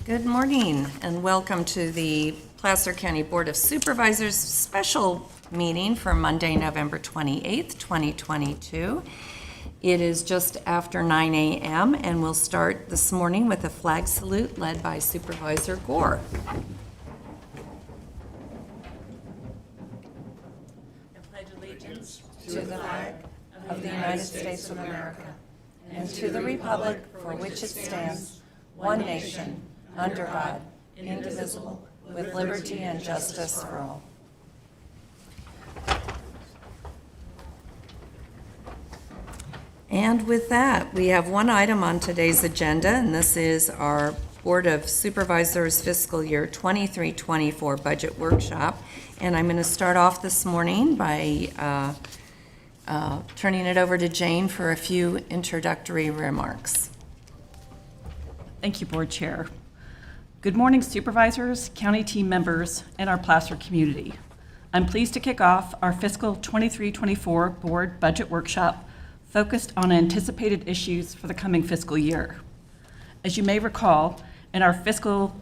Good morning and welcome to the Placer County Board of Supervisors special meeting for Monday, November 28th, 2022. It is just after 9 a.m. and we'll start this morning with a flag salute led by Supervisor Gore. I pledge allegiance to the flag of the United States of America and to the republic for which it stands, one nation, under God, indivisible, with liberty and justice for all. And with that, we have one item on today's agenda, and this is our Board of Supervisors Fiscal Year 23-24 Budget Workshop. And I'm going to start off this morning by turning it over to Jane for a few introductory remarks. Thank you, Board Chair. Good morning, supervisors, county team members, and our Placer community. I'm pleased to kick off our fiscal 23-24 Board Budget Workshop focused on anticipated issues for the coming fiscal year. As you may recall, in our fiscal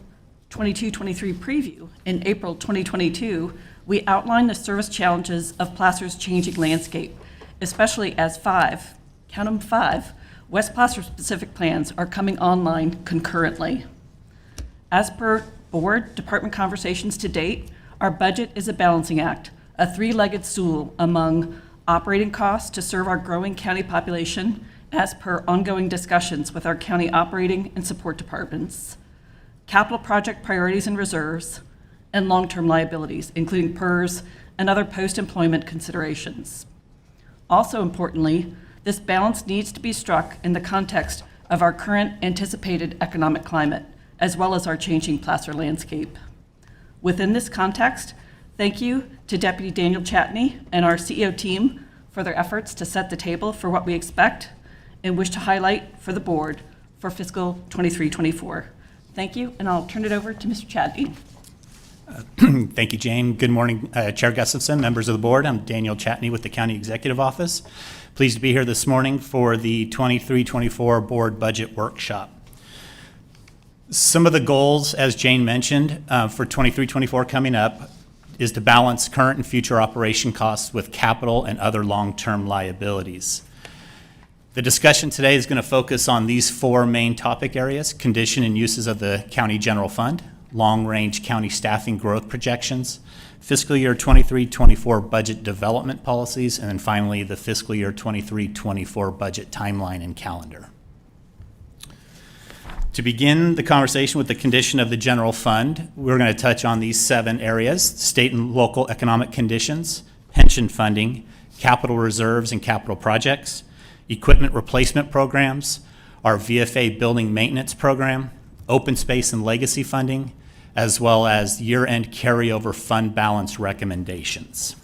22-23 preview in April 2022, we outlined the service challenges of Placer's changing landscape, especially as five West Placer specific plans are coming online concurrently. As per board department conversations to date, our budget is a balancing act, a three-legged stool among operating costs to serve our growing county population as per ongoing discussions with our county operating and support departments, capital project priorities and reserves, and long-term liabilities, including PERS and other post-employment considerations. Also importantly, this balance needs to be struck in the context of our current anticipated economic climate, as well as our changing Placer landscape. Within this context, thank you to Deputy Daniel Chatney and our CEO team for their efforts to set the table for what we expect and wish to highlight for the board for fiscal 23-24. Thank you, and I'll turn it over to Mr. Chatney. Thank you, Jane. Good morning, Chair Gustafson, members of the board. I'm Daniel Chatney with the County Executive Office. Pleased to be here this morning for the 23-24 Board Budget Workshop. Some of the goals, as Jane mentioned, for 23-24 coming up is to balance current and future operation costs with capital and other long-term liabilities. The discussion today is going to focus on these four main topic areas: condition and uses of the county general fund, long-range county staffing growth projections, fiscal year 23-24 budget development policies, and then finally the fiscal year 23-24 budget timeline and calendar. To begin the conversation with the condition of the general fund, we're going to touch on these seven areas: state and local economic conditions, pension funding, capital reserves and capital projects, equipment replacement programs, our VFA building maintenance program, open space and legacy funding, as well as year-end carryover fund balance recommendations.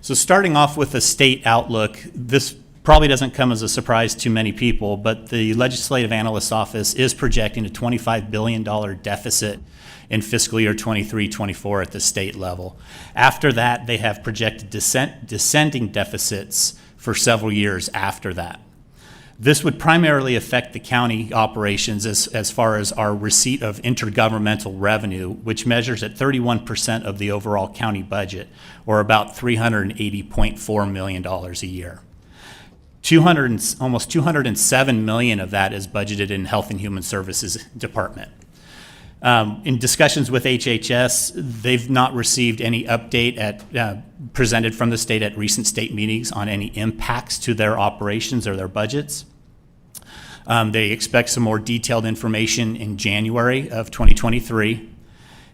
So starting off with the state outlook, this probably doesn't come as a surprise to many people, but the Legislative Analyst's Office is projecting a $25 billion deficit in fiscal year 23-24 at the state level. After that, they have projected descending deficits for several years after that. This would primarily affect the county operations as far as our receipt of intergovernmental revenue, which measures at 31% of the overall county budget, or about $380.4 million a year. Almost $207 million of that is budgeted in Health and Human Services Department. In discussions with HHS, they've not received any update presented from the state at recent state meetings on any impacts to their operations or their budgets. They expect some more detailed information in January of 2023.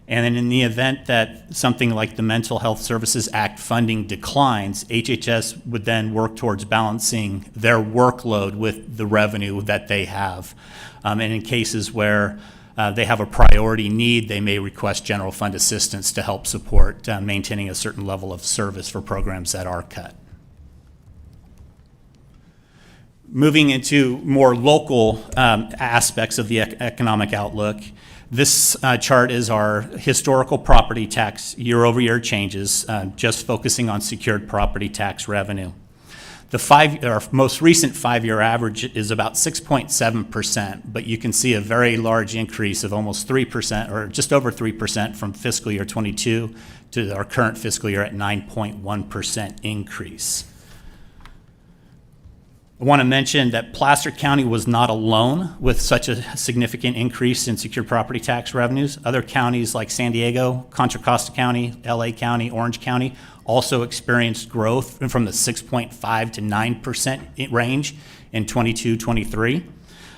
And then in the event that something like the Mental Health Services Act funding declines, HHS would then work towards balancing their workload with the revenue that they have. And in cases where they have a priority need, they may request general fund assistance to help support maintaining a certain level of service for programs that are cut. Moving into more local aspects of the economic outlook, this chart is our historical property tax year-over-year changes, just focusing on secured property tax revenue. Our most recent 5-year average is about 6.7%, but you can see a very large increase of almost 3%, or just over 3% from fiscal year 22 to our current fiscal year at 9.1% increase. I want to mention that Placer County was not alone with such a significant increase in secure property tax revenues. Other counties like San Diego, Contra Costa County, LA County, Orange County also experienced growth from the 6.5 to 9% range in 22-23.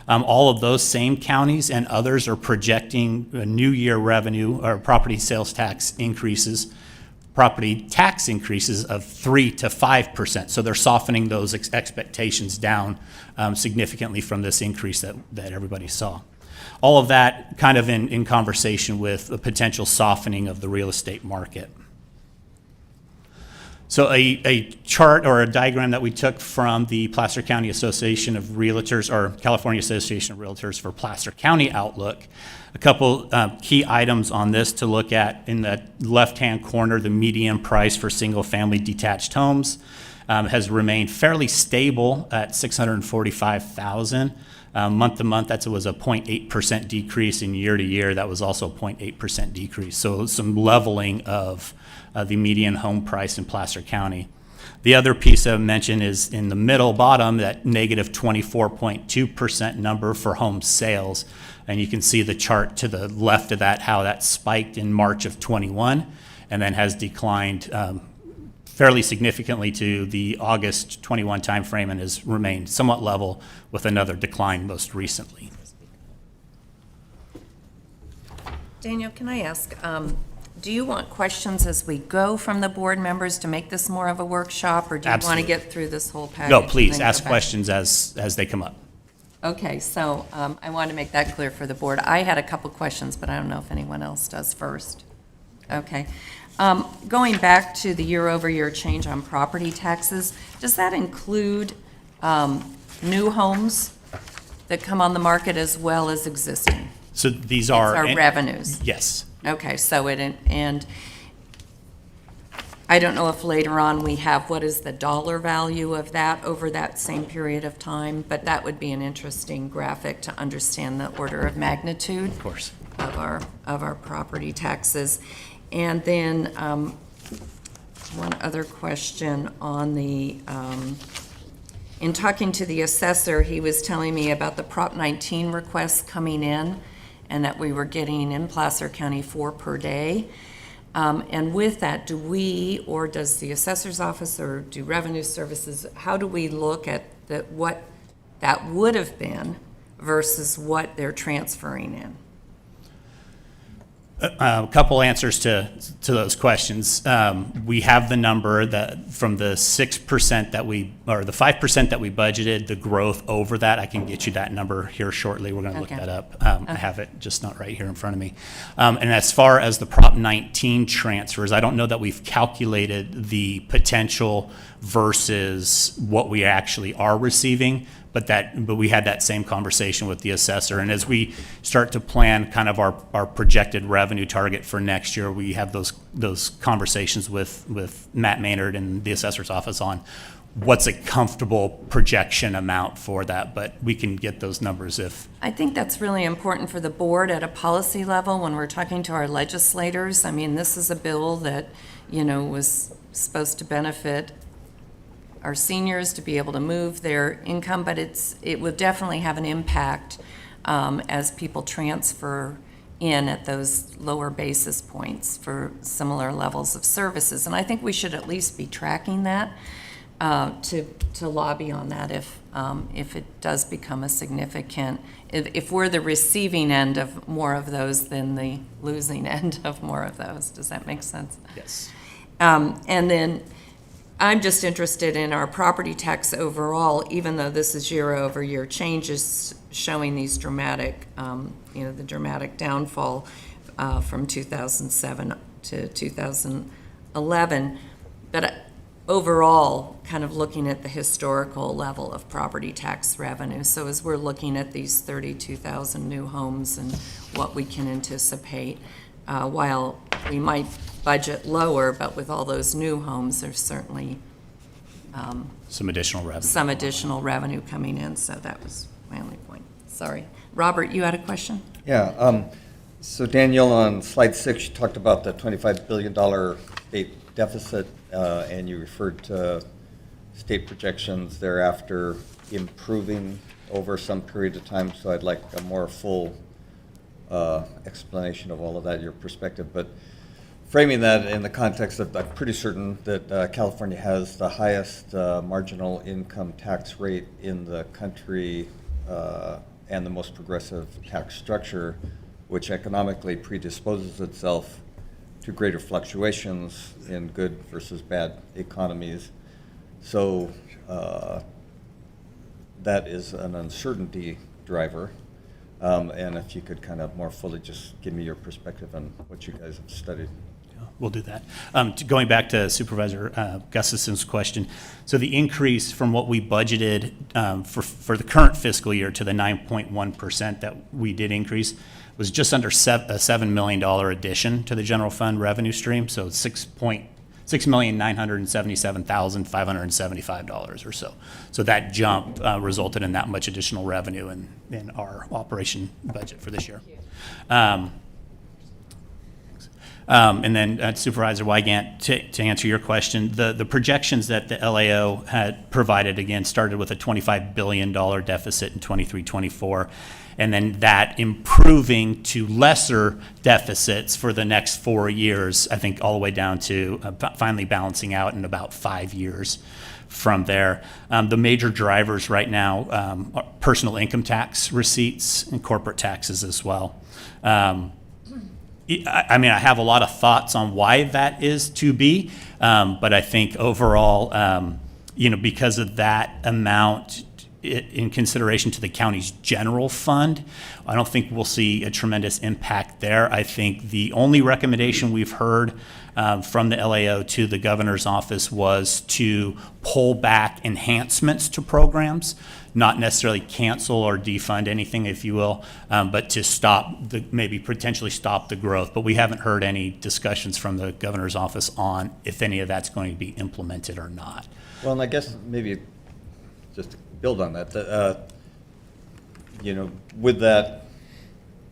All of those same counties and others are projecting a new year revenue or property tax increases of 3 to 5%. So they're softening those expectations down significantly from this increase that everybody saw. All of that kind of in conversation with a potential softening of the real estate market. So a chart or a diagram that we took from the Placer County Association of Realtors, or California Association of Realtors for Placer County Outlook. A couple key items on this to look at. In the left-hand corner, the median price for single-family detached homes has remained fairly stable at $645,000. Month to month, that was a 0.8% decrease. In year to year, that was also a 0.8% decrease. So some leveling of the median home price in Placer County. The other piece I mentioned is in the middle bottom, that negative 24.2% number for home sales. And you can see the chart to the left of that, how that spiked in March of 21 and then has declined fairly significantly to the August 21 timeframe and has remained somewhat level with another decline most recently. Daniel, can I ask, do you want questions as we go from the board members to make this more of a workshop, or do you want to Absolutely. get through this whole package? No, and please then ask go back? questions as they come up. Okay, so I want to make that clear for the board. I had a couple questions, but I don't know if anyone else does first. Okay. Going back to the year-over-year change on property taxes, does that include new homes that come on the market as well as existing? So these It's are our revenues. Yes. Okay, so and I don't know if later on we have, what is the dollar value of that over that same period of time, but that would be an interesting graphic to understand the order of magnitude Of course. of our property taxes. And then one other question on the, in talking to the assessor, he was telling me about the Prop 19 requests coming in and that we were getting in Placer County 4 per day. And with that, do we, or does the assessor's office or do revenue services, how do we look at what that would have been versus what they're transferring in? A couple answers to those questions. We have the number that from the 6% that or the 5% that we budgeted, the growth over that. I can get you that number here shortly. We're going to look Okay. that up. I have it just not right here in front of me. And as far as the Prop 19 transfers, I don't know that we've calculated the potential versus what we actually are receiving. But we had that same conversation with the assessor. And as we start to plan kind of our projected revenue target for next year, we have those conversations with Matt Maynard and the assessor's office on what's a comfortable projection amount for that. But we can get those numbers if. I think that's really important for the board at a policy level when we're talking to our legislators. I mean, this is a bill that, was supposed to benefit our seniors to be able to move their income, but it would definitely have an impact as people transfer in at those lower basis points for similar levels of services. And I think we should at least be tracking that to lobby on that if it does become a significant, if we're the receiving end of more of those than the losing end of more of those. Does that make sense? Yes. And then I'm just interested in our property tax overall, even though this is year-over-year changes showing these dramatic, the dramatic downfall from 2007 to 2011. But overall, kind of looking at the historical level of property tax revenue. So as we're looking at these 32,000 new homes and what we can anticipate, while we might budget lower, but with all those new homes, there's certainly Some additional revenue. some additional revenue coming in, so that was my only point. Sorry. Robert, you had a question? Yeah, so Daniel, on slide 6, you talked about the $25 billion state deficit, and you referred to state projections thereafter improving over some period of time, so I'd like a more full explanation of all of that, your perspective. But framing that in the context of, I'm pretty certain that California has the highest marginal income tax rate in the country and the most progressive tax structure, which economically predisposes itself to greater fluctuations in good versus bad economies. So that is an uncertainty driver. And if you could kind of more fully just give me your perspective on what you guys have studied. We'll do that. Going back to Supervisor Gustafson's question, so the increase from what we budgeted for the current fiscal year to the 9.1% that we did increase was just under a $7 million addition to the general fund revenue stream, so $6,977,575 or so. So that jump resulted in that much additional revenue in our operation budget for this year. And then Supervisor Wygant, to answer your question, the projections that the LAO had provided, again, started with a $25 billion deficit in 23-24, and then that improving to lesser deficits for the next 4 years, I think all the way down to finally balancing out in about 5 years from there. The major drivers right now are personal income tax receipts and corporate taxes as well. I mean, I have a lot of thoughts on why that is to be, but I think overall, because of that amount in consideration to the county's general fund, I don't think we'll see a tremendous impact there. I think the only recommendation we've heard from the LAO to the governor's office was to pull back enhancements to programs, not necessarily cancel or defund anything, if you will, but to stop maybe potentially stop the growth. But we haven't heard any discussions from the governor's office on if any of that's going to be implemented or not. Well, and I guess maybe just to build on that, with that,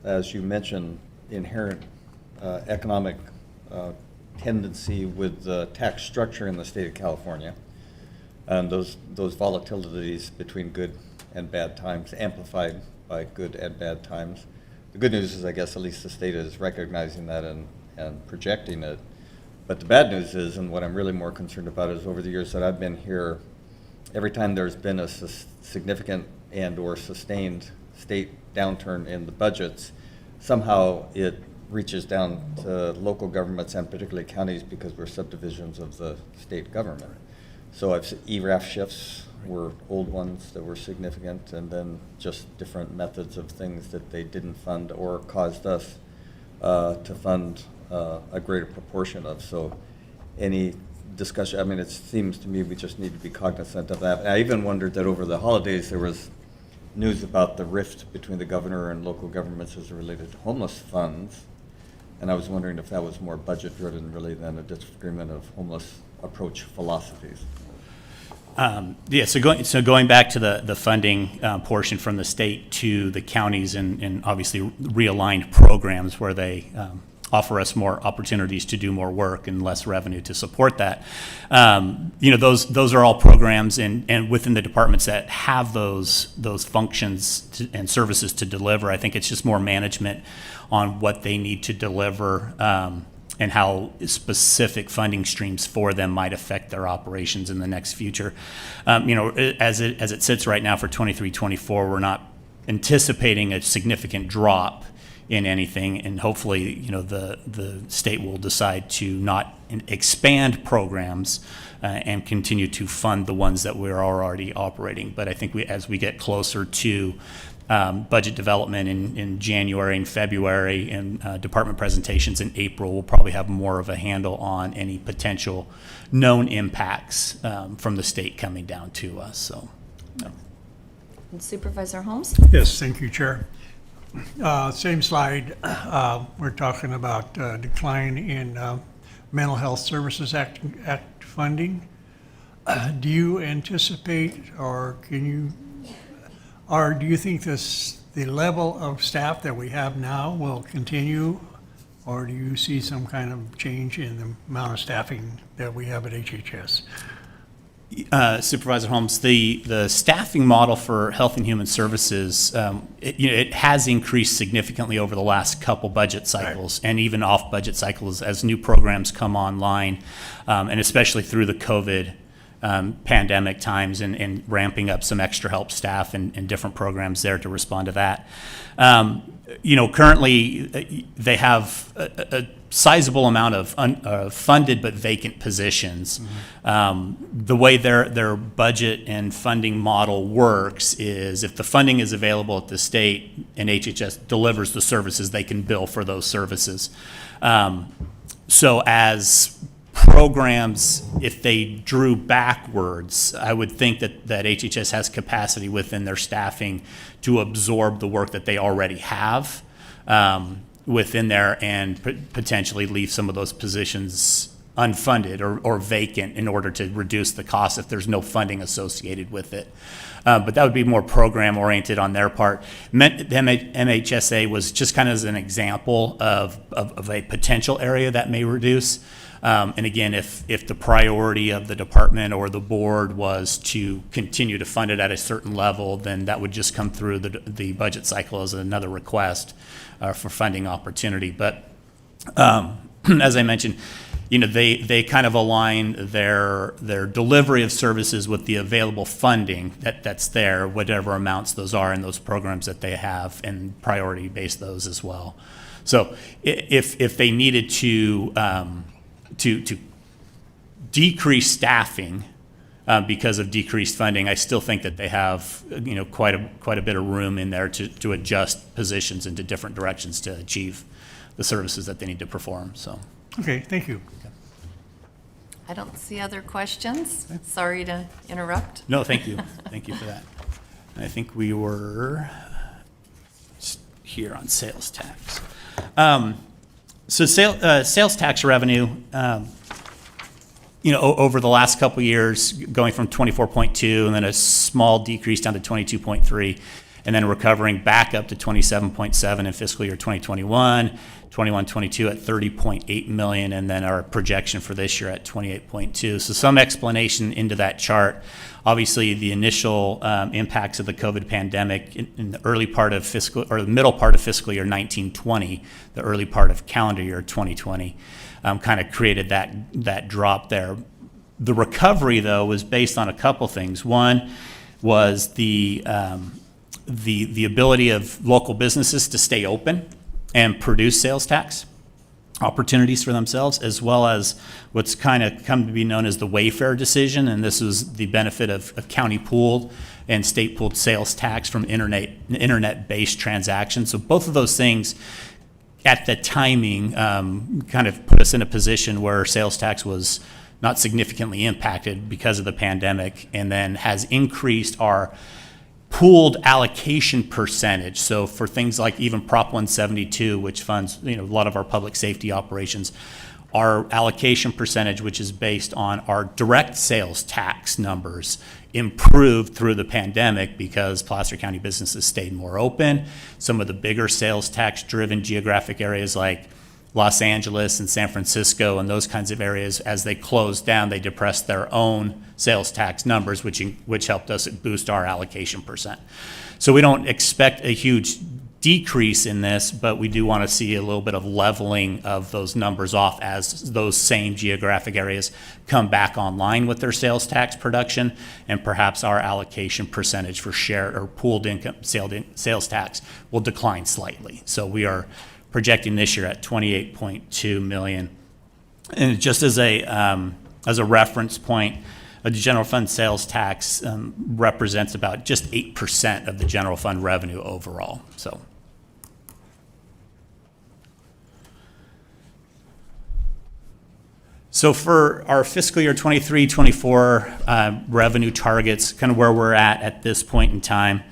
as you mentioned, inherent economic tendency with the tax structure in the state of California, and those volatilities between good and bad times, amplified by good and bad times. The good news is, I guess, at least the state is recognizing that and projecting it. But the bad news is, and what I'm really more concerned about is over the years that I've been here, every time there's been a significant and or sustained state downturn in the budgets, somehow it reaches down to local governments and particularly counties because we're subdivisions of the state government. So I've seen ERAF shifts were old ones that were significant, and then just different methods of things that they didn't fund or caused us to fund a greater proportion of. So any discussion, I mean, it seems to me we just need to be cognizant of that. I even wondered that over the holidays there was news about the rift between the governor and local governments as it related to homeless funds, and I was wondering if that was more budget driven really than a disagreement of homeless approach philosophies. So going back to the funding portion from the state to the counties and obviously realigned programs where they offer us more opportunities to do more work and less revenue to support that. Those are all programs and within the departments that have those functions and services to deliver. I think it's just more management on what they need to deliver and how specific funding streams for them might affect their operations in the next future. As it sits right now for 23-24, we're not anticipating a significant drop in anything, and hopefully, the state will decide to not expand programs and continue to fund the ones that we're already operating. But I think as we get closer to budget development in January and February and department presentations in April, we'll probably have more of a handle on any potential known impacts from the state coming down to us. So, And Supervisor Holmes? Yes, thank you, Chair. Same slide, we're talking about decline in Mental Health Services Act funding. Do you anticipate, or do you think the level of staff that we have now will continue? Or do you see some kind of change in the amount of staffing that we have at HHS? Supervisor Holmes, the staffing model for Health and Human Services, it has increased significantly over the last couple budget cycles, and even off budget cycles as new programs come online, and especially through the COVID pandemic times, and ramping up some extra help staff and different programs there to respond to that. Currently they have a sizable amount of funded but vacant positions. The way their budget and funding model works is if the funding is available at the state and HHS delivers the services, they can bill for those services. So as programs, if they drew backwards, I would think that HHS has capacity within their staffing to absorb the work that they already have within there, and potentially leave some of those positions unfunded or vacant in order to reduce the cost if there's no funding associated with it. But that would be more program oriented on their part. MHSA was just kind of as an example of a potential area that may reduce. And again, if the priority of the department or the board was to continue to fund it at a certain level, then that would just come through the budget cycle as another request for funding opportunity. But as I mentioned, they kind of align their delivery of services with the available funding that's there, whatever amounts those are in those programs that they have, and priority base those as well. So if they needed to decrease staffing because of decreased funding, I still think that they have quite a bit of room in there to adjust positions into different directions to achieve the services that they need to perform. So. Okay, thank you. I don't see other questions. Sorry to interrupt. No, thank you. Thank you for that. I think we were here on sales tax. So sales tax revenue, over the last couple of years, going from 24.2 and then a small decrease down to 22.3, and then recovering back up to 27.7 in fiscal year 2021, 21-22 at 30.8 million, and then our projection for this year at 28.2. So some explanation into that chart. Obviously, the initial impacts of the COVID pandemic in the early part of the middle part of fiscal year 1920, the early part of calendar year 2020, kind of created that drop there. The recovery, though, was based on a couple things. One was the ability of local businesses to stay open and produce sales tax opportunities for themselves, as well as what's kind of come to be known as the Wayfair decision, and this was the benefit of county pooled and state pooled sales tax from internet-based transactions. So both of those things at the timing kind of put us in a position where sales tax was not significantly impacted because of the pandemic, and then has increased our pooled allocation percentage. So for things like even Prop 172, which funds a lot of our public safety operations, our allocation percentage, which is based on our direct sales tax numbers, improved through the pandemic because Placer County businesses stayed more open. Some of the bigger sales tax driven geographic areas like Los Angeles and San Francisco and those kinds of areas, as they closed down, they depressed their own sales tax numbers, which helped us boost our allocation percent. So we don't expect a huge decrease in this, but we do want to see a little bit of leveling of those numbers off as those same geographic areas come back online with their sales tax production, and perhaps our allocation percentage for share or pooled income sales tax will decline slightly. So we are projecting this year at 28.2 million. And just as a reference point, the general fund sales tax represents about just 8% of the general fund revenue overall. So for our fiscal year 23-24 revenue targets, kind of where we're at this point in time,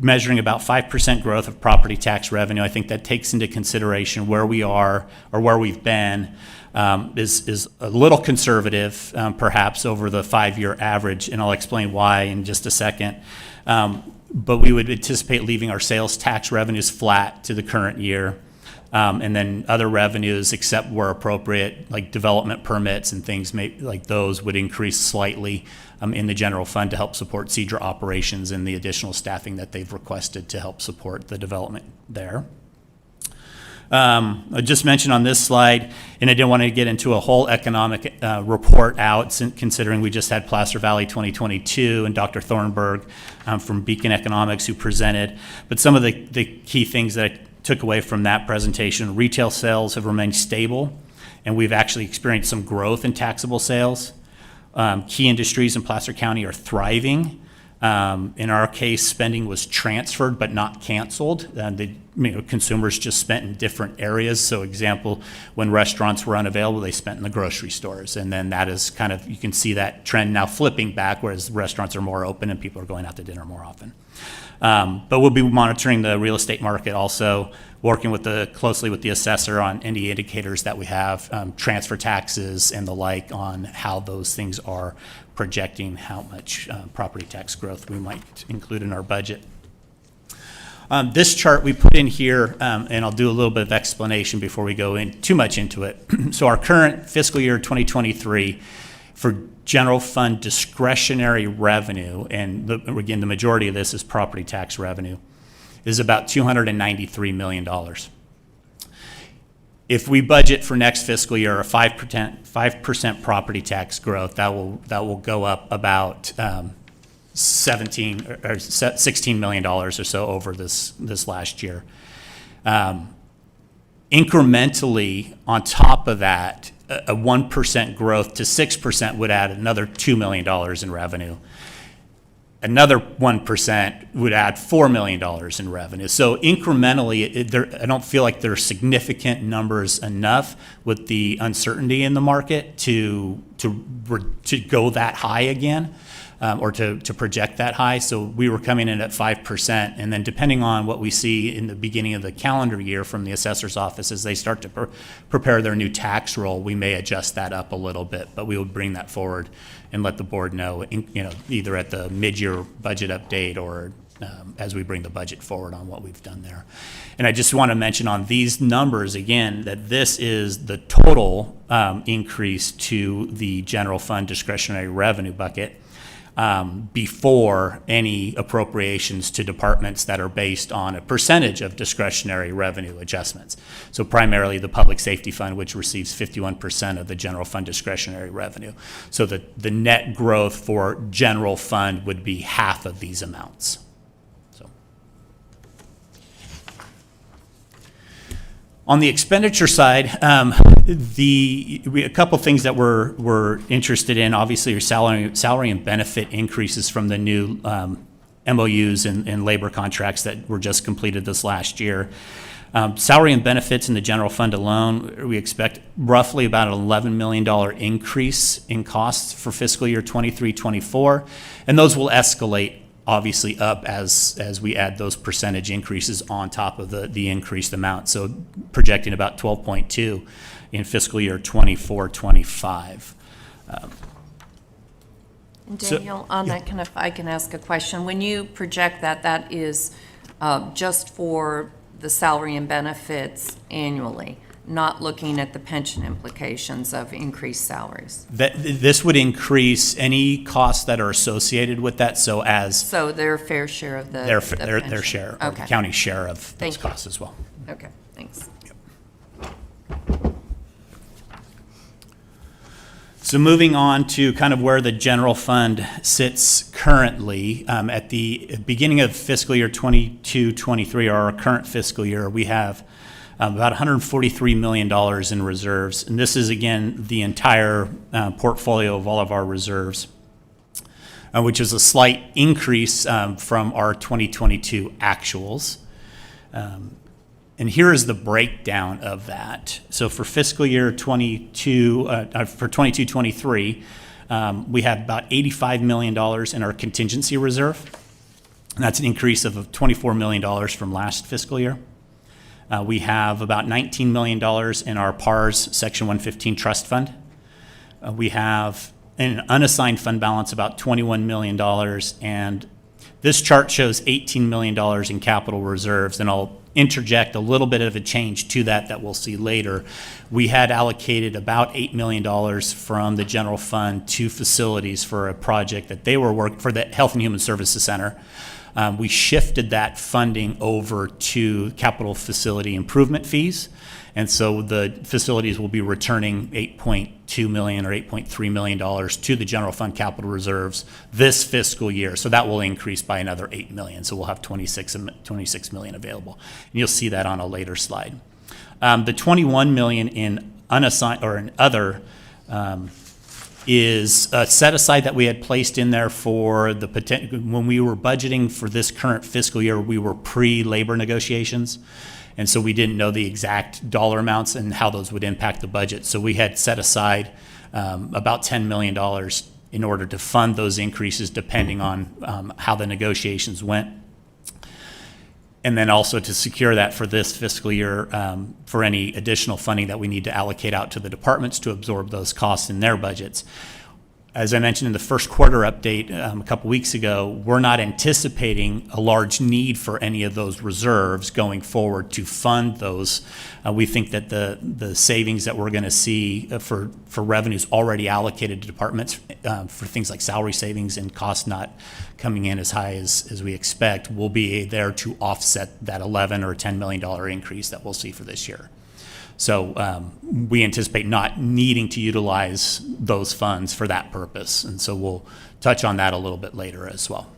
measuring about 5% growth of property tax revenue. I think that takes into consideration where we are or where we've been, is a little conservative, perhaps over the 5-year average, and I'll explain why in just a second. But we would anticipate leaving our sales tax revenues flat to the current year. And then other revenues, except where appropriate, like development permits and things like those, would increase slightly in the general fund to help support Cedra operations and the additional staffing that they've requested to help support the development there. I just mentioned on this slide, and I didn't want to get into a whole economic report out, considering we just had Placer Valley 2022 and Dr. Thornburg from Beacon Economics who presented. But some of the key things that I took away from that presentation: retail sales have remained stable, and we've actually experienced some growth in taxable sales. Key industries in Placer County are thriving. In our case, spending was transferred but not canceled. Consumers just spent in different areas. So example, when restaurants were unavailable, they spent in the grocery stores. And then that is kind of, you can see that trend now flipping back, whereas restaurants are more open and people are going out to dinner more often. But we'll be monitoring the real estate market also, working closely with the assessor on any indicators that we have, transfer taxes and the like, on how those things are projecting how much property tax growth we might include in our budget. This chart we put in here, and I'll do a little bit of explanation before we go in too much into it. So our current fiscal year 2023 for general fund discretionary revenue, and again, the majority of this is property tax revenue, is about $293 million. If we budget for next fiscal year a 5% property tax growth, that will go up about $16 million or so over this last year. Incrementally, on top of that, a 1% growth to 6% would add another $2 million in revenue. Another 1% would add $4 million in revenue. So incrementally, I don't feel like there are significant numbers enough with the uncertainty in the market to go that high again, or to project that high. So we were coming in at 5%, and then depending on what we see in the beginning of the calendar year from the assessor's office as they start to prepare their new tax roll, we may adjust that up a little bit, but we would bring that forward and let the board know, either at the mid-year budget update or as we bring the budget forward on what we've done there. And I just want to mention on these numbers again that this is the total increase to the general fund discretionary revenue bucket, before any appropriations to departments that are based on a percentage of discretionary revenue adjustments. So primarily the public safety fund, which receives 51% of the general fund discretionary revenue. So the net growth for general fund would be half of these amounts. On the expenditure side, a couple things that we're interested in, obviously, are salary and benefit increases from the new MOUs and labor contracts that were just completed this last year. Salary and benefits in the general fund alone, we expect roughly about an $11 million increase in costs for fiscal year 23-24, and those will escalate obviously up as we add those percentage increases on top of the increased amount. So projecting about 12.2 in fiscal year 24-25. Daniel, on that, if I can ask a question. When you project that is just for the salary and benefits annually, not looking at the pension implications of increased salaries? This would increase any costs that are associated with that, so their fair share of the their pension. share, Okay. or the county share of those Thank you. costs as well. Okay, thanks. So moving on to kind of where the general fund sits currently, at the beginning of fiscal year 22-23, or our current fiscal year, we have about $143 million in reserves. And this is, again, the entire portfolio of all of our reserves, which is a slight increase from our 2022 actuals. And here is the breakdown of that. So for fiscal year 22-23, we have about $85 million in our contingency reserve. And that's an increase of $24 million from last fiscal year. We have about $19 million in our PARS Section 115 trust fund. We have an unassigned fund balance about $21 million, and this chart shows $18 million in capital reserves, and I'll interject a little bit of a change to that we'll see later. We had allocated about $8 million from the general fund to facilities for a project that they were working for, the Health and Human Services Center. We shifted that funding over to capital facility improvement fees. And so the facilities will be returning $8.2 million or $8.3 million to the general fund capital reserves this fiscal year. So that will increase by another $8 million. So we'll have 26 million available. And you'll see that on a later slide. The 21 million in unassigned or in other is a set aside that we had placed in there for the potential. When we were budgeting for this current fiscal year, we were pre-labor negotiations. And so we didn't know the exact dollar amounts and how those would impact the budget. So we had set aside about $10 million in order to fund those increases depending on how the negotiations went. And then also to secure that for this fiscal year for any additional funding that we need to allocate out to the departments to absorb those costs in their budgets. As I mentioned in the first quarter update a couple weeks ago, we're not anticipating a large need for any of those reserves going forward to fund those. We think that the savings that we're going to see for revenues already allocated to departments for things like salary savings and costs not coming in as high as we expect will be there to offset that $11 or $10 million increase that we'll see for this year. So we anticipate not needing to utilize those funds for that purpose. And so we'll touch on that a little bit later as well.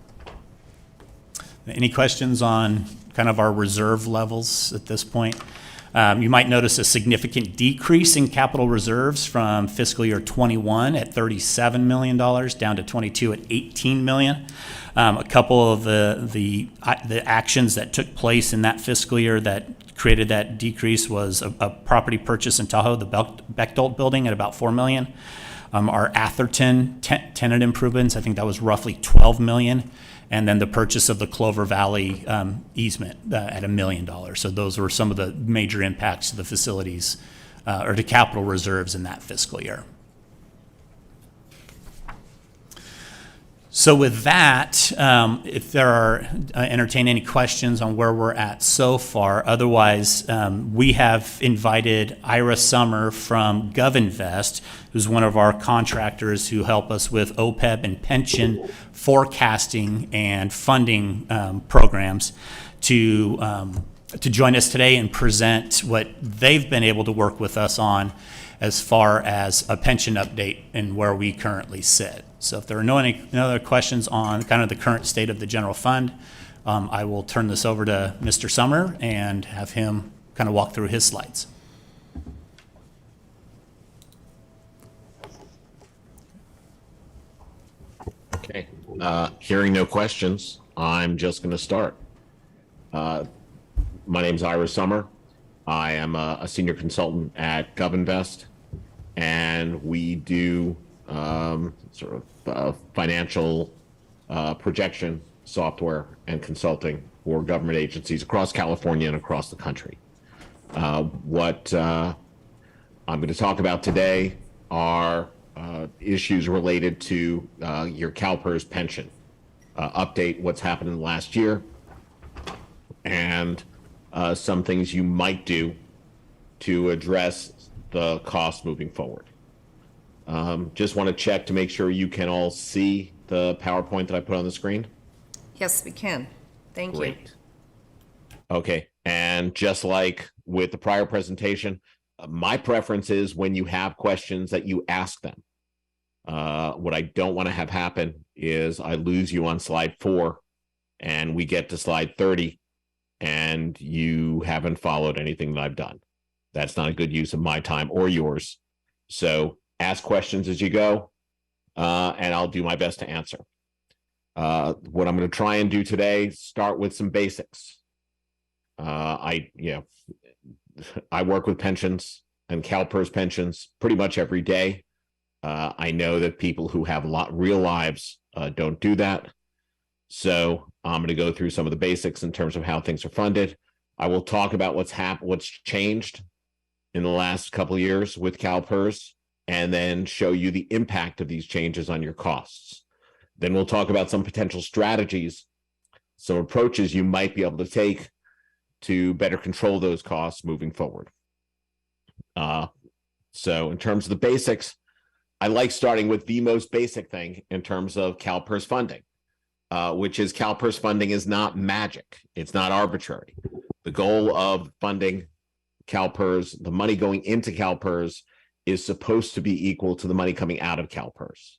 Any questions on kind of our reserve levels at this point? You might notice a significant decrease in capital reserves from fiscal year 21 at $37 million down to 22 at $18 million. A couple of the actions that took place in that fiscal year that created that decrease was a property purchase in Tahoe, the Bechtold building at about $4 million. Our Atherton tenant improvements, I think that was roughly $12 million. And then the purchase of the Clover Valley easement at $1 million. So those were some of the major impacts to the facilities or to capital reserves in that fiscal year. So with that, if there are, entertain any questions on where we're at so far. Otherwise, we have invited Ira Summer from GovInvest, who's one of our contractors who help us with OPEB and pension forecasting and funding programs to join us today and present what they've been able to work with us on as far as a pension update and where we currently sit. So if there are no other questions on kind of the current state of the general fund, I will turn this over to Mr. Summer and have him kind of walk through his slides. Okay, hearing no questions, I'm just going to start. My name is Ira Summer. I am a senior consultant at GovInvest, and we do sort of financial projection software and consulting for government agencies across California and across the country. What I'm going to talk about today are issues related to your CalPERS pension update, what's happened in the last year, and some things you might do to address the cost moving forward. Just want to check to make sure you can all see the PowerPoint that I put on the screen. Yes, we can. Thank you. Great. Okay, and just like with the prior presentation, my preference is when you have questions that you ask them. What I don't want to have happen is I lose you on slide 4 and we get to slide 30 and you haven't followed anything that I've done. That's not a good use of my time or yours. So ask questions as you go, and I'll do my best to answer. What I'm going to try and do today, start with some basics. I work with pensions and CalPERS pensions pretty much every day. I know that people who have real lives don't do that. So I'm going to go through some of the basics in terms of how things are funded. I will talk about what's changed in the last couple of years with CalPERS, and then show you the impact of these changes on your costs. Then we'll talk about some potential strategies, some approaches you might be able to take to better control those costs moving forward. So in terms of the basics, I like starting with the most basic thing in terms of CalPERS funding, which is CalPERS funding is not magic. It's not arbitrary. The goal of funding CalPERS, the money going into CalPERS, is supposed to be equal to the money coming out of CalPERS.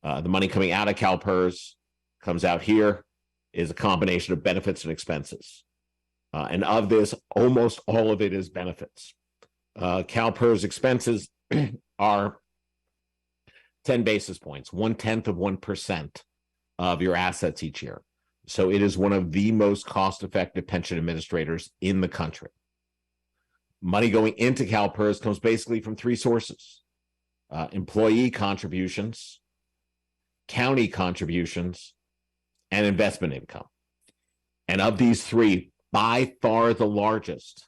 The money coming out of CalPERS comes out here, is a combination of benefits and expenses. And of this, almost all of it is benefits. CalPERS expenses are 10 basis points, 0.1% of your assets each year. So it is one of the most cost-effective pension administrators in the country. Money going into CalPERS comes basically from three sources: employee contributions, county contributions, and investment income. And of these three, by far the largest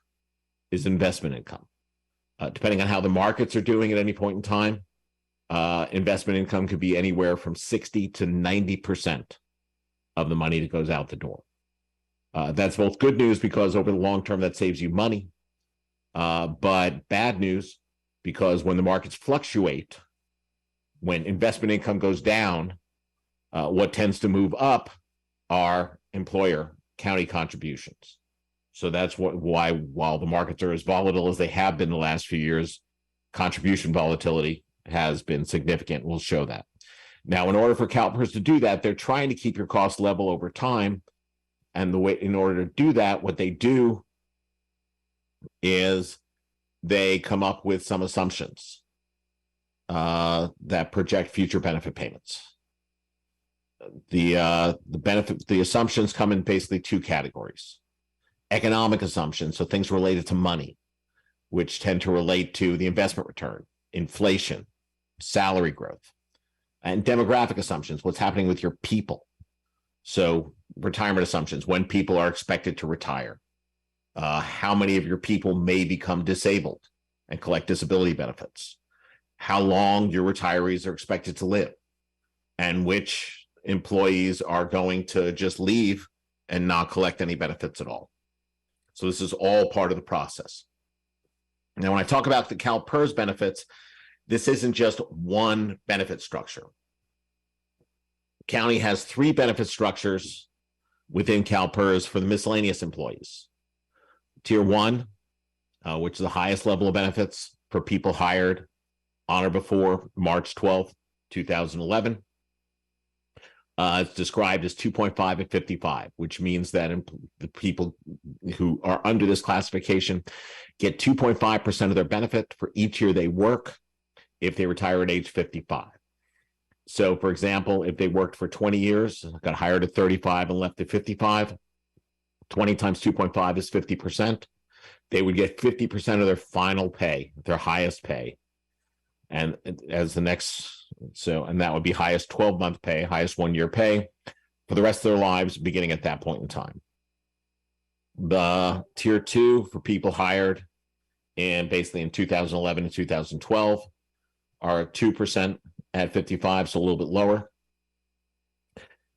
is investment income. Depending on how the markets are doing at any point in time, investment income could be anywhere from 60 to 90% of the money that goes out the door. That's both good news because over the long term, that saves you money. But bad news because when the markets fluctuate, when investment income goes down, what tends to move up are employer county contributions. So that's why, while the markets are as volatile as they have been the last few years, contribution volatility has been significant. We'll show that. Now, in order for CalPERS to do that, they're trying to keep your cost level over time. And in order to do that, what they do is they come up with some assumptions that project future benefit payments. The assumptions come in basically two categories: economic assumptions, so things related to money, which tend to relate to the investment return, inflation, salary growth, and demographic assumptions, what's happening with your people. So retirement assumptions, when people are expected to retire, how many of your people may become disabled and collect disability benefits, how long your retirees are expected to live, and which employees are going to just leave and not collect any benefits at all. So this is all part of the process. Now, when I talk about the CalPERS benefits, this isn't just one benefit structure. County has three benefit structures within CalPERS for the miscellaneous employees. Tier 1, which is the highest level of benefits for people hired on or before March 12th, 2011. It's described as 2.5 at 55, which means that the people who are under this classification get 2.5% of their benefit for each year they work if they retire at age 55. So, for example, if they worked for 20 years, got hired at 35 and left at 55, 20 times 2.5 is 50%. They would get 50% of their final pay, their highest pay. And as the next, and that would be highest 12-month pay, highest 1-year pay for the rest of their lives, beginning at that point in time. The tier 2 for people hired basically in 2011 and 2012 are 2% at 55, so a little bit lower.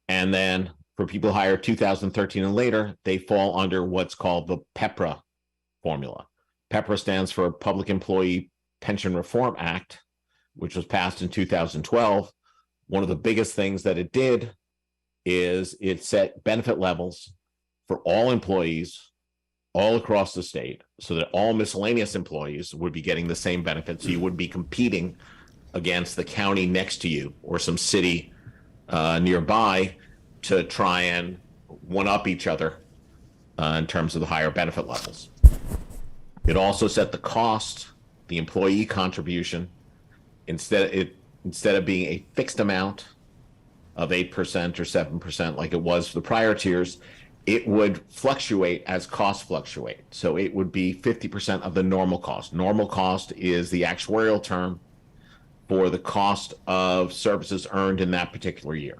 And then for people hired 2013 and later, they fall under what's called the PEPRA formula. PEPRA stands for Public Employee Pension Reform Act, which was passed in 2012. One of the biggest things that it did is it set benefit levels for all employees all across the state so that all miscellaneous employees would be getting the same benefits. So you wouldn't be competing against the county next to you or some city nearby to try and one-up each other in terms of the higher benefit levels. It also set the cost, the employee contribution, instead of being a fixed amount of 8% or 7% like it was for the prior tiers, it would fluctuate as costs fluctuate. So it would be 50% of the normal cost. Normal cost is the actuarial term for the cost of services earned in that particular year.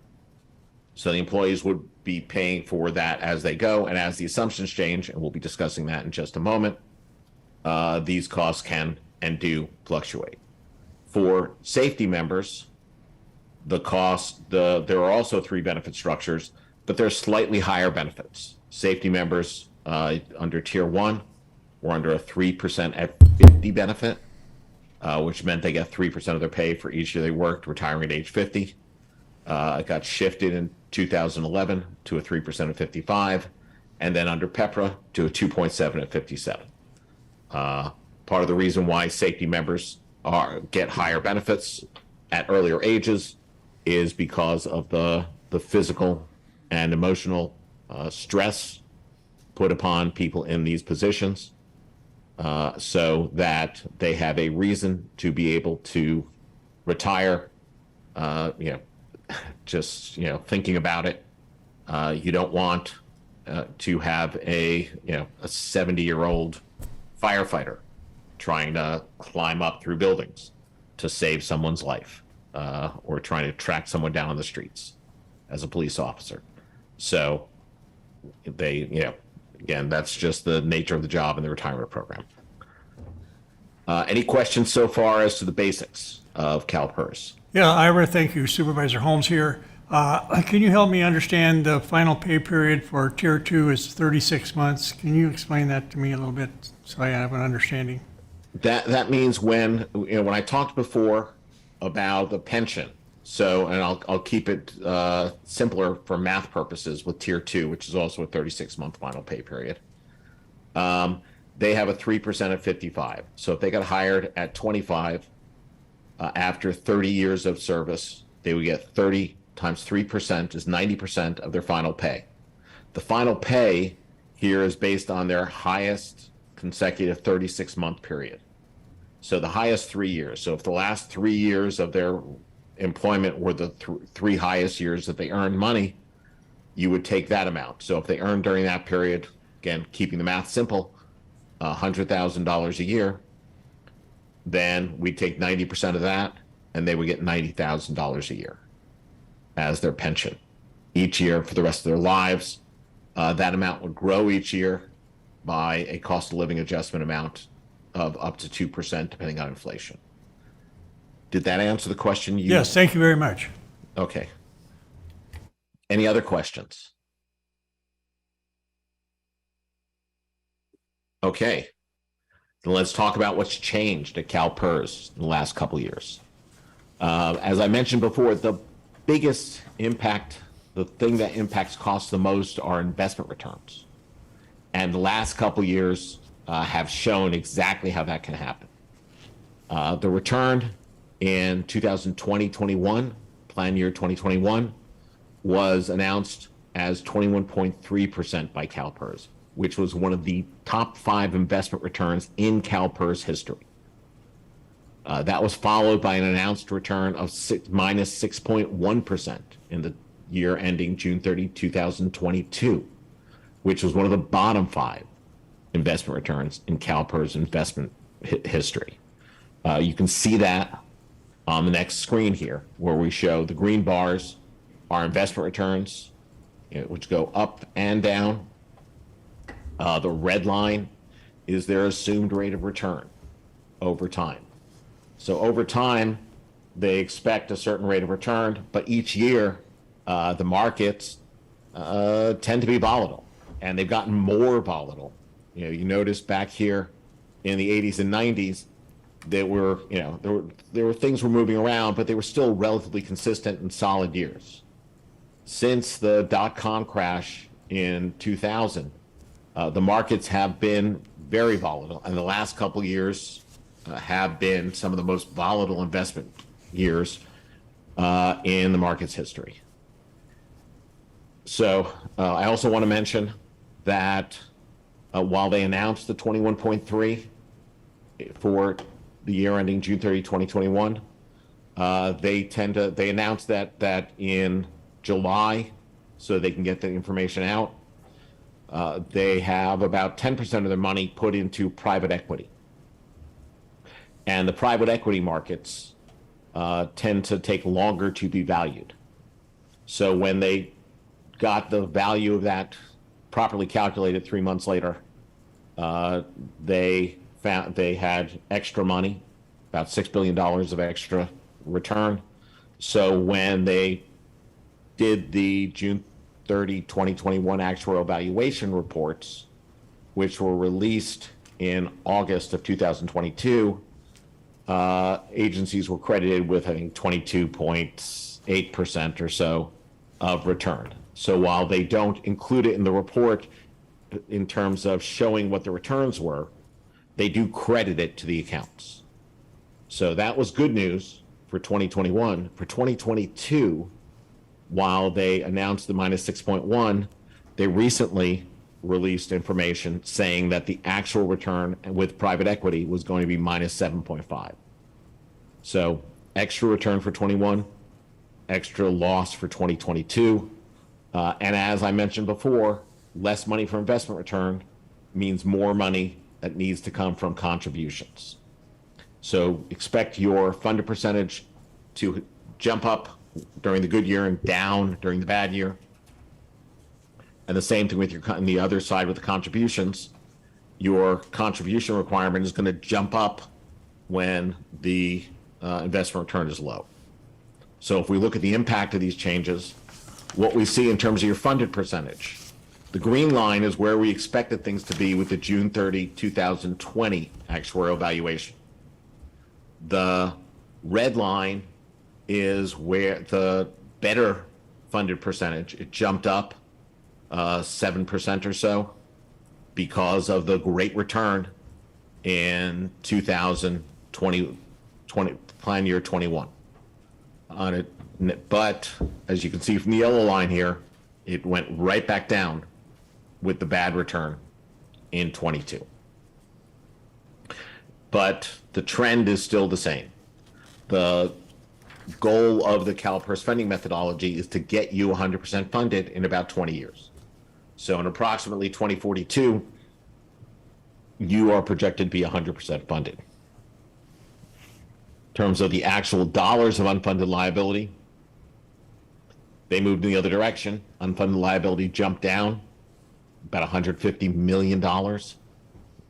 So the employees would be paying for that as they go, and as the assumptions change, and we'll be discussing that in just a moment, these costs can and do fluctuate. For safety members, there are also 3 benefit structures, but they're slightly higher benefits. Safety members under Tier 1 were under a 3% at 50 benefit, which meant they get 3% of their pay for each year they worked, retiring at age 50. It got shifted in 2011 to a 3% at 55, and then under PEPRA to a 2.7 at 57. Part of the reason why safety members get higher benefits at earlier ages is because of the physical and emotional stress put upon people in these positions, so that they have a reason to be able to retire. Just thinking about it, you don't want to have a 70-year-old firefighter trying to climb up through buildings to save someone's life, or trying to track someone down on the streets as a police officer. So they, again, that's just the nature of the job in the retirement program. Any questions so far as to the basics of CalPERS? Yeah, Ira, thank you. Supervisor Holmes here. Can you help me understand the final pay period for Tier 2 is 36 months? Can you explain that to me a little bit so I have an understanding? That means when I talked before about the pension, and I'll keep it simpler for math purposes with Tier 2, which is also a 36-month final pay period. They have a 3% at 55. So if they got hired at 25, after 30 years of service, they would get 30 times 3% is 90% of their final pay. The final pay here is based on their highest consecutive 36-month period. So the highest 3 years. So if the last 3 years of their employment were the 3 highest years that they earned money, you would take that amount. So if they earned during that period, again, keeping the math simple, $100,000 a year, then we'd take 90% of that, and they would get $90,000 a year as their pension each year for the rest of their lives. That amount would grow each year by a cost of living adjustment amount of up to 2%, depending on inflation. Did that answer the question? Yes, thank you very much. Okay. Any other questions? Okay. Then let's talk about what's changed at CalPERS in the last couple of years. As I mentioned before, the biggest impact, the thing that impacts costs the most, are investment returns. And the last couple of years have shown exactly how that can happen. The return in 2020-21, plan year 2021, was announced as 21.3% by CalPERS, which was one of the top 5 investment returns in CalPERS history. That was followed by an announced return of minus 6.1% in the year ending June 30, 2022, which was one of the bottom 5 investment returns in CalPERS investment history. You can see that on the next screen here, where we show the green bars are investment returns, which go up and down. The red line is their assumed rate of return over time. So over time, they expect a certain rate of return, but each year, the markets tend to be volatile, and they've gotten more volatile. You notice back here in the 80s and 90s, there were things were moving around, but they were still relatively consistent and solid years. Since the dot-com crash in 2000, the markets have been very volatile, and the last couple of years have been some of the most volatile investment years in the market's history. So I also want to mention that while they announced the 21.3 for the year ending June 30, 2021, they announced that in July, so they can get the information out. They have about 10% of their money put into private equity. And the private equity markets tend to take longer to be valued. So when they got the value of that properly calculated 3 months later, they found they had extra money, about $6 billion of extra return. So when they did the June 30, 2021 actuarial valuation reports, which were released in August of 2022, agencies were credited with, I think, 22.8% or so of return. So while they don't include it in the report in terms of showing what the returns were, they do credit it to the accounts. So that was good news for 2021. For 2022, while they announced the minus 6.1, they recently released information saying that the actual return with private equity was going to be minus 7.5. So extra return for 21, extra loss for 2022. And as I mentioned before, less money for investment return means more money that needs to come from contributions. So expect your funded percentage to jump up during the good year and down during the bad year. And the same thing with your, on the other side with the contributions, your contribution requirement is going to jump up when the investment return is low. So if we look at the impact of these changes, what we see in terms of your funded percentage, the green line is where we expected things to be with the June 30, 2020 actuarial valuation. The red line is where the better funded percentage, it jumped up 7% or so because of the great return in 2020, plan year 21 on it. But as you can see from the yellow line here, it went right back down with the bad return in 22. But the trend is still the same. The goal of the CalPERS funding methodology is to get you 100% funded in about 20 years. So in approximately 2042, you are projected to be 100% funded. In terms of the actual dollars of unfunded liability, they moved in the other direction. Unfunded liability jumped down about $150 million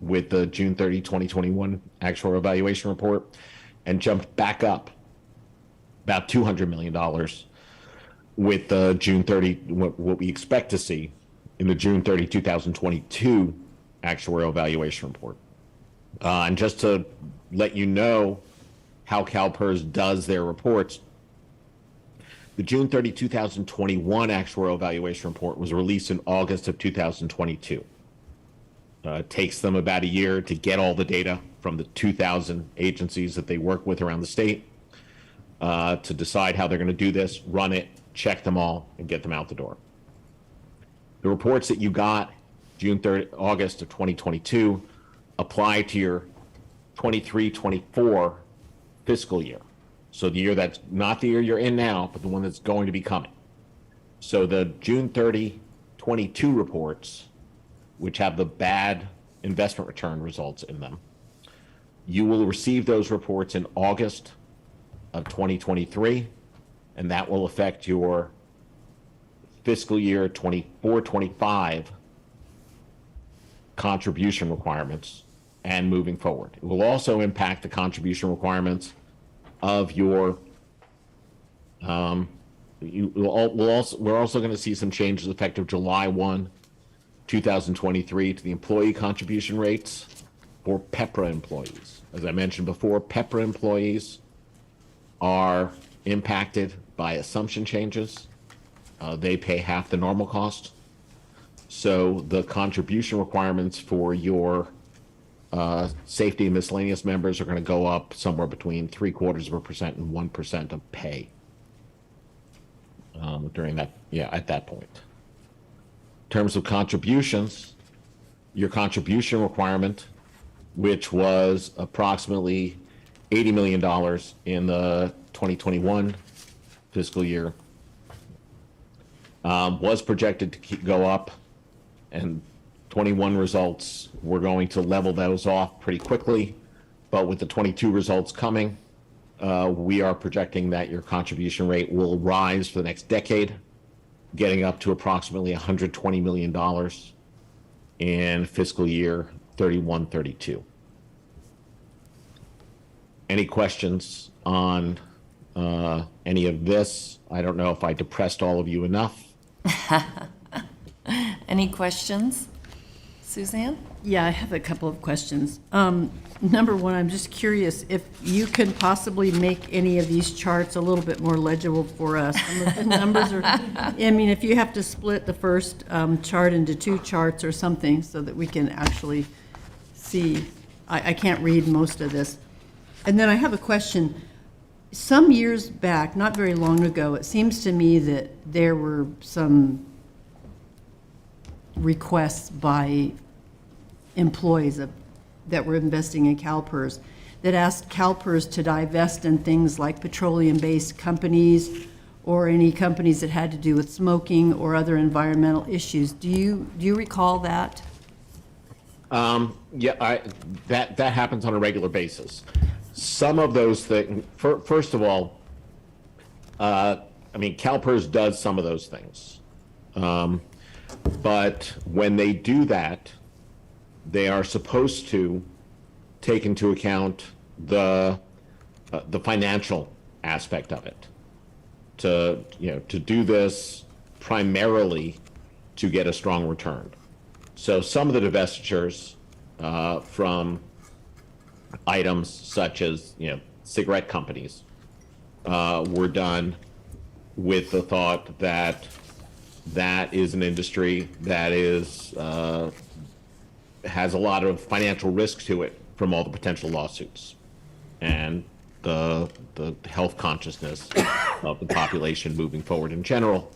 with the June 30, 2021 actuarial evaluation report, and jumped back up about $200 million with the June 30, what we expect to see in the June 30, 2022 actuarial evaluation report. And just to let you know how CalPERS does their reports, the June 30, 2021 actuarial evaluation report was released in August of 2022. It takes them about a year to get all the data from the 2,000 agencies that they work with around the state to decide how they're going to do this, run it, check them all, and get them out the door. The reports that you got June 3rd, August of 2022 apply to your 23-24 fiscal year. So the year that's not the year you're in now, but the one that's going to be coming. So the June 30, 22 reports, which have the bad investment return results in them, you will receive those reports in August of 2023, and that will affect your fiscal year 24-25 contribution requirements and moving forward. It will also impact the contribution requirements of your we're also going to see some changes effective July 1, 2023 to the employee contribution rates for PEPRA employees. As I mentioned before, PEPRA employees are impacted by assumption changes. They pay half the normal cost. So the contribution requirements for your safety and miscellaneous members are going to go up somewhere between 0.75% and 1% of pay during that, at that point. In terms of contributions, your contribution requirement, which was approximately $80 million in the 2021 fiscal year, was projected to go up, and 21 results, we're going to level those off pretty quickly. But with the 22 results coming, we are projecting that your contribution rate will rise for the next decade. getting up to approximately $120 million in fiscal year 31-32. Any questions on any of this? I don't know if I depressed all of you enough. Any questions? Suzanne? Yeah, I have a couple of questions. Number one, I'm just curious if you can possibly make any of these charts a little bit more legible for us. Some of the numbers are, I mean, if you have to split the first chart into two charts or something so that we can actually see. I can't read most of this. And then I have a question. Some years back, not very long ago, it seems to me that there were some requests by employees that were investing in CalPERS that asked CalPERS to divest in things like petroleum-based companies or any companies that had to do with smoking or other environmental issues. Do you recall that? Yeah, that happens on a regular basis. Some of those things, first of all, I mean, CalPERS does some of those things. But when they do that, they are supposed to take into account the financial aspect of it. To do this primarily to get a strong return. So some of the divestitures from items such as cigarette companies were done with the thought that that is an industry that is has a lot of financial risk to it from all the potential lawsuits and the health consciousness of the population moving forward in general.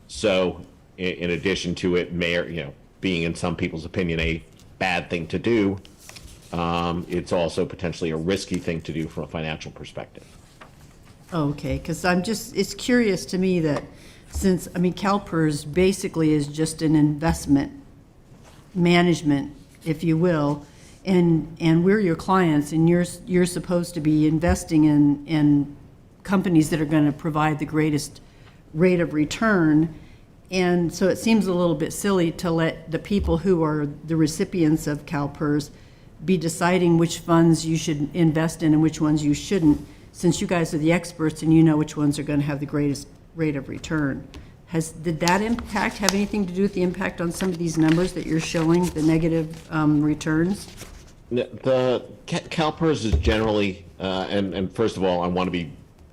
So in addition to it being in some people's opinion a bad thing to do, it's also potentially a risky thing to do from a financial perspective. Okay, because it's curious to me that since, I mean, CalPERS basically is just an investment management, if you will, and we're your clients, and you're supposed to be investing in companies that are going to provide the greatest rate of return. And so it seems a little bit silly to let the people who are the recipients of CalPERS be deciding which funds you should invest in and which ones you shouldn't, since you guys are the experts and you know which ones are going to have the greatest rate of return. Did that impact have anything to do with the impact on some of these numbers that you're showing, the negative returns? The CalPERS is generally, and first of all, I want to be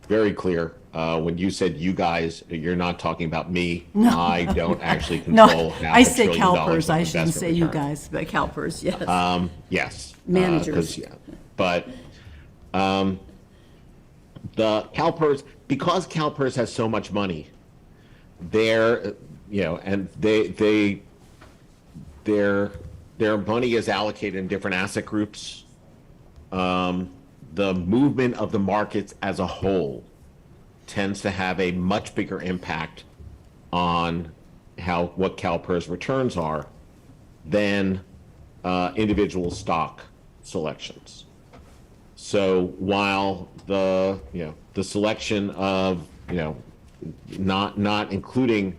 very clear. When you said you guys, you're not talking about me. No. I don't actually control No, I say CalPERS. I shouldn't say you guys, but CalPERS, yes. Yes. Managers. But the CalPERS, because CalPERS has so much money, their money is allocated in different asset groups. The movement of the markets as a whole tends to have a much bigger impact on what CalPERS returns are than individual stock selections. So while the selection of not including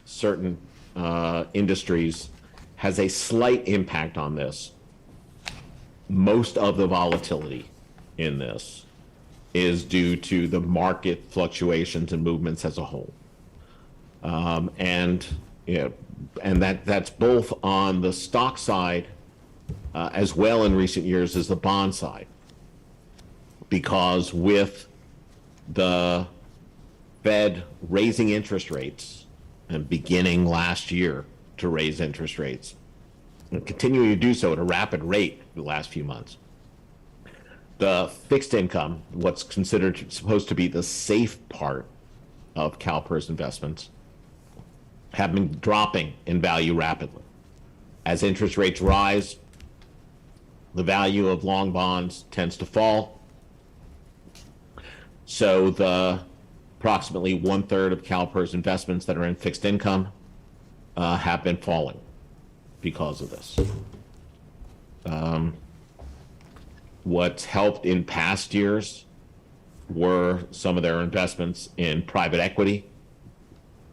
certain industries has a slight impact on this, most of the volatility in this is due to the market fluctuations and movements as a whole. And that's both on the stock side as well in recent years as the bond side. Because with the Fed raising interest rates and beginning last year to raise interest rates and continuing to do so at a rapid rate the last few months, the fixed income, what's considered supposed to be the safe part of CalPERS investments, have been dropping in value rapidly. As interest rates rise, the value of long bonds tends to fall. So the approximately 1/3 of CalPERS investments that are in fixed income have been falling because of this. What's helped in past years were some of their investments in private equity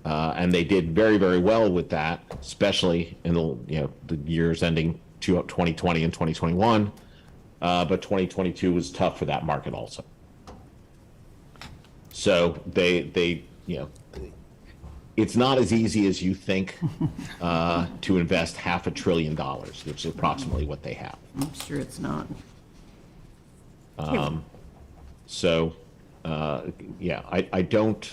And they did very, very well with that, especially in the years ending 2020 and 2021. But 2022 was tough for that market also. So they it's not as easy as you think to invest $500 billion, which is approximately what they have. I'm sure it's not. So, I don't.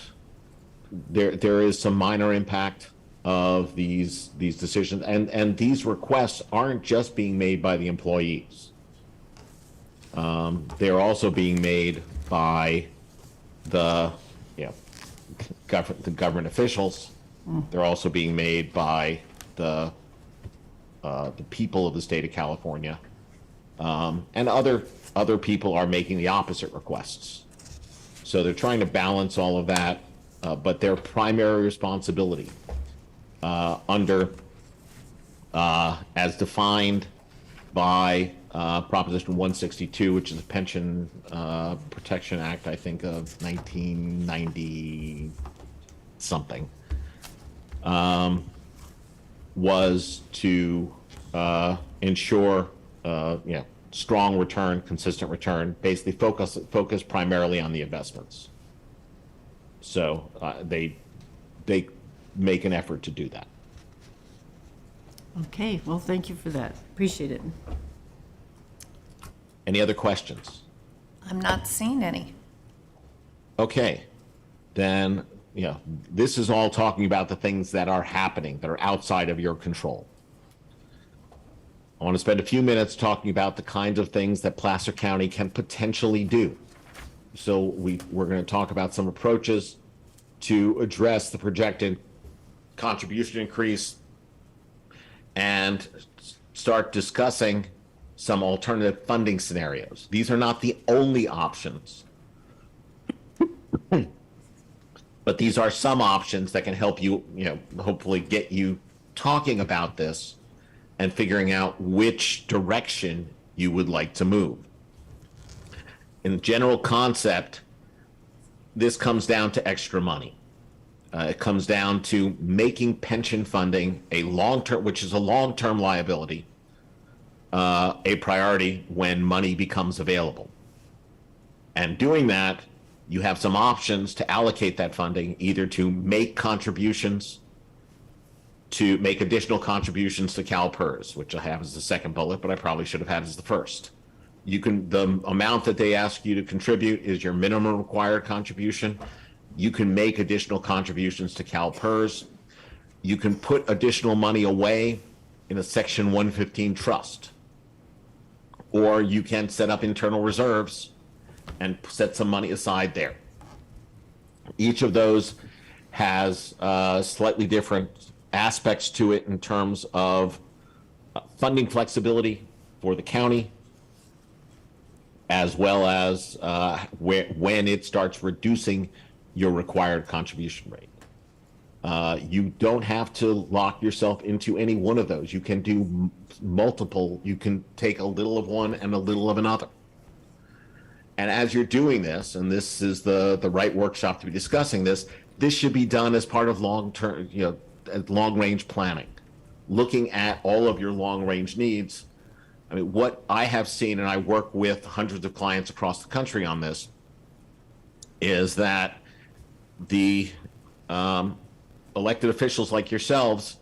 There is some minor impact of these decisions, and these requests aren't just being made by the employees. They're also being made by the government officials. They're also being made by the people of the state of California, and other people are making the opposite requests. So they're trying to balance all of that, but their primary responsibility under as defined by Proposition 162, which is the Pension Protection Act, I think, of 1990 something, was to ensure strong return, consistent return, basically focus primarily on the investments. So they make an effort to do that. Okay, well, thank you for that. Appreciate it. Any other questions? I'm not seeing any. Okay, then, this is all talking about the things that are happening, that are outside of your control. I want to spend a few minutes talking about the kinds of things that Placer County can potentially do. So we're going to talk about some approaches to address the projected contribution increase and start discussing some alternative funding scenarios. These are not the only options, but these are some options that can help you, hopefully get you talking about this and figuring out which direction you would like to move. In general concept, this comes down to extra money. It comes down to making pension funding a long-term, which is a long-term liability, a priority when money becomes available. And doing that, you have some options to allocate that funding, either to make contributions, to make additional contributions to CalPERS, which I have as the second bullet, but I probably should have had as the first. The amount that they ask you to contribute is your minimum required contribution. You can make additional contributions to CalPERS. You can put additional money away in a Section 115 trust. Or you can set up internal reserves and set some money aside there. Each of those has slightly different aspects to it in terms of funding flexibility for the county, as well as when it starts reducing your required contribution rate. You don't have to lock yourself into any one of those. You can do multiple. You can take a little of one and a little of another. And as you're doing this, and this is the right workshop to be discussing this should be done as part of long-term, long-range planning, looking at all of your long-range needs. I mean, what I have seen, and I work with hundreds of clients across the country on this, is that the elected officials like yourselves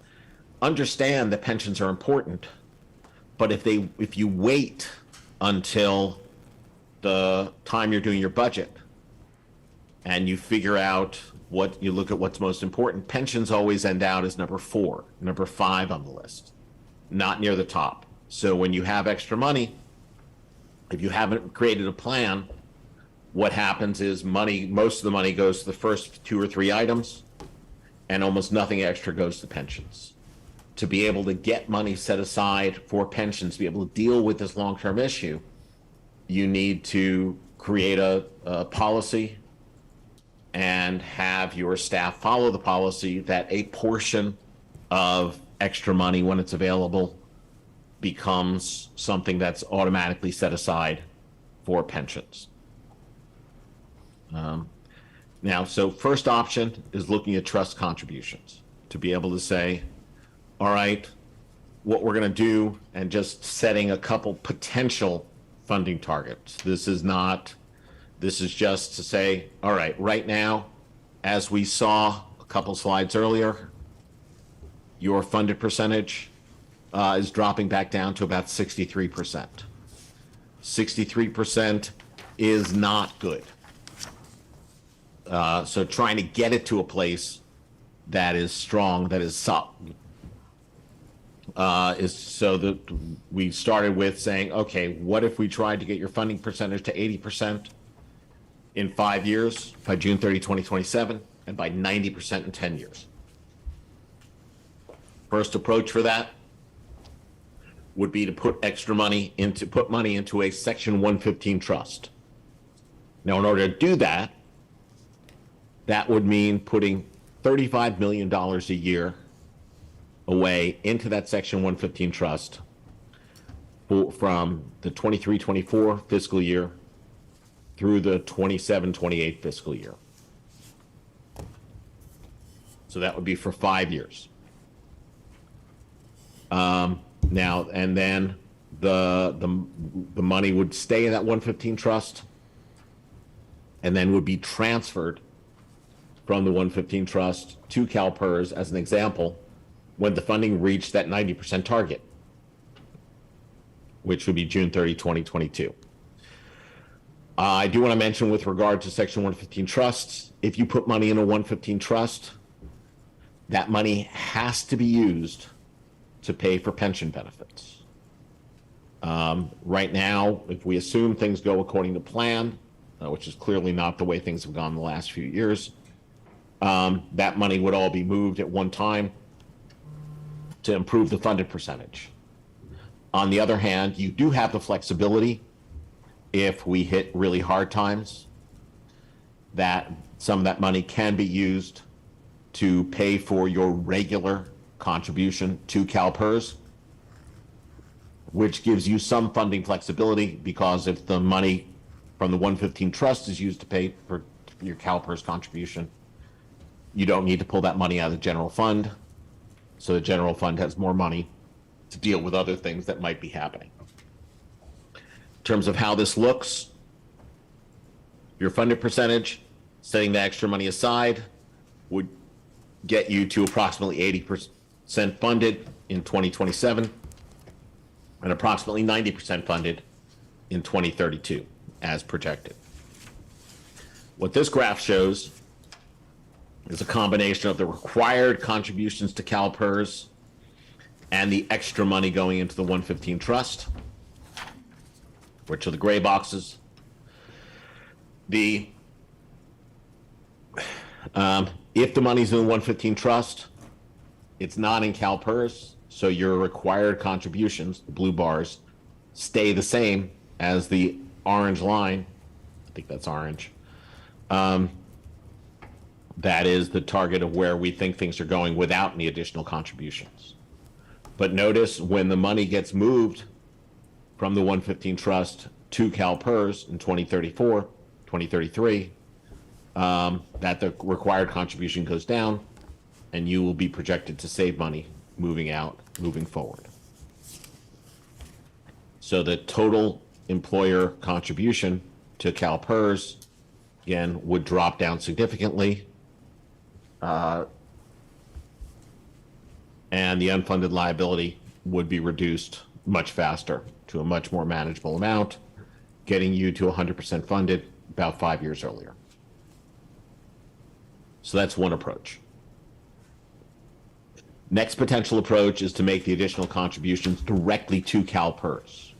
understand that pensions are important, but if you wait until the time you're doing your budget and you figure out you look at what's most important, pensions always end out as number 4, number 5 on the list, not near the top. So when you have extra money, if you haven't created a plan, what happens is most of the money goes to the first 2 or 3 items, and almost nothing extra goes to pensions. To be able to get money set aside for pensions, to be able to deal with this long-term issue, you need to create a policy and have your staff follow the policy that a portion of extra money, when it's available, becomes something that's automatically set aside for pensions. Now, so first option is looking at trust contributions to be able to say, all right, what we're going to do, and just setting a couple potential funding targets. This is just to say, all right now, as we saw a couple slides earlier, your funded percentage is dropping back down to about 63%. 63% is not good. So trying to get it to a place that is strong, that is solid, is so that we started with saying, okay, what if we tried to get your funding percentage to 80% in 5 years, by June 30, 2027, and by 90% in 10 years? First approach for that would be to put money into a Section 115 trust. Now, in order to do that, that would mean putting $35 million a year away into that Section 115 trust from the 23-24 fiscal year through the 27-28 fiscal year. So that would be for 5 years. Now, and then the money would stay in that 115 trust and then would be transferred from the 115 trust to CalPERS, as an example, when the funding reached that 90% target, which would be June 30, 2022. I do want to mention, with regard to Section 115 trusts, if you put money in a 115 trust, that money has to be used to pay for pension benefits. Right now, if we assume things go according to plan, which is clearly not the way things have gone the last few years, that money would all be moved at one time to improve the funded percentage. On the other hand, you do have the flexibility, if we hit really hard times, that some of that money can be used to pay for your regular contribution to CalPERS, which gives you some funding flexibility, because if the money from the 115 trust is used to pay for your CalPERS contribution, you don't need to pull that money out of the general fund. So the general fund has more money to deal with other things that might be happening. In terms of how this looks, your funded percentage, setting the extra money aside, would get you to approximately 80% funded in 2027 and approximately 90% funded in 2032, as projected. What this graph shows is a combination of the required contributions to CalPERS and the extra money going into the 115 trust, which are the gray boxes. If the money's in the 115 trust, it's not in CalPERS, so your required contributions, the blue bars, stay the same as the orange line. I think that's orange. That is the target of where we think things are going without any additional contributions. But notice, when the money gets moved from the 115 trust to CalPERS in 2034, 2033, that the required contribution goes down, and you will be projected to save money moving forward. So the total employer contribution to CalPERS, again, would drop down significantly. And the unfunded liability would be reduced much faster to a much more manageable amount, getting you to 100% funded about 5 years earlier. So that's one approach. Next potential approach is to make the additional contributions directly to CalPERS.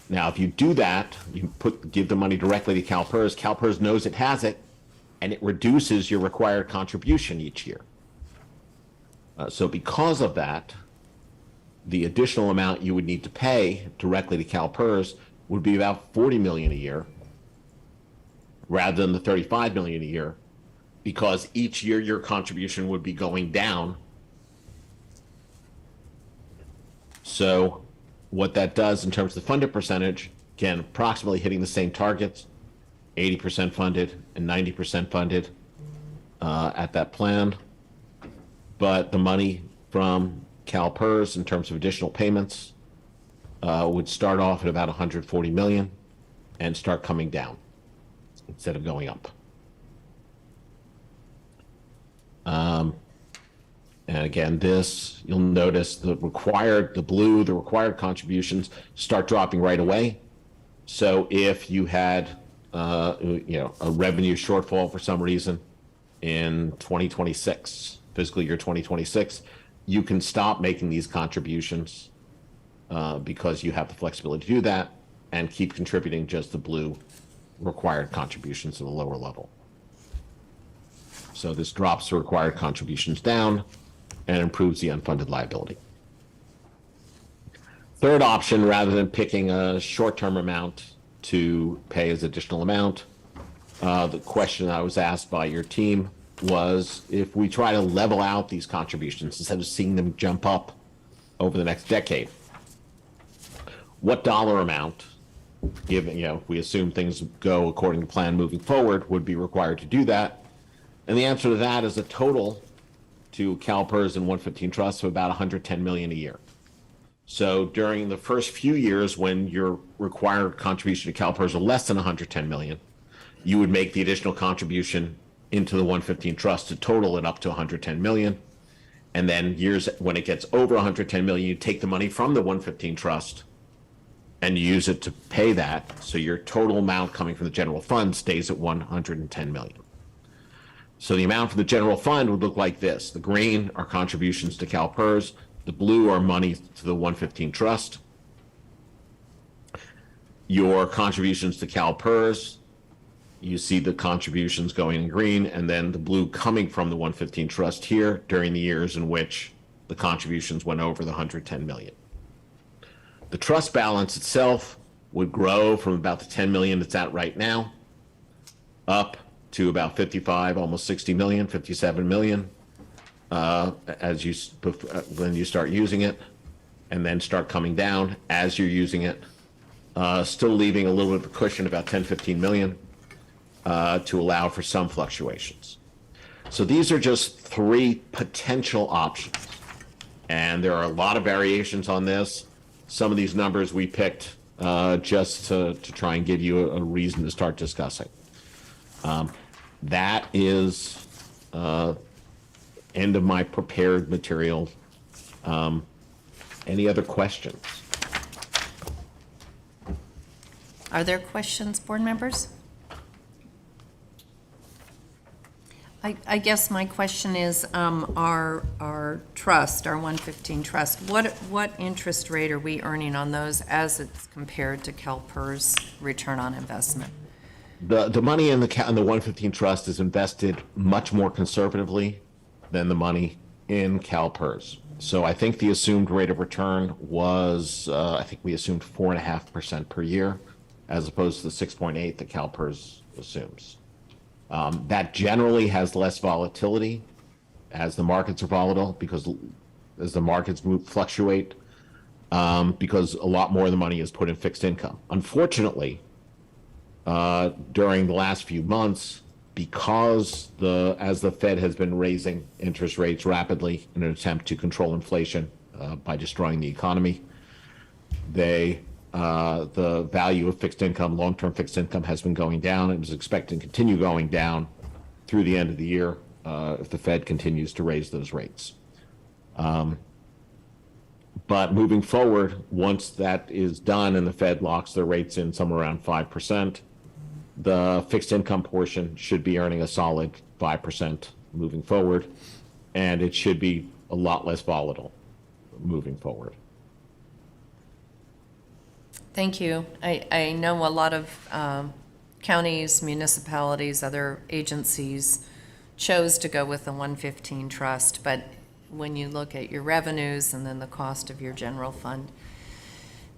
Now, if you do that, you give the money directly to CalPERS. CalPERS knows it has it, and it reduces your required contribution each year. So because of that, the additional amount you would need to pay directly to CalPERS would be about $40 million a year, rather than the $35 million a year, because each year your contribution would be going down. So what that does in terms of the funded percentage, again, approximately hitting the same targets, 80% funded and 90% funded at that plan. But the money from CalPERS in terms of additional payments would start off at about 140 million and start coming down instead of going up. And again, this, you'll notice the required contributions start dropping right away. So if you had, a revenue shortfall for some reason in 2026, fiscal year 2026, you can stop making these contributions because you have the flexibility to do that and keep contributing just the blue required contributions at a lower level. So this drops the required contributions down and improves the unfunded liability. Third option, rather than picking a short-term amount to pay as additional amount, the question I was asked by your team was if we try to level out these contributions instead of seeing them jump up over the next decade, what dollar amount, given, if we assume things go according to plan moving forward, would be required to do that? And the answer to that is a total to CalPERS and 115 Trust of about 110 million a year. So during the first few years when your required contribution to CalPERS are less than 110 million, you would make the additional contribution into the 115 Trust to total it up to 110 million. And then years when it gets over 110 million, you take the money from the 115 Trust and use it to pay that. So your total amount coming from the general fund stays at 110 million. So the amount for the general fund would look like this. The green are contributions to CalPERS. The blue are money to the 115 Trust. Your contributions to CalPERS, you see the contributions going in green, and then the blue coming from the 115 Trust here during the years in which the contributions went over the 110 million. The trust balance itself would grow from about the 10 million it's at right now up to about 55, almost 60 million, 57 million when you start using it, and then start coming down as you're using it, still leaving a little bit of a cushion, about 10, 15 million, to allow for some fluctuations. So these are just three potential options, and there are a lot of variations on this. Some of these numbers we picked just to try and give you a reason to start discussing. That is end of my prepared material. Any other questions? Are there questions, board members? I guess my question is, our trust, our 115 Trust, what interest rate are we earning on those as it's compared to CalPERS return on investment? The money in the 115 Trust is invested much more conservatively than the money in CalPERS. So I think the assumed rate of return was, I think we assumed 4.5% per year, as opposed to the 6.8 that CalPERS assumes. That generally has less volatility as the markets are volatile, because as the markets fluctuate, because a lot more of the money is put in fixed income. Unfortunately, during the last few months, because as the Fed has been raising interest rates rapidly in an attempt to control inflation by destroying the economy, the value of fixed income, long-term fixed income, has been going down. It was expected to continue going down through the end of the year if the Fed continues to raise those rates. But moving forward, once that is done and the Fed locks their rates in somewhere around 5%, the fixed income portion should be earning a solid 5% moving forward, and it should be a lot less volatile moving forward. Thank you. I know a lot of counties, municipalities, other agencies chose to go with the 115 Trust, but when you look at your revenues and then the cost of your general fund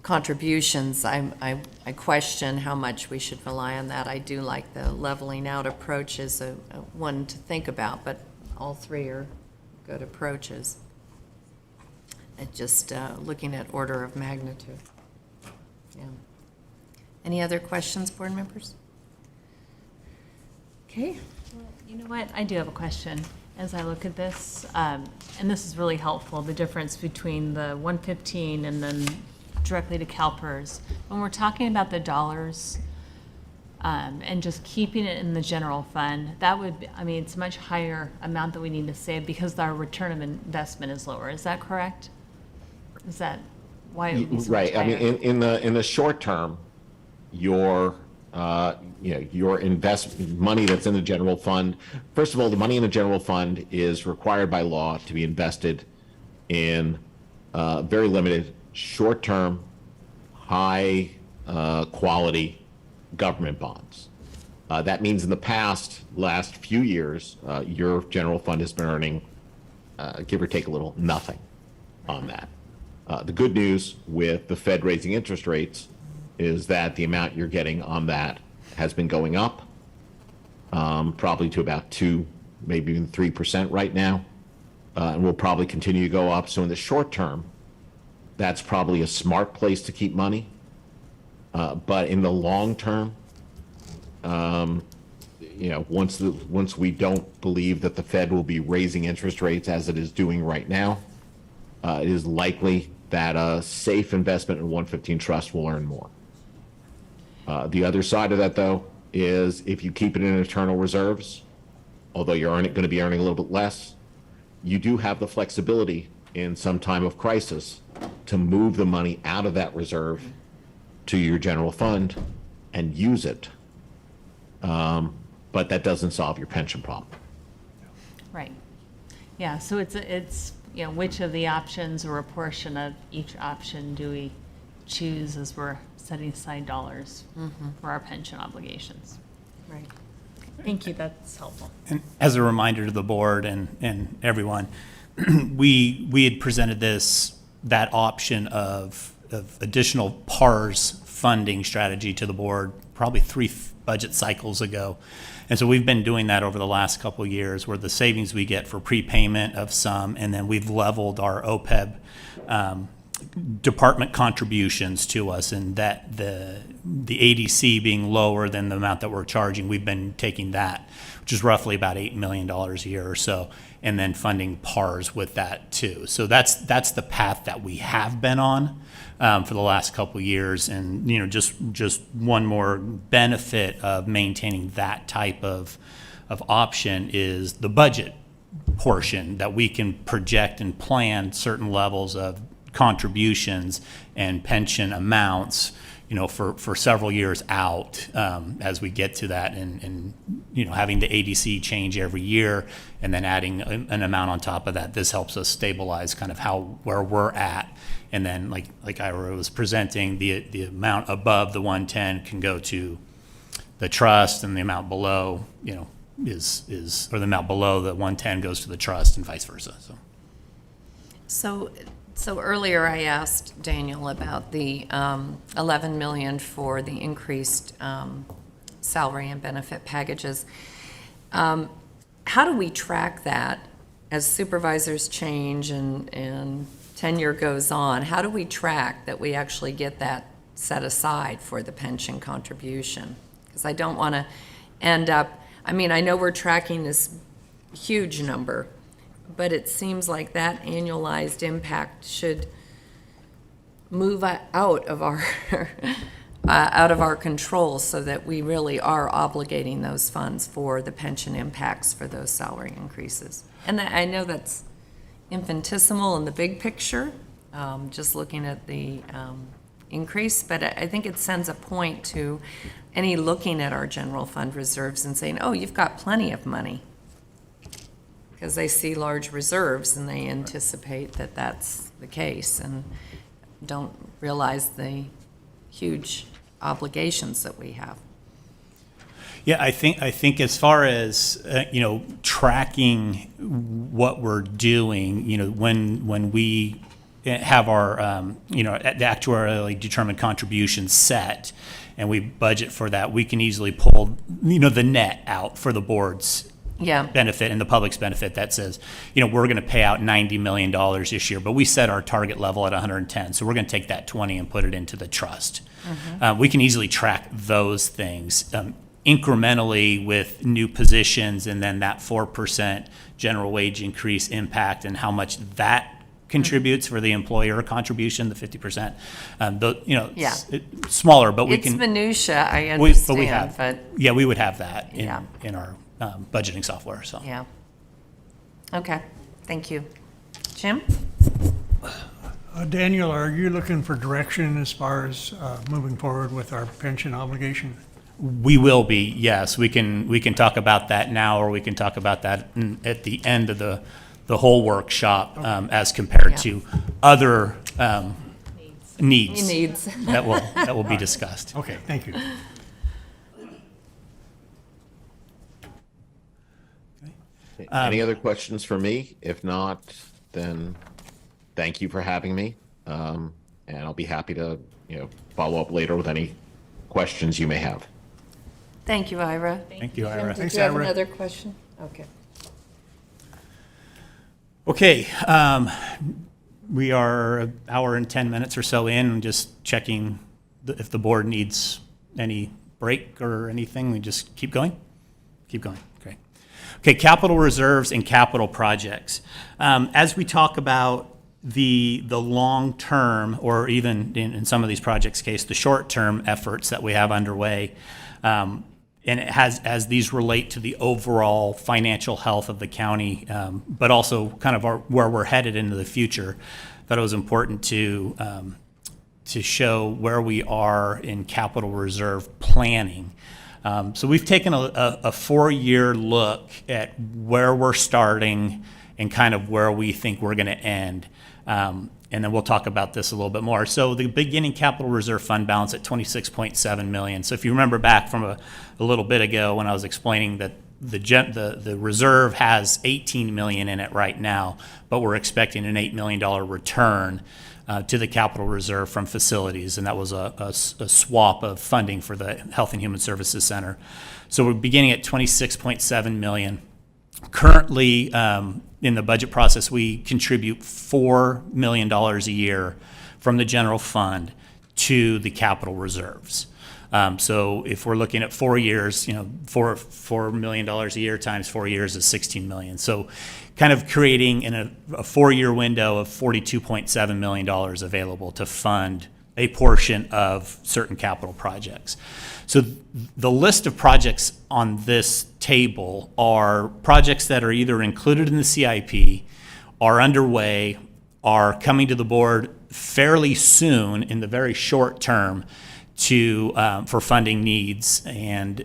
contributions, I question how much we should rely on that. I do like the leveling out approach as a one to think about, but all three are good approaches. And just looking at order of magnitude. Yeah. Any other questions, board members? Okay, You know what? I do have a question as I look at this, and this is really helpful, the difference between the 115 and then directly to CalPERS. When we're talking about the dollars and just keeping it in the general fund, that would, I mean, it's a much higher amount that we need to save because our return of investment is lower. Is that correct? Is that why it would be so much Right. I mean, higher? in the short term, your your investment money that's in the general fund. First of all, the money in the general fund is required by law to be invested in very limited, short-term, high quality government bonds. That means in the last few years, your general fund has been earning, give or take a little, nothing on that. The good news with the Fed raising interest rates is that the amount you're getting on that has been going up, probably to about 2, maybe even 3% right now, and will probably continue to go up. So in the short term, that's probably a smart place to keep money. But in the long term, once we don't believe that the Fed will be raising interest rates as it is doing right now, it is likely that a safe investment in 115 trust will earn more. The other side of that, though, is if you keep it in internal reserves, although you're going to be earning a little bit less, you do have the flexibility in some time of crisis to move the money out of that reserve to your general fund and use it. But that doesn't solve your pension problem. Right. Yeah, so it's which of the options or a portion of each option do we choose as we're setting aside dollars for our pension obligations? right. Thank you, that's helpful. And as a reminder to the board and everyone, we had presented that option of additional PARS funding strategy to the board probably 3 budget cycles ago. And so we've been doing that over the last couple of years, where the savings we get for prepayment of some, and then we've leveled our OPEB department contributions to us, and that the ADC being lower than the amount that we're charging, we've been taking that, which is roughly about $8 million a year or so, and then funding PARS with that too. So that's the path that we have been on for the last couple of years, and just one more benefit of maintaining that type of option is the budget portion, that we can project and plan certain levels of contributions and pension amounts, for several years out, as we get to that, and having the ADC change every year and then adding an amount on top of that. This helps us stabilize kind of where we're at. And then like Ira was presenting, the amount above the 110 can go to the trust, and the amount below, or the amount below the 110 goes to the trust, and vice versa. So earlier I asked Daniel about the 11 million for the increased salary and benefit packages. How do we track that as supervisors change and tenure goes on? How do we track that we actually get that set aside for the pension contribution? Because I don't want to end up, I know we're tracking this huge number, but it seems like that annualized impact should move out of our control, so that we really are obligating those funds for the pension impacts for those salary increases. And I know that's infinitesimal in the big picture, just looking at the increase, but I think it sends a point to any looking at our general fund reserves and saying, oh, you've got plenty of money. Because they see large reserves and they anticipate that that's the case, and don't realize the huge obligations that we have. Yeah, I think as far as tracking what we're doing, when we have our the actuarially determined contributions set, and we budget for that, we can easily pull the net out for the board's benefit and the public's benefit that says, we're going to pay out $90 million this year, but we set our target level at 110, so we're going to take that 20 and put it into the trust. We can easily track those things. incrementally with new positions and then that 4% general wage increase impact and how much that contributes for the employer contribution, the 50%. Yeah. Smaller, but we It's can. minutia, I But we understand, have, but, yeah, we would have that Yeah. in our budgeting software, so. yeah. Okay, thank you. Jim? Daniel, are you looking for direction as far as moving forward with our pension obligation? We will be, yes. We can talk about that now, or we can talk about that at the end of the whole workshop, as compared Yeah. to other needs Needs. that will be discussed. Okay, thank you. Any other questions for me? If not, then thank you for having me. And I'll be happy to, follow up later with any questions you may have. Thank you, Ira. Thank you, Ira. Did Thanks, you have Ira. another question? Okay. Okay, we are an hour and 10 minutes or so in, and just checking if the board needs any break or anything. We just keep going? Keep going, great. Okay, capital reserves and capital projects. As we talk about the long-term, or even in some of these projects' case, the short-term efforts that we have underway, and it has, as these relate to the overall financial health of the county, but also kind of where we're headed into the future, thought it was important to show where we are in capital reserve planning. So we've taken a 4-year look at where we're starting and kind of where we think we're going to end. And then we'll talk about this a little bit more. So the beginning capital reserve fund balance at $26.7 million. So if you remember back from a little bit ago when I was explaining that the reserve has $18 million in it right now, but we're expecting an $8 million return to the capital reserve from facilities, and that was a swap of funding for the Health and Human Services Center. So we're beginning at $26.7 million. Currently, in the budget process, we contribute $4 million a year from the general fund to the capital reserves. So if we're looking at 4 years, $4 million a year times 4 years is $16 million. So kind of creating in a 4-year window of $42.7 million available to fund a portion of certain capital projects. So the list of projects on this table are projects that are either included in the CIP, are underway, are coming to the board fairly soon in the very short term for funding needs, and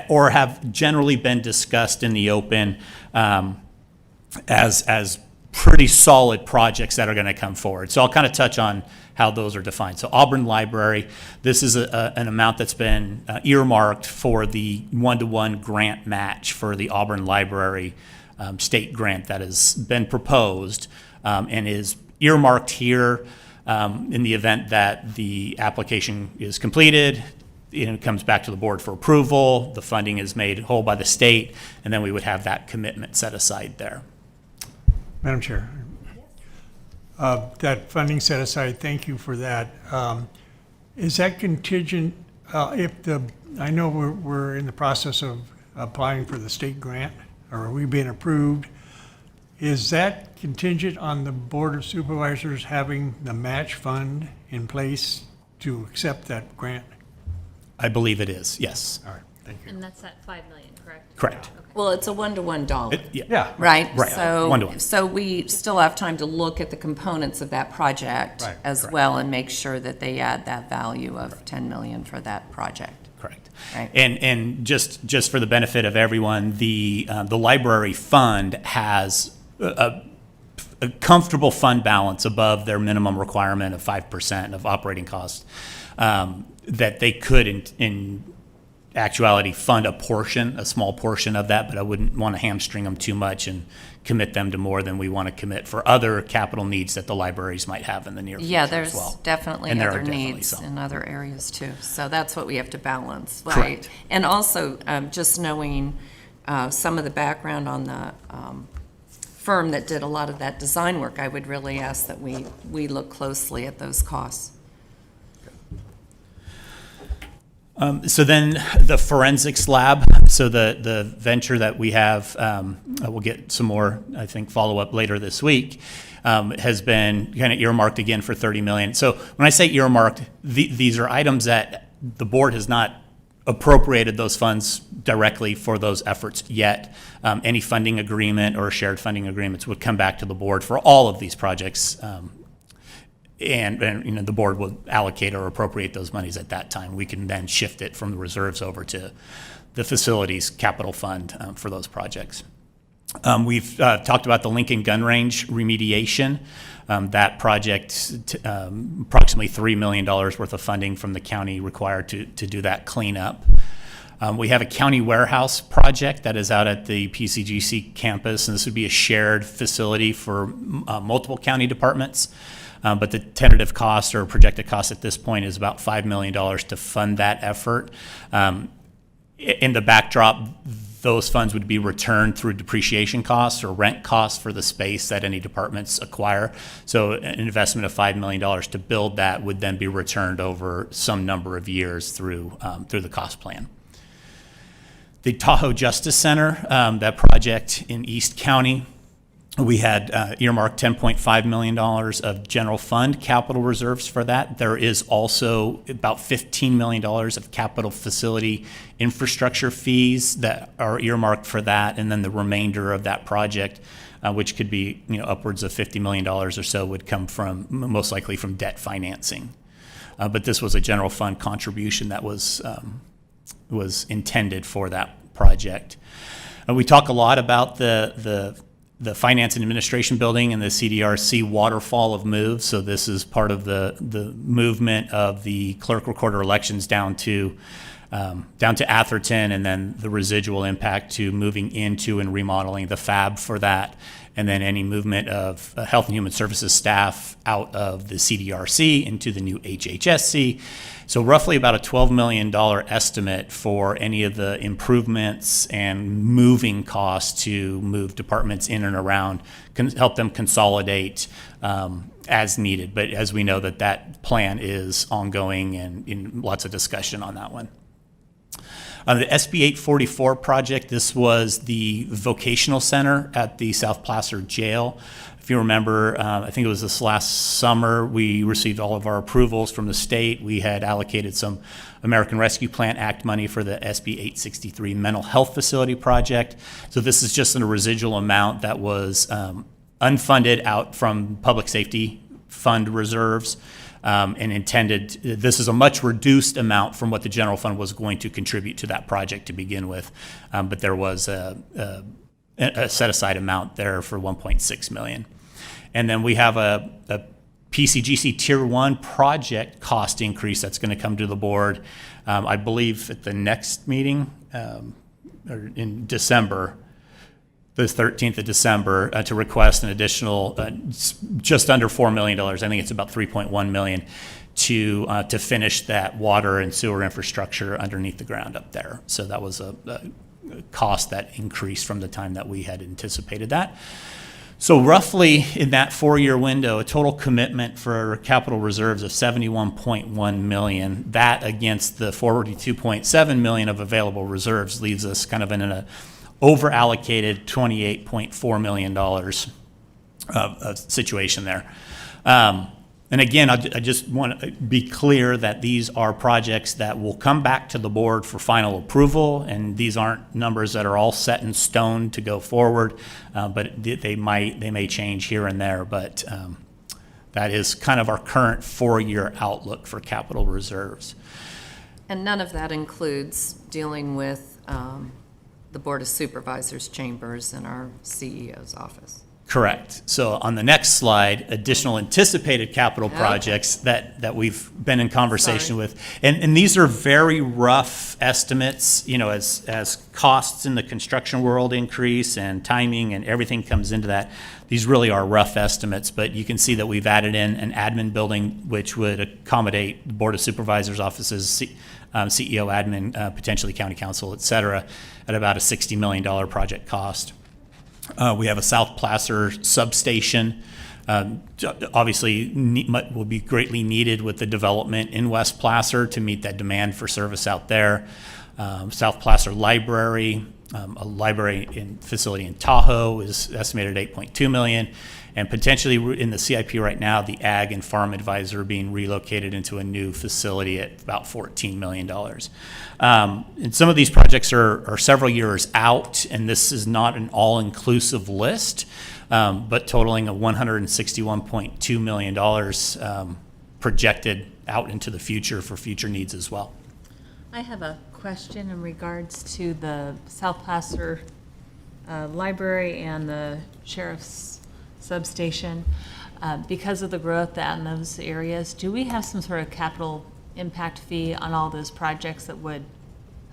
or have generally been discussed in the open as pretty solid projects that are going to come forward. So I'll kind of touch on how those are defined. So Auburn Library, this is an amount that's been earmarked for the 1-to-1 grant match for the Auburn Library state grant that has been proposed and is earmarked here in the event that the application is completed. It comes back to the board for approval, the funding is made whole by the state, and then we would have that commitment set aside there. Madam Chair, that funding set aside, thank you for that. Is that contingent, I know we're in the process of applying for the state grant, or are we being approved? Is that contingent on the Board of Supervisors having the match fund in place to accept that grant? I believe it is, yes. All right, thank you. And that's at 5 million, correct? Correct. Well, it's a 1-to-1 dollar. Yeah. Right? Right. So, 1-to-1. so we still have time to look at the components of that project Right, as correct. well and make sure that they add that value of 10 million for that project. Correct. Right. And just for the benefit of everyone, the library fund has a comfortable fund balance above their minimum requirement of 5% of operating costs, that they could in actuality fund a small portion of that, but I wouldn't want to hamstring them too much and commit them to more than we want to commit for other capital needs that the libraries might have in the near future Yeah, as there's well. definitely And there are other definitely needs some. in other areas too. So that's what we have to balance, right? Correct. And also, just knowing some of the background on the firm that did a lot of that design work, I would really ask that we look closely at those costs. So then the forensics lab, so the venture that we have, we'll get some more, I think, follow-up later this week, has been kind of earmarked again for $30 million. So when I say earmarked, these are items that the board has not appropriated those funds directly for those efforts yet. Any funding agreement or shared funding agreements would come back to the board for all of these projects. And the board will allocate or appropriate those monies at that time. We can then shift it from the reserves over to the facilities capital fund for those projects. We've talked about the Lincoln Gun Range remediation. That project, approximately $3 million worth of funding from the county required to do that cleanup. We have a county warehouse project that is out at the PCGC campus, and this would be a shared facility for multiple county departments. But the tentative cost or projected cost at this point is about $5 million to fund that effort. In the backdrop, those funds would be returned through depreciation costs or rent costs for the space that any departments acquire. So an investment of $5 million to build that would then be returned over some number of years through the cost plan. The Tahoe Justice Center, that project in East County, we had earmarked $10.5 million of general fund capital reserves for that. There is also about $15 million of capital facility infrastructure fees that are earmarked for that, and then the remainder of that project, which could be upwards of $50 million or so, would come from most likely from debt financing. But this was a general fund contribution that was intended for that project. We talk a lot about the Finance and Administration Building and the CDRC waterfall of moves. So this is part of the movement of the clerk recorder elections down to Atherton, and then the residual impact to moving into and remodeling the FAB for that, and then any movement of Health and Human Services staff out of the CDRC into the new HHSC. So roughly about a $12 million estimate for any of the improvements and moving costs to move departments in and around, help them consolidate as needed. But as we know, that plan is ongoing and in lots of discussion on that one. The SB 844 project, this was the vocational center at the South Placer Jail. If you remember, I think it was this last summer, we received all of our approvals from the state. We had allocated some American Rescue Plan Act money for the SB 863 mental health facility project. So this is just a residual amount that was unfunded out from public safety fund reserves. And intended, this is a much reduced amount from what the general fund was going to contribute to that project to begin with, but there was a set-aside amount there for $1.6 million. And then we have a PCGC Tier 1 project cost increase that's going to come to the board, I believe at the next meeting, or in December, the 13th of December, to request an additional just under $4 million. I think it's about $3.1 million to finish that water and sewer infrastructure underneath the ground up there. So that was a cost that increased from the time that we had anticipated that. So roughly in that 4-year window, a total commitment for capital reserves of $71.1 million. That against the $42.7 million of available reserves leaves us kind of in an over-allocated $28.4 million of situation there. And again, I just want to be clear that these are projects that will come back to the board for final approval, and these aren't numbers that are all set in stone to go forward, but they may change here and there. But that is kind of our current 4-year outlook for capital reserves. And none of that includes dealing with the Board of Supervisors chambers and our CEO's office. Correct. So on the next slide, additional anticipated capital projects that we've been in conversation with. And these are very rough estimates, as costs in the construction world increase and timing and everything comes into that. These really are rough estimates, but you can see that we've added in an admin building which would accommodate the Board of Supervisors offices, CEO, admin, potentially county council, et cetera, at about a $60 million project cost. We have a South Placer substation Obviously, will be greatly needed with the development in West Placer to meet that demand for service out there. South Placer Library, a library facility in Tahoe is estimated at $8.2 million. And potentially in the CIP right now, the Ag and Farm Advisor being relocated into a new facility at about $14 million. And some of these projects are several years out, and this is not an all-inclusive list, but totaling a $161.2 million projected out into the future for future needs as well. I have a question in regards to the South Placer Library and the Sheriff's Substation. Because of the growth in those areas, do we have some sort of capital impact fee on all those projects that would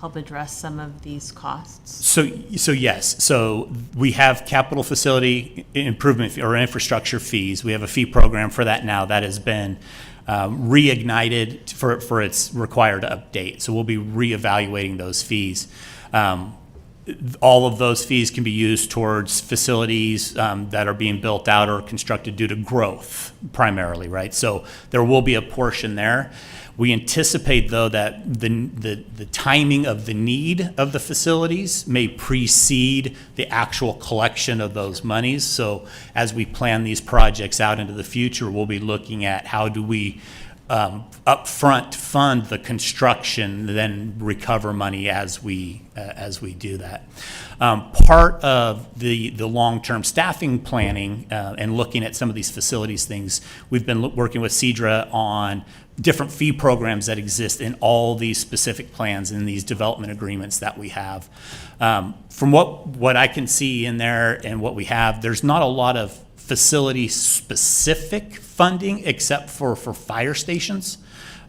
help address some of these costs? So yes. So we have capital facility improvement or infrastructure fees. We have a fee program for that now that has been reignited for its required update. So we'll be reevaluating those fees. All of those fees can be used towards facilities that are being built out or constructed due to growth primarily, right? So there will be a portion there. We anticipate, though, that the timing of the need of the facilities may precede the actual collection of those monies. So as we plan these projects out into the future, we'll be looking at how do we upfront fund the construction, then recover money as we do that. Part of the long-term staffing planning and looking at some of these facilities things, we've been working with CEDRA on different fee programs that exist in all these specific plans and these development agreements that we have. From what I can see in there and what we have, there's not a lot of facility-specific funding except for fire stations,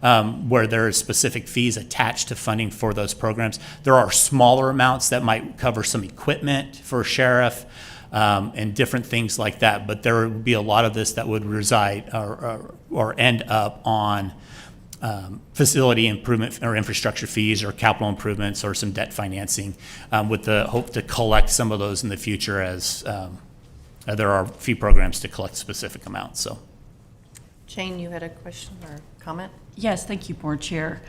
where there are specific fees attached to funding for those programs. There are smaller amounts that might cover some equipment for sheriff and different things like that, but there would be a lot of this that would reside or end up on facility improvement or infrastructure fees or capital improvements or some debt financing, with the hope to collect some of those in the future as there are fee programs to collect specific amounts. So, Jane, you had a question or comment? Yes, thank you, Board Chair.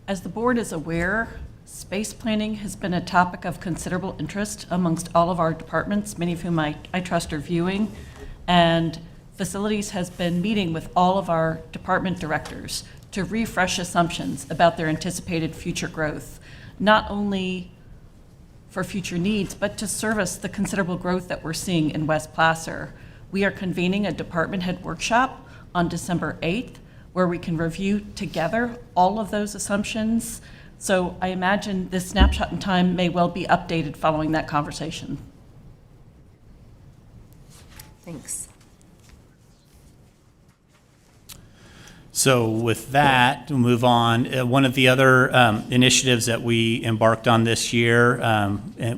As the board is aware, space planning has been a topic of considerable interest amongst all of our departments, many of whom I trust are viewing, and Facilities has been meeting with all of our department directors to refresh assumptions about their anticipated future growth, not only for future needs, but to service the considerable growth that we're seeing in West Placer. We are convening a department head workshop on December 8th, where we can review together all of those assumptions. So I imagine this snapshot in time may well be updated following that conversation. Thanks. So with that, we'll move on. One of the other initiatives that we embarked on this year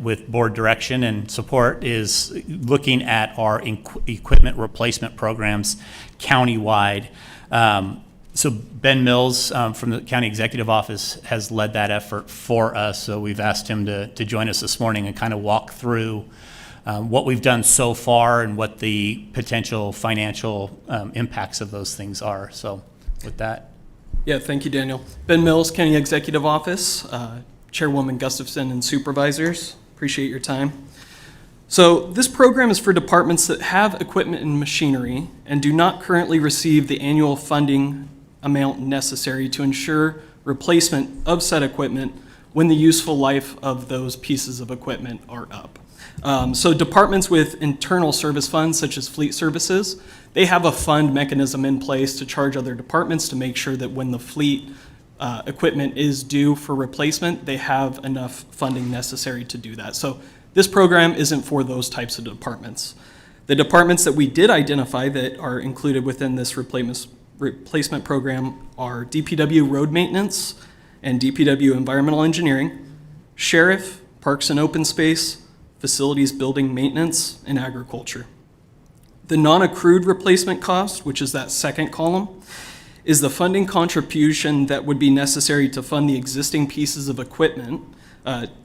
with board direction and support is looking at our equipment replacement programs countywide. So Ben Mills from the County Executive Office has led that effort for us. So we've asked him to join us this morning and kind of walk through what we've done so far and what the potential financial impacts of those things are. So with that. Yeah, thank you, Daniel. Ben Mills, County Executive Office, Chairwoman Gustafson and supervisors. Appreciate your time. So this program is for departments that have equipment and machinery and do not currently receive the annual funding amount necessary to ensure replacement of said equipment when the useful life of those pieces of equipment are up. So departments with internal service funds, such as fleet services, they have a fund mechanism in place to charge other departments to make sure that when the fleet equipment is due for replacement, they have enough funding necessary to do that. So this program isn't for those types of departments. The departments that we did identify that are included within this replacement program are DPW road maintenance and DPW environmental engineering, sheriff, parks and open space, facilities building maintenance, and agriculture. The non-accrued replacement cost, which is that second column, is the funding contribution that would be necessary to fund the existing pieces of equipment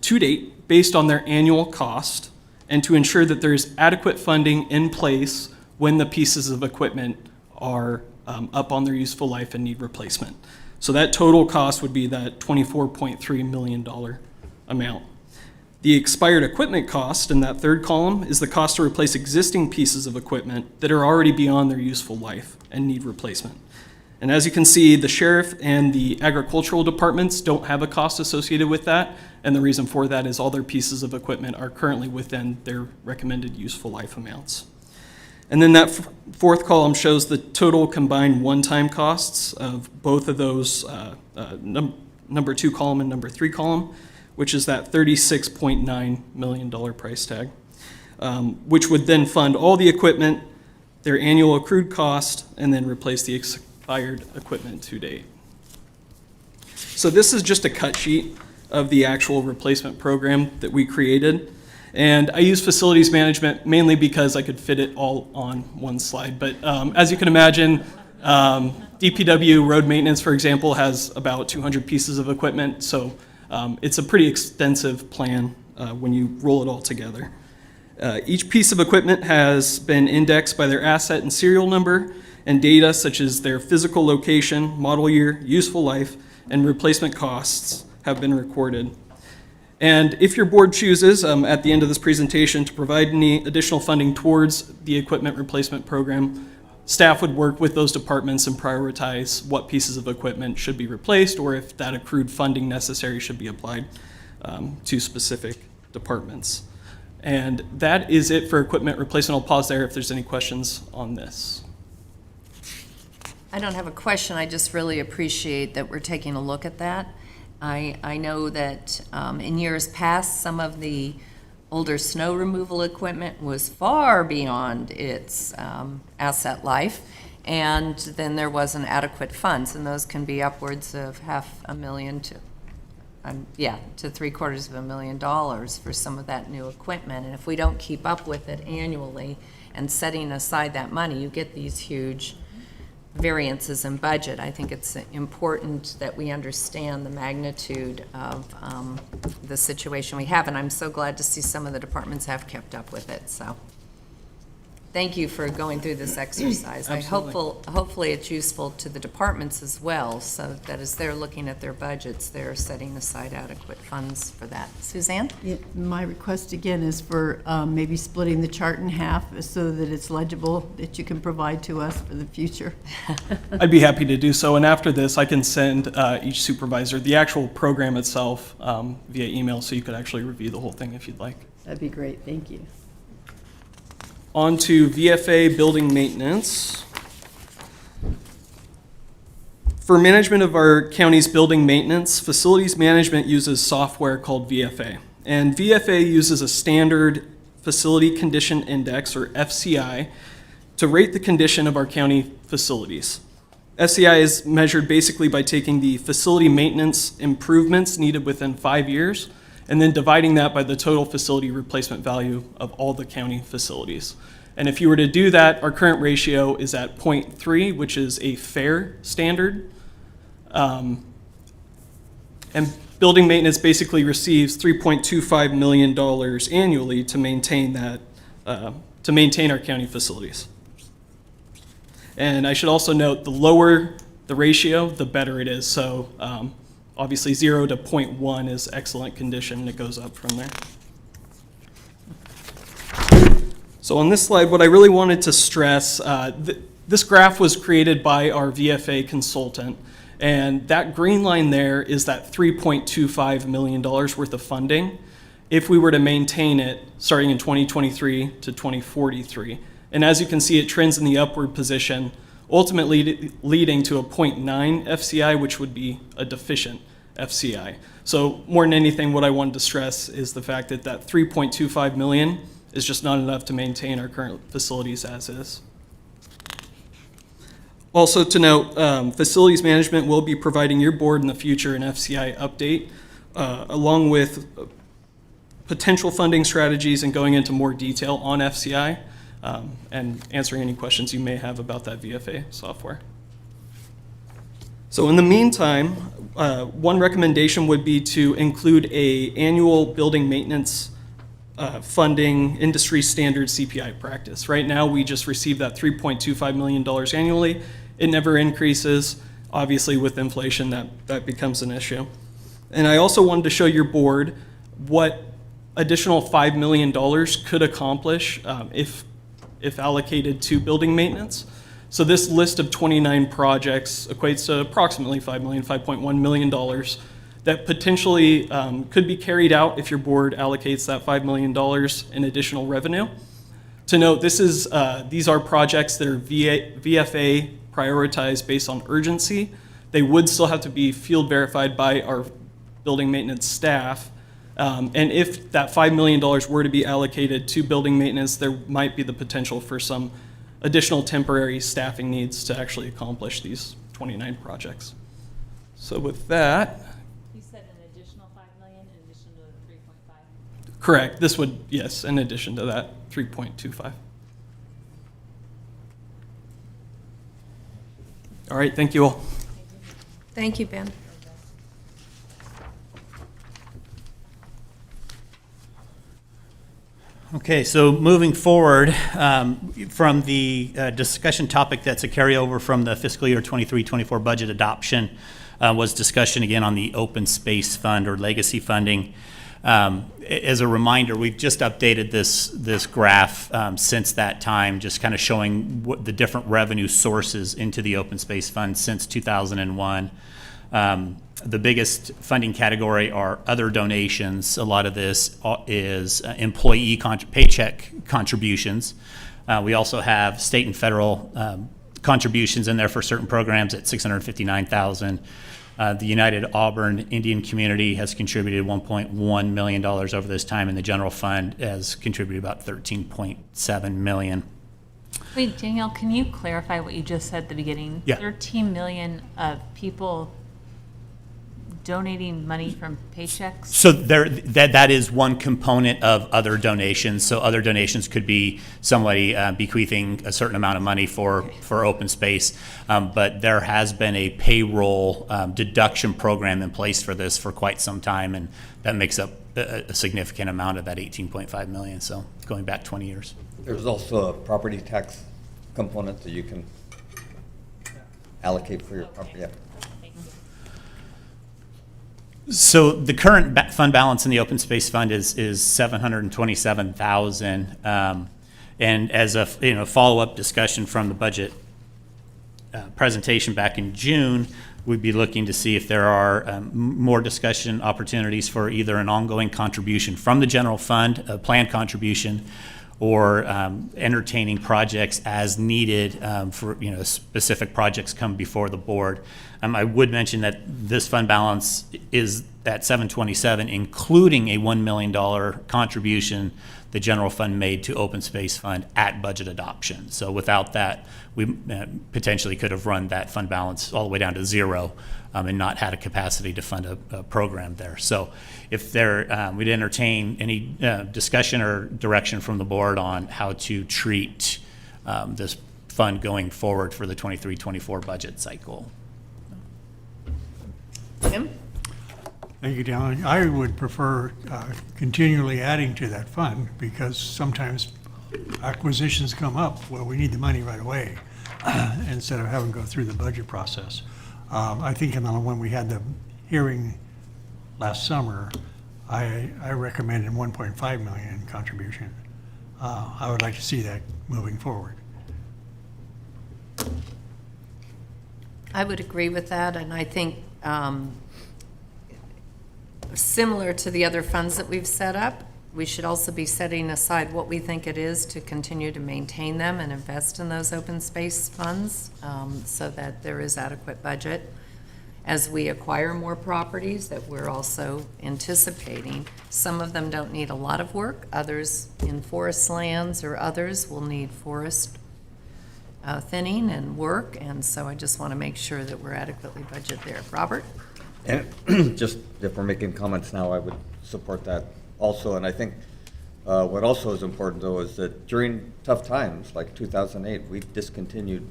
to date based on their annual cost and to ensure that there's adequate funding in place when the pieces of equipment are up on their useful life and need replacement. So that total cost would be that $24.3 million amount. The expired equipment cost in that third column is the cost to replace existing pieces of equipment that are already beyond their useful life and need replacement. And as you can see, the sheriff and the agricultural departments don't have a cost associated with that. And the reason for that is all their pieces of equipment are currently within their recommended useful life amounts. And then that fourth column shows the total combined one-time costs of both of those, number 2 column and number 3 column, which is that $36.9 million price tag, which would then fund all the equipment, their annual accrued cost, and then replace the expired equipment to date. So this is just a cut sheet of the actual replacement program that we created. And I use facilities management mainly because I could fit it all on one slide. But as you can imagine, DPW road maintenance, for example, has about 200 pieces of equipment. So it's a pretty extensive plan when you roll it all together. Each piece of equipment has been indexed by their asset and serial number, and data such as their physical location, model year, useful life, and replacement costs have been recorded. And if your board chooses, at the end of this presentation, to provide any additional funding towards the equipment replacement program, staff would work with those departments and prioritize what pieces of equipment should be replaced, or if that accrued funding necessary should be applied to specific departments. And that is it for equipment replacement. I'll pause there if there's any questions on this. I don't have a question, I just really appreciate that we're taking a look at that. I know that in years past, some of the older snow removal equipment was far beyond its asset life, and then there wasn't adequate funds, and those can be upwards of $500,000 to $750,000 for some of that new equipment. And if we don't keep up with it annually and setting aside that money, you get these huge variances in budget. I think it's important that we understand the magnitude of the situation we have, and I'm so glad to see some of the departments have kept up with it. So thank you for going through this exercise. Hopefully it's useful to the departments as well, so that as they're looking at their budgets, they're setting aside adequate funds for that. Suzanne? Yeah, my request again is for maybe splitting the chart in half so that it's legible, that you can provide to us for the future. I'd be happy to do so. And after this, I can send each supervisor the actual program itself via email, so you could actually review the whole thing if you'd like. That'd be great, thank you. On to VFA building maintenance. For management of our county's building maintenance, facilities management uses software called VFA. And VFA uses a standard facility condition index, or FCI, to rate the condition of our county facilities. FCI is measured basically by taking the facility maintenance improvements needed within 5 years and then dividing that by the total facility replacement value of all the county facilities. And if you were to do that, our current ratio is at 0.3, which is a fair standard. And building maintenance basically receives $3.25 million annually to maintain that, to maintain our county facilities. And I should also note, the lower the ratio, the better it is. So obviously 0 to 0.1 is excellent condition, and it goes up from there. So on this slide, what I really wanted to stress, this graph was created by our VFA consultant, and that green line there is that $3.25 million worth of funding if we were to maintain it starting in 2023 to 2043. And as you can see, it trends in the upward position, ultimately leading to a 0.9 FCI, which would be a deficient FCI. So more than anything, what I wanted to stress is the fact that that $3.25 million is just not enough to maintain our current facilities as is. Also to note, facilities management will be providing your board in the future an FCI update, along with potential funding strategies and going into more detail on FCI, and answering any questions you may have about that VFA software. So in the meantime, one recommendation would be to include an annual building maintenance funding industry standard CPI practice. Right now, we just receive that $3.25 million annually. It never increases. Obviously, with inflation, that becomes an issue. And I also wanted to show your board what additional $5 million could accomplish if allocated to building maintenance. So this list of 29 projects equates to approximately $5.1 million that potentially could be carried out if your board allocates that $5 million in additional revenue. To note, these are projects that are VFA prioritized based on urgency. They would still have to be field verified by our building maintenance staff. And if that $5 million were to be allocated to building maintenance, there might be the potential for some additional temporary staffing needs to actually accomplish these 29 projects. So with that, You said an additional 5 million in addition to the 3.5? correct, this would, yes, in addition to that 3.25. All right, thank you all. Thank you, Ben. Okay, so moving forward, from the discussion topic that's a carryover from the fiscal year 23-24 budget adoption, was discussion again on the open space fund or legacy funding. As a reminder, we've just updated this graph since that time, just kind of showing what the different revenue sources into the open space fund since 2001. The biggest funding category are other donations. A lot of this is employee paycheck contributions. We also have state and federal contributions in there for certain programs at $659,000. The United Auburn Indian Community has contributed $1.1 million over this time, and the general fund has contributed about $13.7 million. Wait, Danielle, can you clarify what you just said at the beginning? Yeah. 13 million of people donating money from paychecks? So that is one component of other donations. So other donations could be somebody bequeathing a certain amount of money for open space. But there has been a payroll deduction program in place for this for quite some time, and that makes up a significant amount of that 18.5 million. So going back 20 years. There's also a property tax component that you can allocate for your property. Yeah. So the current fund balance in the open space fund is $727,000, and as a follow-up discussion from the budget presentation back in June, we'd be looking to see if there are more discussion opportunities for either an ongoing contribution from the general fund, a planned contribution, or entertaining projects as needed for specific projects come before the board. I would mention that this fund balance is at $727, including a $1 million contribution the general fund made to open space fund at budget adoption. So without that, we potentially could have run that fund balance all the way down to zero and not had a capacity to fund a program there. So if we'd entertain any discussion or direction from the board on how to treat this fund going forward for the 23-24 budget cycle. Tim? Thank you, Dallin. I would prefer continually adding to that fund because sometimes acquisitions come up, well, we need the money right away instead of having to go through the budget process. I think when we had the hearing last summer, I recommended 1.5 million contribution. I would like to see that moving forward. I would agree with that, and I think similar to the other funds that we've set up, we should also be setting aside what we think it is to continue to maintain them and invest in those open space funds so that there is adequate budget. As we acquire more properties that we're also anticipating, some of them don't need a lot of work, others in forest lands or others will need forest thinning and work, and so I just want to make sure that we're adequately budgeted there. Robert? And just if we're making comments now, I would support that also. And I think what also is important, though, is that during tough times, like 2008, we discontinued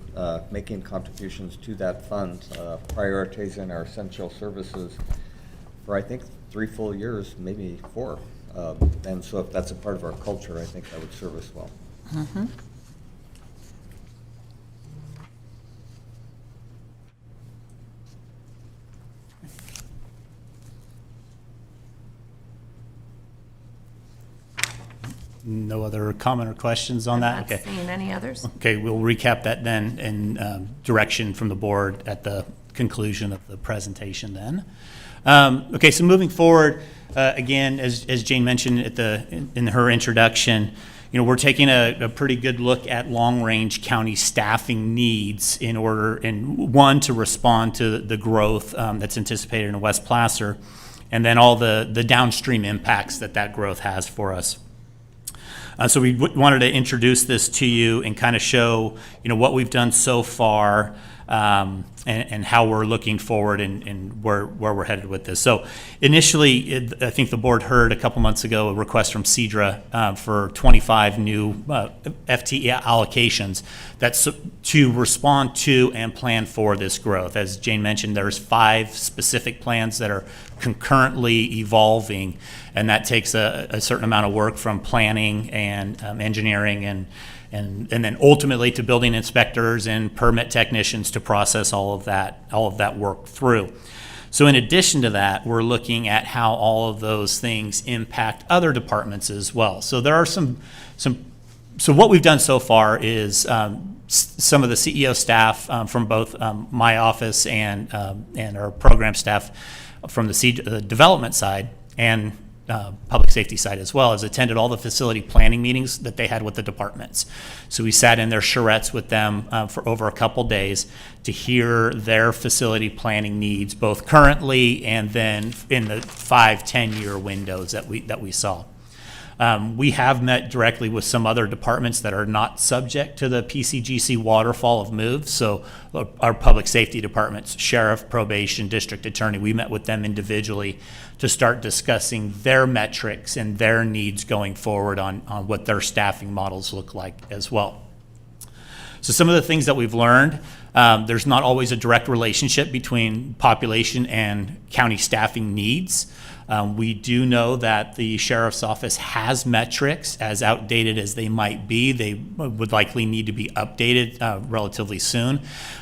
making contributions to that fund, prioritizing our essential services for, I think, 3 full years, maybe 4. And so if that's a part of our culture, I think that would serve us well. No other comment or questions on that? Not Okay. seeing any others? Okay, we'll recap that then in direction from the board at the conclusion of the presentation then. Okay, so moving forward, again, as Jane mentioned in her introduction, we're taking a pretty good look at long-range county staffing needs in order, and one, to respond to the growth that's anticipated in West Placer, and then all the downstream impacts that growth has for us. So we wanted to introduce this to you and kind of show, what we've done so far, and how we're looking forward and where we're headed with this. So initially, I think the board heard a couple months ago a request from CEDRA for 25 new FTE allocations that's to respond to and plan for this growth. As Jane mentioned, there's 5 specific plans that are concurrently evolving, and that takes a certain amount of work from planning and engineering and then ultimately to building inspectors and permit technicians to process all of that work through. So in addition to that, we're looking at how all of those things impact other departments as well. So there are so what we've done so far is some of the CEO staff from both my office and our program staff from the development side and public safety side as well, has attended all the facility planning meetings that they had with the departments. So we sat in their charrettes with them for over a couple days to hear their facility planning needs, both currently and then in the 5-10 year windows that we saw. We have met directly with some other departments that are not subject to the PCGC waterfall of moves. So our public safety departments, sheriff, probation, district attorney, we met with them individually to start discussing their metrics and their needs going forward on what their staffing models look like as well. So some of the things that we've learned, there's not always a direct relationship between population and county staffing needs. We do know that the sheriff's office has metrics, as outdated as they might be. They would likely need to be updated relatively soon.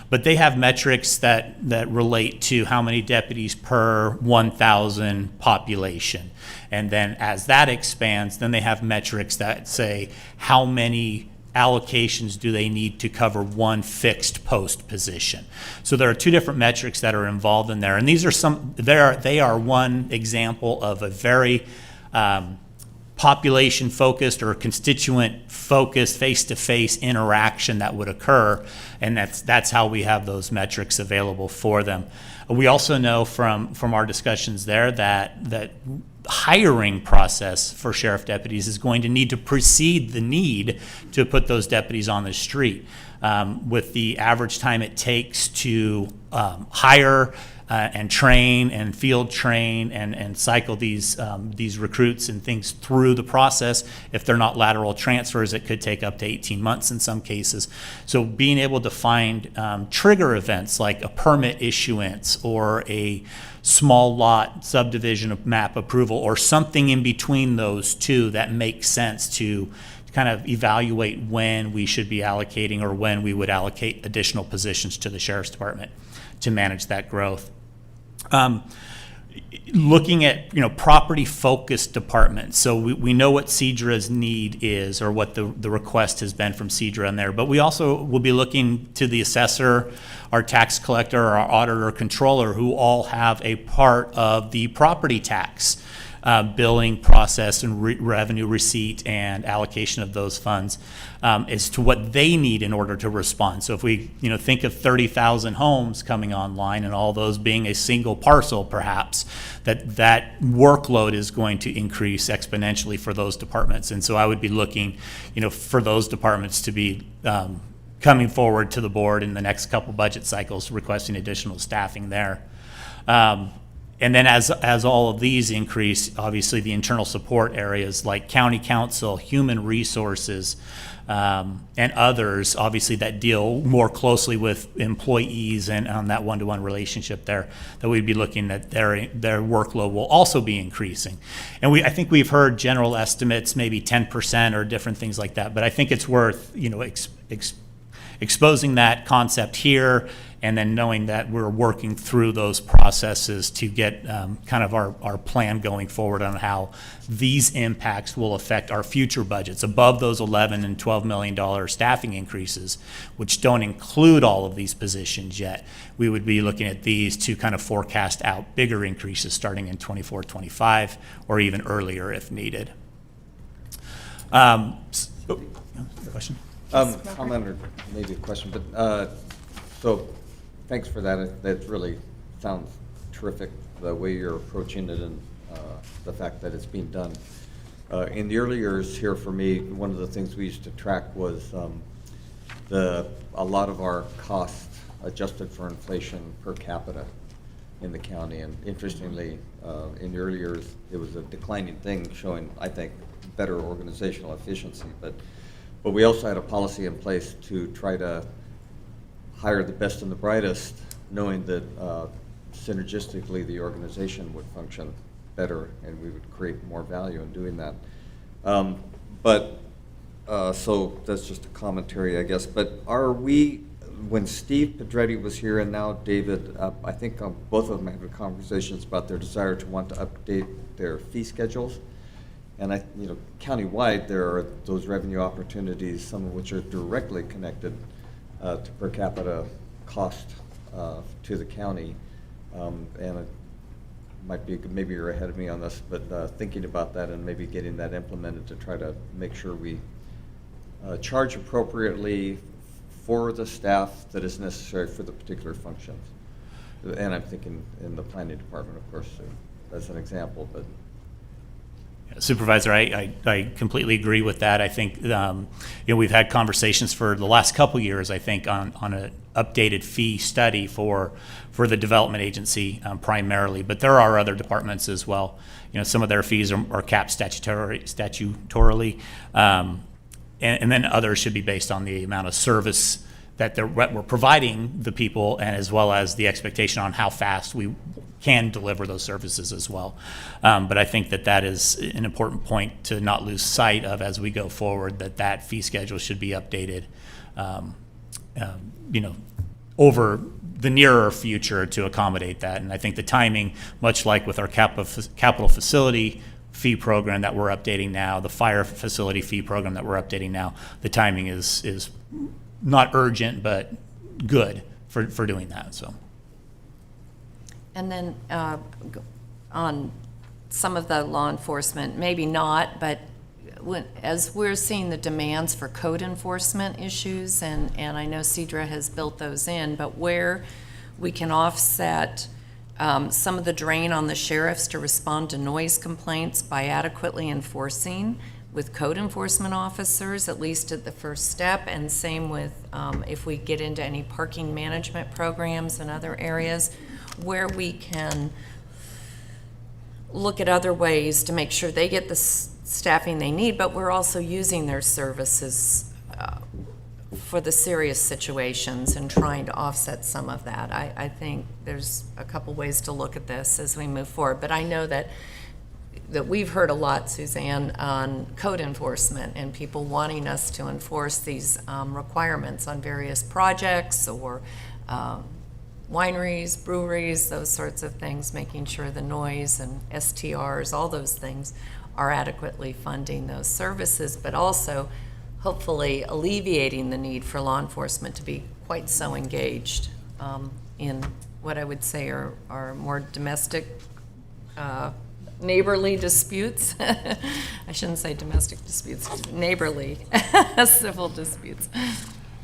But they have metrics that relate to how many deputies per 1,000 population. And then as that expands, then they have metrics that say how many allocations do they need to cover one fixed post position. So there are 2 different metrics that are involved in there, and these are they are one example of a very population focused or constituent focused face-to-face interaction that would occur, and that's how we have those metrics available for them. We also know from our discussions there that hiring process for sheriff deputies is going to need to precede the need to put those deputies on the street. With the average time it takes to hire and train and field train and cycle these recruits and things through the process. If they're not lateral transfers, it could take up to 18 months in some cases. So being able to find trigger events like a permit issuance or a small lot subdivision map approval or something in between those 2 that makes sense to kind of evaluate when we should be allocating or when we would allocate additional positions to the sheriff's department to manage that growth. Looking at property-focused departments, so we know what CEDRA's need is or what the request has been from CEDRA in there, but we also will be looking to the assessor, our tax collector, our auditor, controller, who all have a part of the property tax billing process and revenue receipt and allocation of those funds as to what they need in order to respond. So if we think of 30,000 homes coming online and all those being a single parcel, perhaps that workload is going to increase exponentially for those departments. And so I would be looking for those departments to be coming forward to the board in the next couple budget cycles requesting additional staffing there. And then as all of these increase, obviously the internal support areas like county council, human resources, and others, obviously that deal more closely with employees and on that one-to-one relationship there, that we'd be looking at their workload will also be increasing. And I think we've heard general estimates, maybe 10% or different things like that, but I think it's worth, exposing that concept here, and then knowing that we're working through those processes to get kind of our plan going forward on how these impacts will affect our future budgets above those $11 and $12 million staffing increases, which don't include all of these positions yet. We would be looking at these to kind of forecast out bigger increases starting in 24, 25, or even earlier if needed. Question? Comment or maybe a question, but, so, thanks for that. That really sounds terrific, the way you're approaching it and the fact that it's being done. In the early years here for me, one of the things we used to track was a lot of our costs adjusted for inflation per capita in the county. And interestingly, in the early years, it was a declining thing, showing, I think, better organizational efficiency. But we also had a policy in place to try to hire the best and the brightest, knowing that synergistically the organization would function better and we would create more value in doing that. So that's just a commentary, I guess. But are we, when Steve Pedretti was here and now David, I think both of them have conversations about their desire to want to update their fee schedules. And countywide, there are those revenue opportunities, some of which are directly connected to per capita cost to the county. And it might be, maybe you're ahead of me on this, but thinking about that and maybe getting that implemented to try to make sure we charge appropriately for the staff that is necessary for the particular functions. And I'm thinking in the planning department, of course, as an example, but. Supervisor, I completely agree with that. I think we've had conversations for the last couple years, I think, on an updated fee study for the development agency primarily, but there are other departments as well. Some of their fees are capped statutorily, and then others should be based on the amount of service that we're providing the people, and as well as the expectation on how fast we can deliver those services as well. But I think that is an important point to not lose sight of as we go forward, that fee schedule should be updated, over the nearer future to accommodate that. And I think the timing, much like with our capital facility fee program that we're updating now, the fire facility fee program that we're updating now, the timing is not urgent, but good for doing that, so. And then on some of the law enforcement, maybe not, but as we're seeing the demands for code enforcement issues, and I know Cedra has built those in, but where we can offset some of the drain on the sheriffs to respond to noise complaints by adequately enforcing with code enforcement officers, at least at the first step, and same with if we get into any parking management programs and other areas, where we can look at other ways to make sure they get the staffing they need, but we're also using their services for the serious situations and trying to offset some of that. I think there's a couple ways to look at this as we move forward, but I know that we've heard a lot, Suzanne, on code enforcement and people wanting us to enforce these requirements on various projects or wineries, breweries, those sorts of things, making sure the noise and STRs, all those things are adequately funding those services, but also hopefully alleviating the need for law enforcement to be quite so engaged in what I would say are more domestic, neighborly disputes. I shouldn't say domestic disputes, neighborly civil disputes.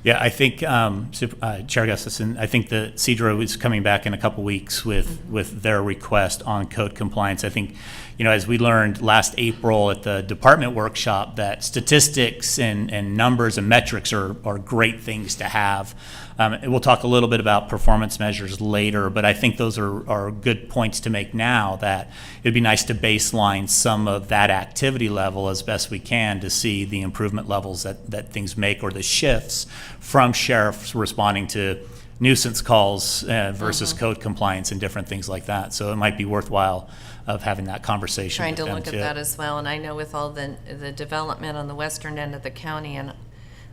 Yeah, I think, Chair Gustafson, I think the CEDRO is coming back in a couple weeks with their request on code compliance. I think, as we learned last April at the department workshop, that statistics and numbers and metrics are great things to have. And we'll talk a little bit about performance measures later, but I think those are good points to make now, that it'd be nice to baseline some of that activity level as best we can to see the improvement levels that things make, or the shifts from sheriffs responding to nuisance calls versus code compliance and different things like that. So it might be worthwhile of having that conversation Trying with to them look at too. that as well, and I know with all the development on the western end of the county and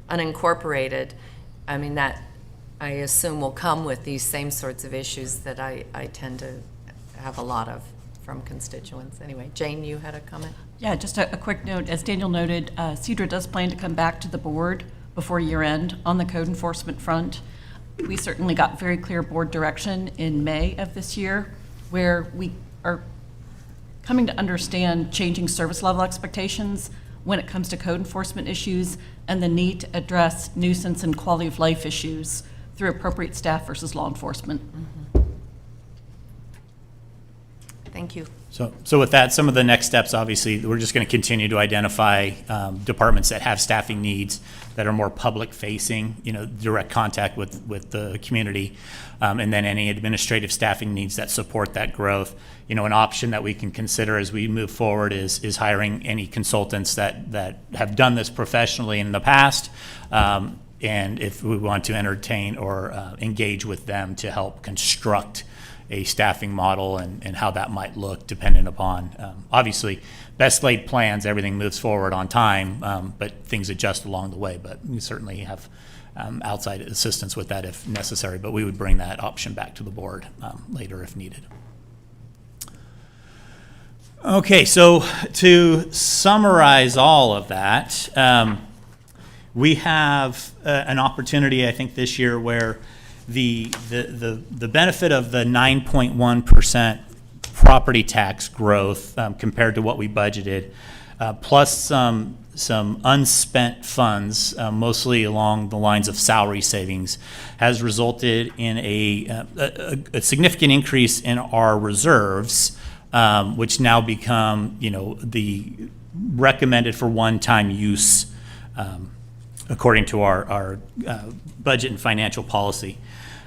unincorporated, I mean, that, I assume, will come with these same sorts of issues that I tend to have a lot of from constituents. Anyway, Jane, you had a comment? Yeah, just a quick note. As Daniel noted, CEDRA does plan to come back to the board before year end on the code enforcement front. We certainly got very clear board direction in May of this year, where we are coming to understand changing service level expectations when it comes to code enforcement issues, and the need to address nuisance and quality of life issues through appropriate staff versus law enforcement. Thank you. So with that, some of the next steps, obviously, we're just going to continue to identify departments that have staffing needs that are more public-facing, direct contact with the community, and then any administrative staffing needs that support that growth. An option that we can consider as we move forward is hiring any consultants that have done this professionally in the past, and if we want to entertain or engage with them to help construct a staffing model and how that might look, dependent upon, obviously, best laid plans, everything moves forward on time, but things adjust along the way. But we certainly have outside assistance with that if necessary, but we would bring that option back to the board later if needed. Okay, so to summarize all of that, we have an opportunity, I think, this year where the benefit of the 9.1% property tax growth compared to what we budgeted, plus some unspent funds, mostly along the lines of salary savings, has resulted in a significant increase in our reserves, which now become, the recommended for one-time use, according to our budget and financial policy.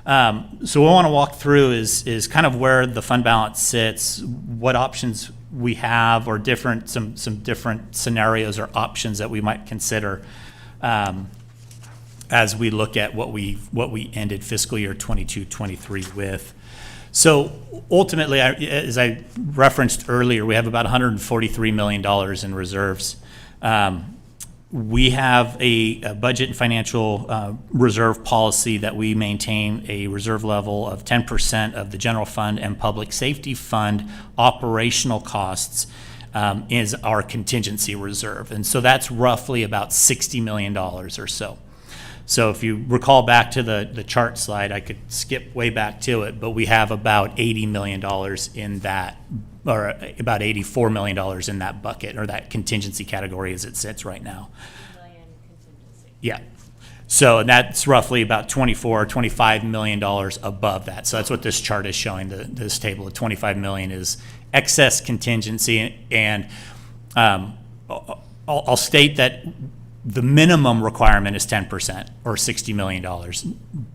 So what I want to walk through is kind of where the fund balance sits, what options we have, or some different scenarios or options that we might consider as we look at what we ended fiscal year 22-23 with. So ultimately, as I referenced earlier, we have about $143 million in reserves. We have a budget and financial reserve policy that we maintain a reserve level of 10% of the general fund and public safety fund operational costs is our contingency reserve. And so that's roughly about $60 million or so. So if you recall back to the chart slide, I could skip way back to it, but we have about $80 million in that, or about $84 million in that bucket, or that contingency category as it sits right now. Million contingency. Yeah. So that's roughly about $25 million above that. So that's what this chart is showing. This table of $25 million is excess contingency. And I'll state that the minimum requirement is 10% or $60 million.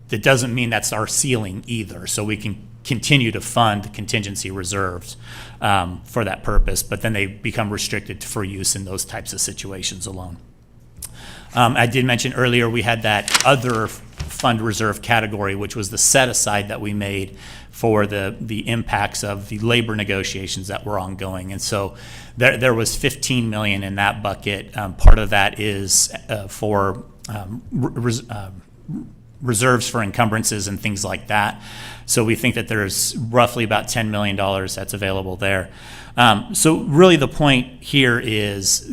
That doesn't mean that's our ceiling either. So we can continue to fund the contingency reserves for that purpose, but then they become restricted for use in those types of situations alone. I did mention earlier we had that other fund reserve category, which was the set aside that we made for the impacts of the labor negotiations that were ongoing. And so there was $15 million in that bucket. Part of that is for reserves for encumbrances and things like that. So we think that there's roughly about $10 million that's available there. So really the point here is,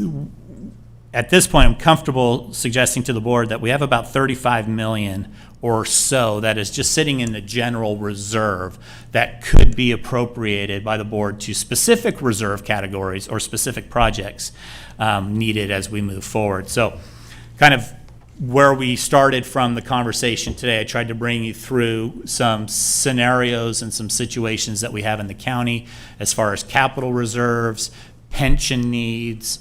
at this point, I'm comfortable suggesting to the board that we have about $35 million or so that is just sitting in the general reserve that could be appropriated by the board to specific reserve categories or specific projects needed as we move forward. So kind of where we started from the conversation today, I tried to bring you through some scenarios and some situations that we have in the county as far as capital reserves, pension needs,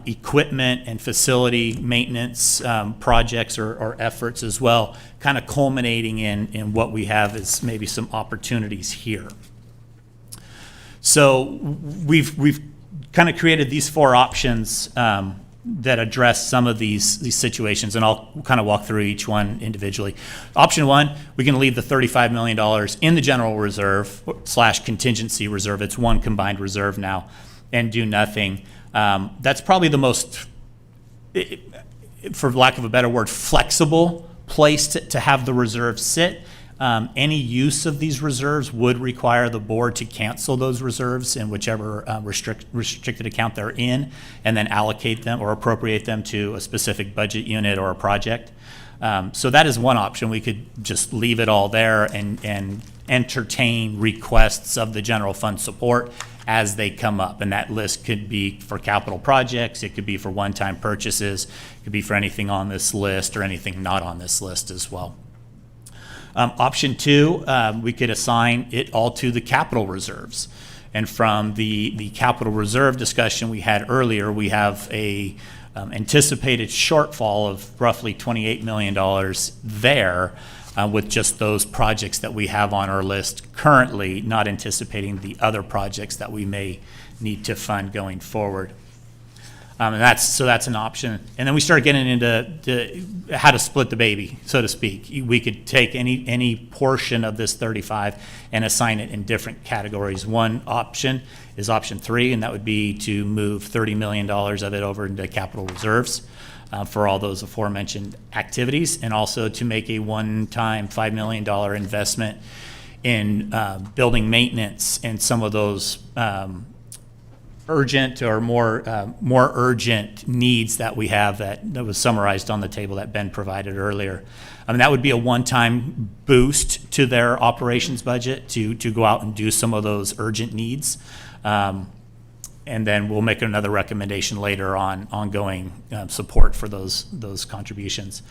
equipment and facility maintenance projects or efforts as well, kind of culminating in what we have is maybe some opportunities here. So we've kind of created these 4 options that address some of these situations, and I'll kind of walk through each one individually. Option 1, we can leave the $35 million in the general reserve / contingency reserve. It's one combined reserve now, and do nothing. That's probably the most, for lack of a better word, flexible place to have the reserve sit. Any use of these reserves would require the board to cancel those reserves in whichever restricted account they're in, and then allocate them or appropriate them to a specific budget unit or a project. So that is one option. We could just leave it all there and entertain requests of the general fund support as they come up. And that list could be for capital projects, it could be for one-time purchases, it could be for anything on this list or anything not on this list as well. Option 2, we could assign it all to the capital reserves. And from the capital reserve discussion we had earlier, we have a anticipated shortfall of roughly $28 million there with just those projects that we have on our list currently, not anticipating the other projects that we may need to fund going forward. And that's an option. And then we start getting into how to split the baby, so to speak. We could take any portion of this 35 and assign it in different categories. One option is option 3, and that would be to move $30 million of it over into capital reserves for all those aforementioned activities, and also to make a one-time $5 million investment in building maintenance and some of those urgent or more urgent needs that we have that was summarized on the table that Ben provided earlier. I mean, that would be a one-time boost to their operations budget to go out and do some of those urgent needs. And then we'll make another recommendation later on ongoing support for those contributions.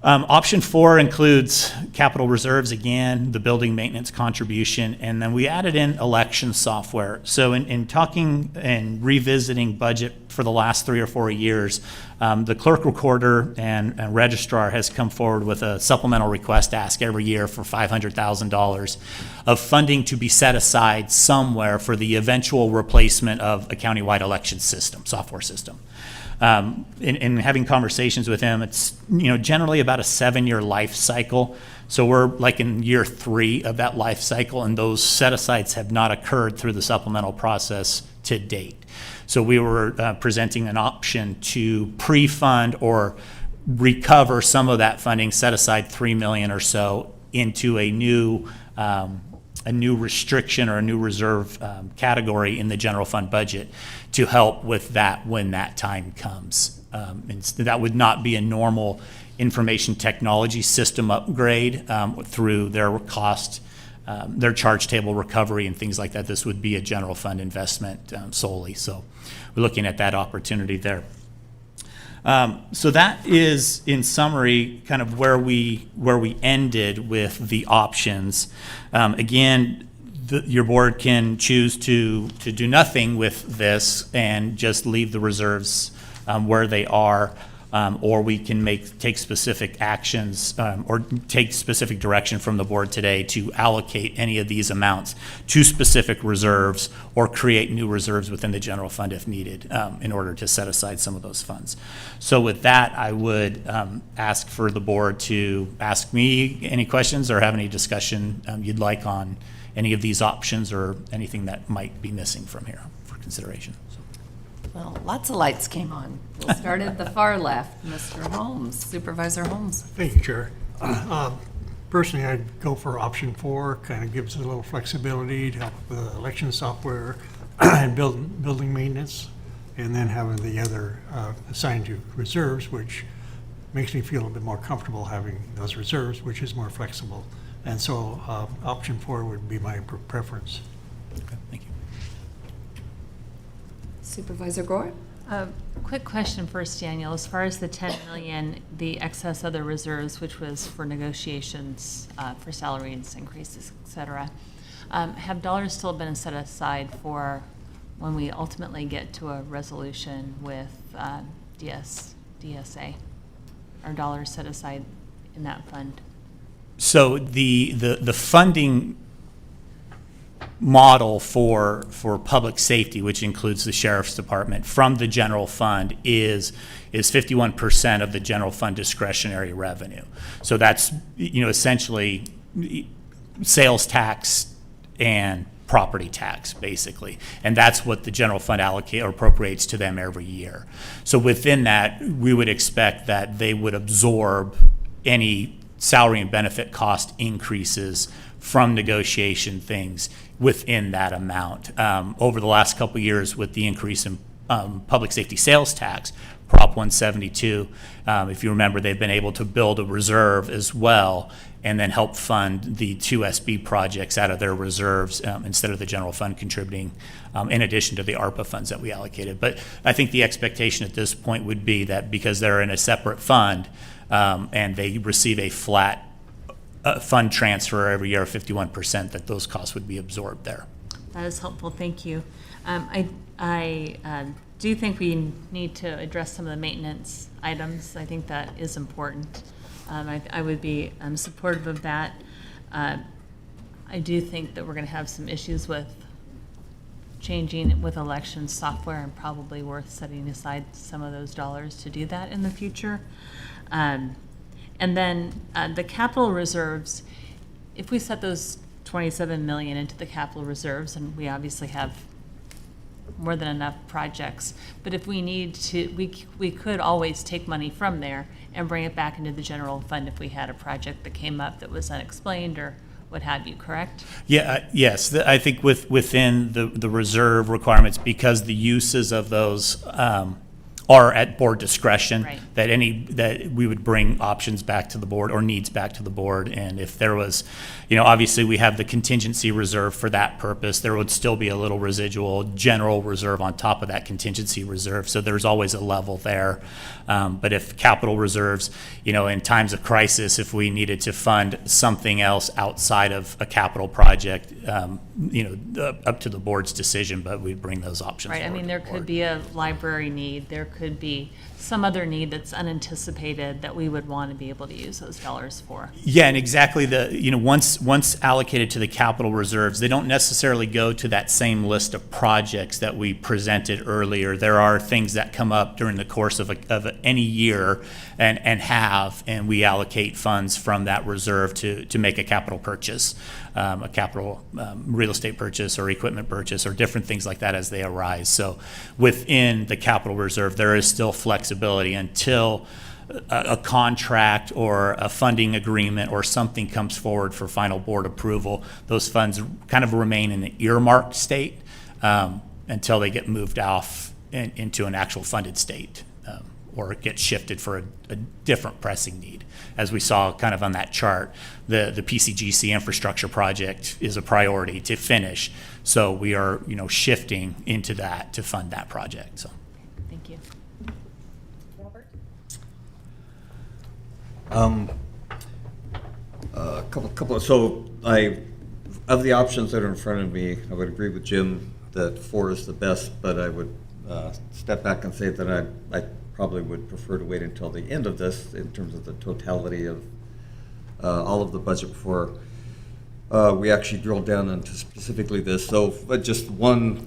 Option 4 includes capital reserves, again, the building maintenance contribution, and then we added in election software. So in talking and revisiting budget for the last 3 or 4 years, the clerk recorder and registrar has come forward with a supplemental request ask every year for $500,000 of funding to be set aside somewhere for the eventual replacement of a countywide election system, software system. In having conversations with him, it's generally about a 7-year life cycle. So we're like in year 3 of that life cycle, and those set-asides have not occurred through the supplemental process to date. So we were presenting an option to pre-fund or recover some of that funding, set aside $3 million or so into a new restriction or a new reserve category in the general fund budget to help with that when that time comes. And that would not be a normal information technology system upgrade through their cost, their charge table recovery and things like that. This would be a general fund investment solely. So we're looking at that opportunity there. So that is, in summary, kind of where we ended with the options. Again, your board can choose to do nothing with this and just leave the reserves where they are, or we can take specific actions or take specific direction from the board today to allocate any of these amounts to specific reserves or create new reserves within the general fund if needed in order to set aside some of those funds. So with that, I would ask for the board to ask me any questions or have any discussion you'd like on any of these options or anything that might be missing from here for consideration. Well, lots of lights came on. We'll start at the far left, Mr. Holmes, Supervisor Holmes. Thank you, Chair. Personally, I'd go for option 4, kind of gives us a little flexibility to help with the election software and building maintenance, and then having the other assigned to reserves, which makes me feel a bit more comfortable having those reserves, which is more flexible. And so option 4 would be my preference. Okay, thank you. Supervisor Gore? Quick question first, Daniel. As far as the 10 million, the excess other reserves, which was for negotiations for salaries increases, et cetera, have dollars still been set aside for when we ultimately get to a resolution with DSA? Are dollars set aside in that fund? So the funding model for public safety, which includes the sheriff's department, from the general fund is 51% of the general fund discretionary revenue. So that's, essentially sales tax and property tax, basically. And that's what the general fund allocate or appropriates to them every year. So within that, we would expect that they would absorb any salary and benefit cost increases from negotiation things within that amount. Over the last couple of years, with the increase in public safety sales tax, Prop 172, if you remember, they've been able to build a reserve as well and then help fund the 2 SB projects out of their reserves instead of the general fund contributing in addition to the ARPA funds that we allocated. But I think the expectation at this point would be that because they're in a separate fund and they receive a flat fund transfer every year of 51%, that those costs would be absorbed there. That is helpful, thank you. I do think we need to address some of the maintenance items. I think that is important. I would be supportive of that. I do think that we're going to have some issues with changing with election software, and probably worth setting aside some of those dollars to do that in the future. And then the capital reserves, if we set those 27 million into the capital reserves, and we obviously have more than enough projects, but if we need to, we could always take money from there and bring it back into the general fund if we had a project that came up that was unexplained or what have you, correct? Yeah, yes, I think within the reserve requirements, because the uses of those are at board discretion, Right. that we would bring options back to the board or needs back to the board. And if there was, obviously we have the contingency reserve for that purpose. There would still be a little residual general reserve on top of that contingency reserve. So there's always a level there. But if capital reserves, in times of crisis, if we needed to fund something else outside of a capital project, up to the board's decision, but we'd bring those options Right, I forward mean, to there the could board. be a library need, there could be some other need that's unanticipated that we would want to be able to use those dollars for. Yeah, and exactly once allocated to the capital reserves, they don't necessarily go to that same list of projects that we presented earlier. There are things that come up during the course of any year and we allocate funds from that reserve to make a capital purchase, a capital real estate purchase or equipment purchase or different things like that as they arise. So within the capital reserve, there is still flexibility until a contract or a funding agreement or something comes forward for final board approval. Those funds kind of remain in an earmarked state until they get moved off into an actual funded state or get shifted for a different pressing need. As we saw kind of on that chart, the PCGC infrastructure project is a priority to finish. So we are, shifting into that to fund that project. So. Thank you. Of the options that are in front of me, I would agree with Jim that 4 is the best, but I would step back and say that I probably would prefer to wait until the end of this in terms of the totality of all of the budget before we actually drill down into specifically this. So, but just one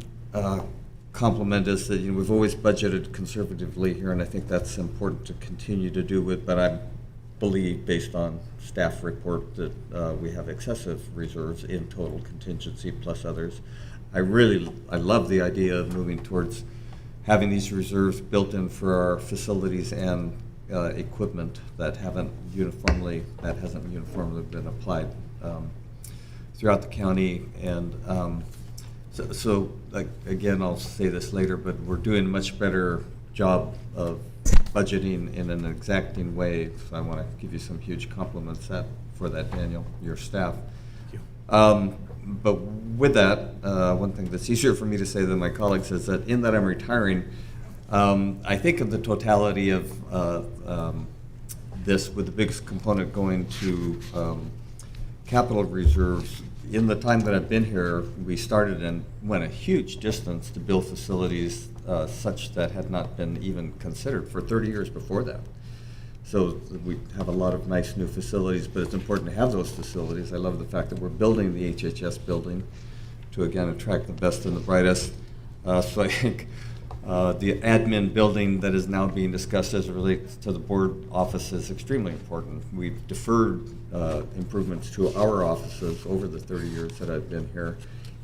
compliment is that we've always budgeted conservatively here, and I think that's important to continue to do it. But I believe, based on staff report, that we have excessive reserves in total contingency plus others. I love the idea of moving towards having these reserves built in for our facilities and equipment that hasn't uniformly been applied throughout the county. And so again, I'll say this later, but we're doing a much better job of budgeting in an exacting way. So I want to give you some huge compliments for that, Daniel, your staff. Thank you. But with that, one thing that's easier for me to say than my colleagues is that in that I'm retiring, I think of the totality of this, with the biggest component going to capital reserves. In the time that I've been here, we started and went a huge distance to build facilities such that had not been even considered for 30 years before that. So we have a lot of nice new facilities, but it's important to have those facilities. I love the fact that we're building the HHS building to, again, attract the best and the brightest. So I think the admin building that is now being discussed as it relates to the board office is extremely important. We've deferred improvements to our offices over the 30 years that I've been here,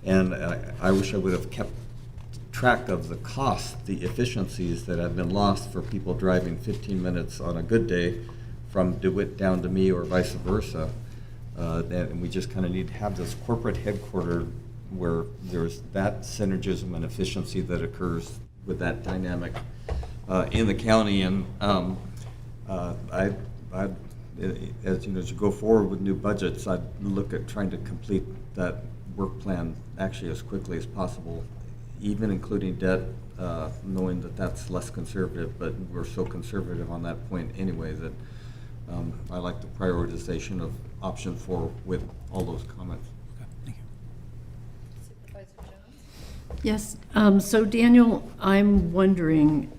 and I wish I would have kept track of the cost, the efficiencies that have been lost for people driving 15 minutes on a good day from DeWitt down to me or vice versa. And we just kind of need to have this corporate headquarters where there's that synergism and efficiency that occurs with that dynamic in the county. And as you go forward with new budgets, I'd look at trying to complete that work plan actually as quickly as possible, even including debt, knowing that that's less conservative, but we're so conservative on that point anyway that I like the prioritization of option 4 with all those comments. Yes, so Daniel, I'm wondering,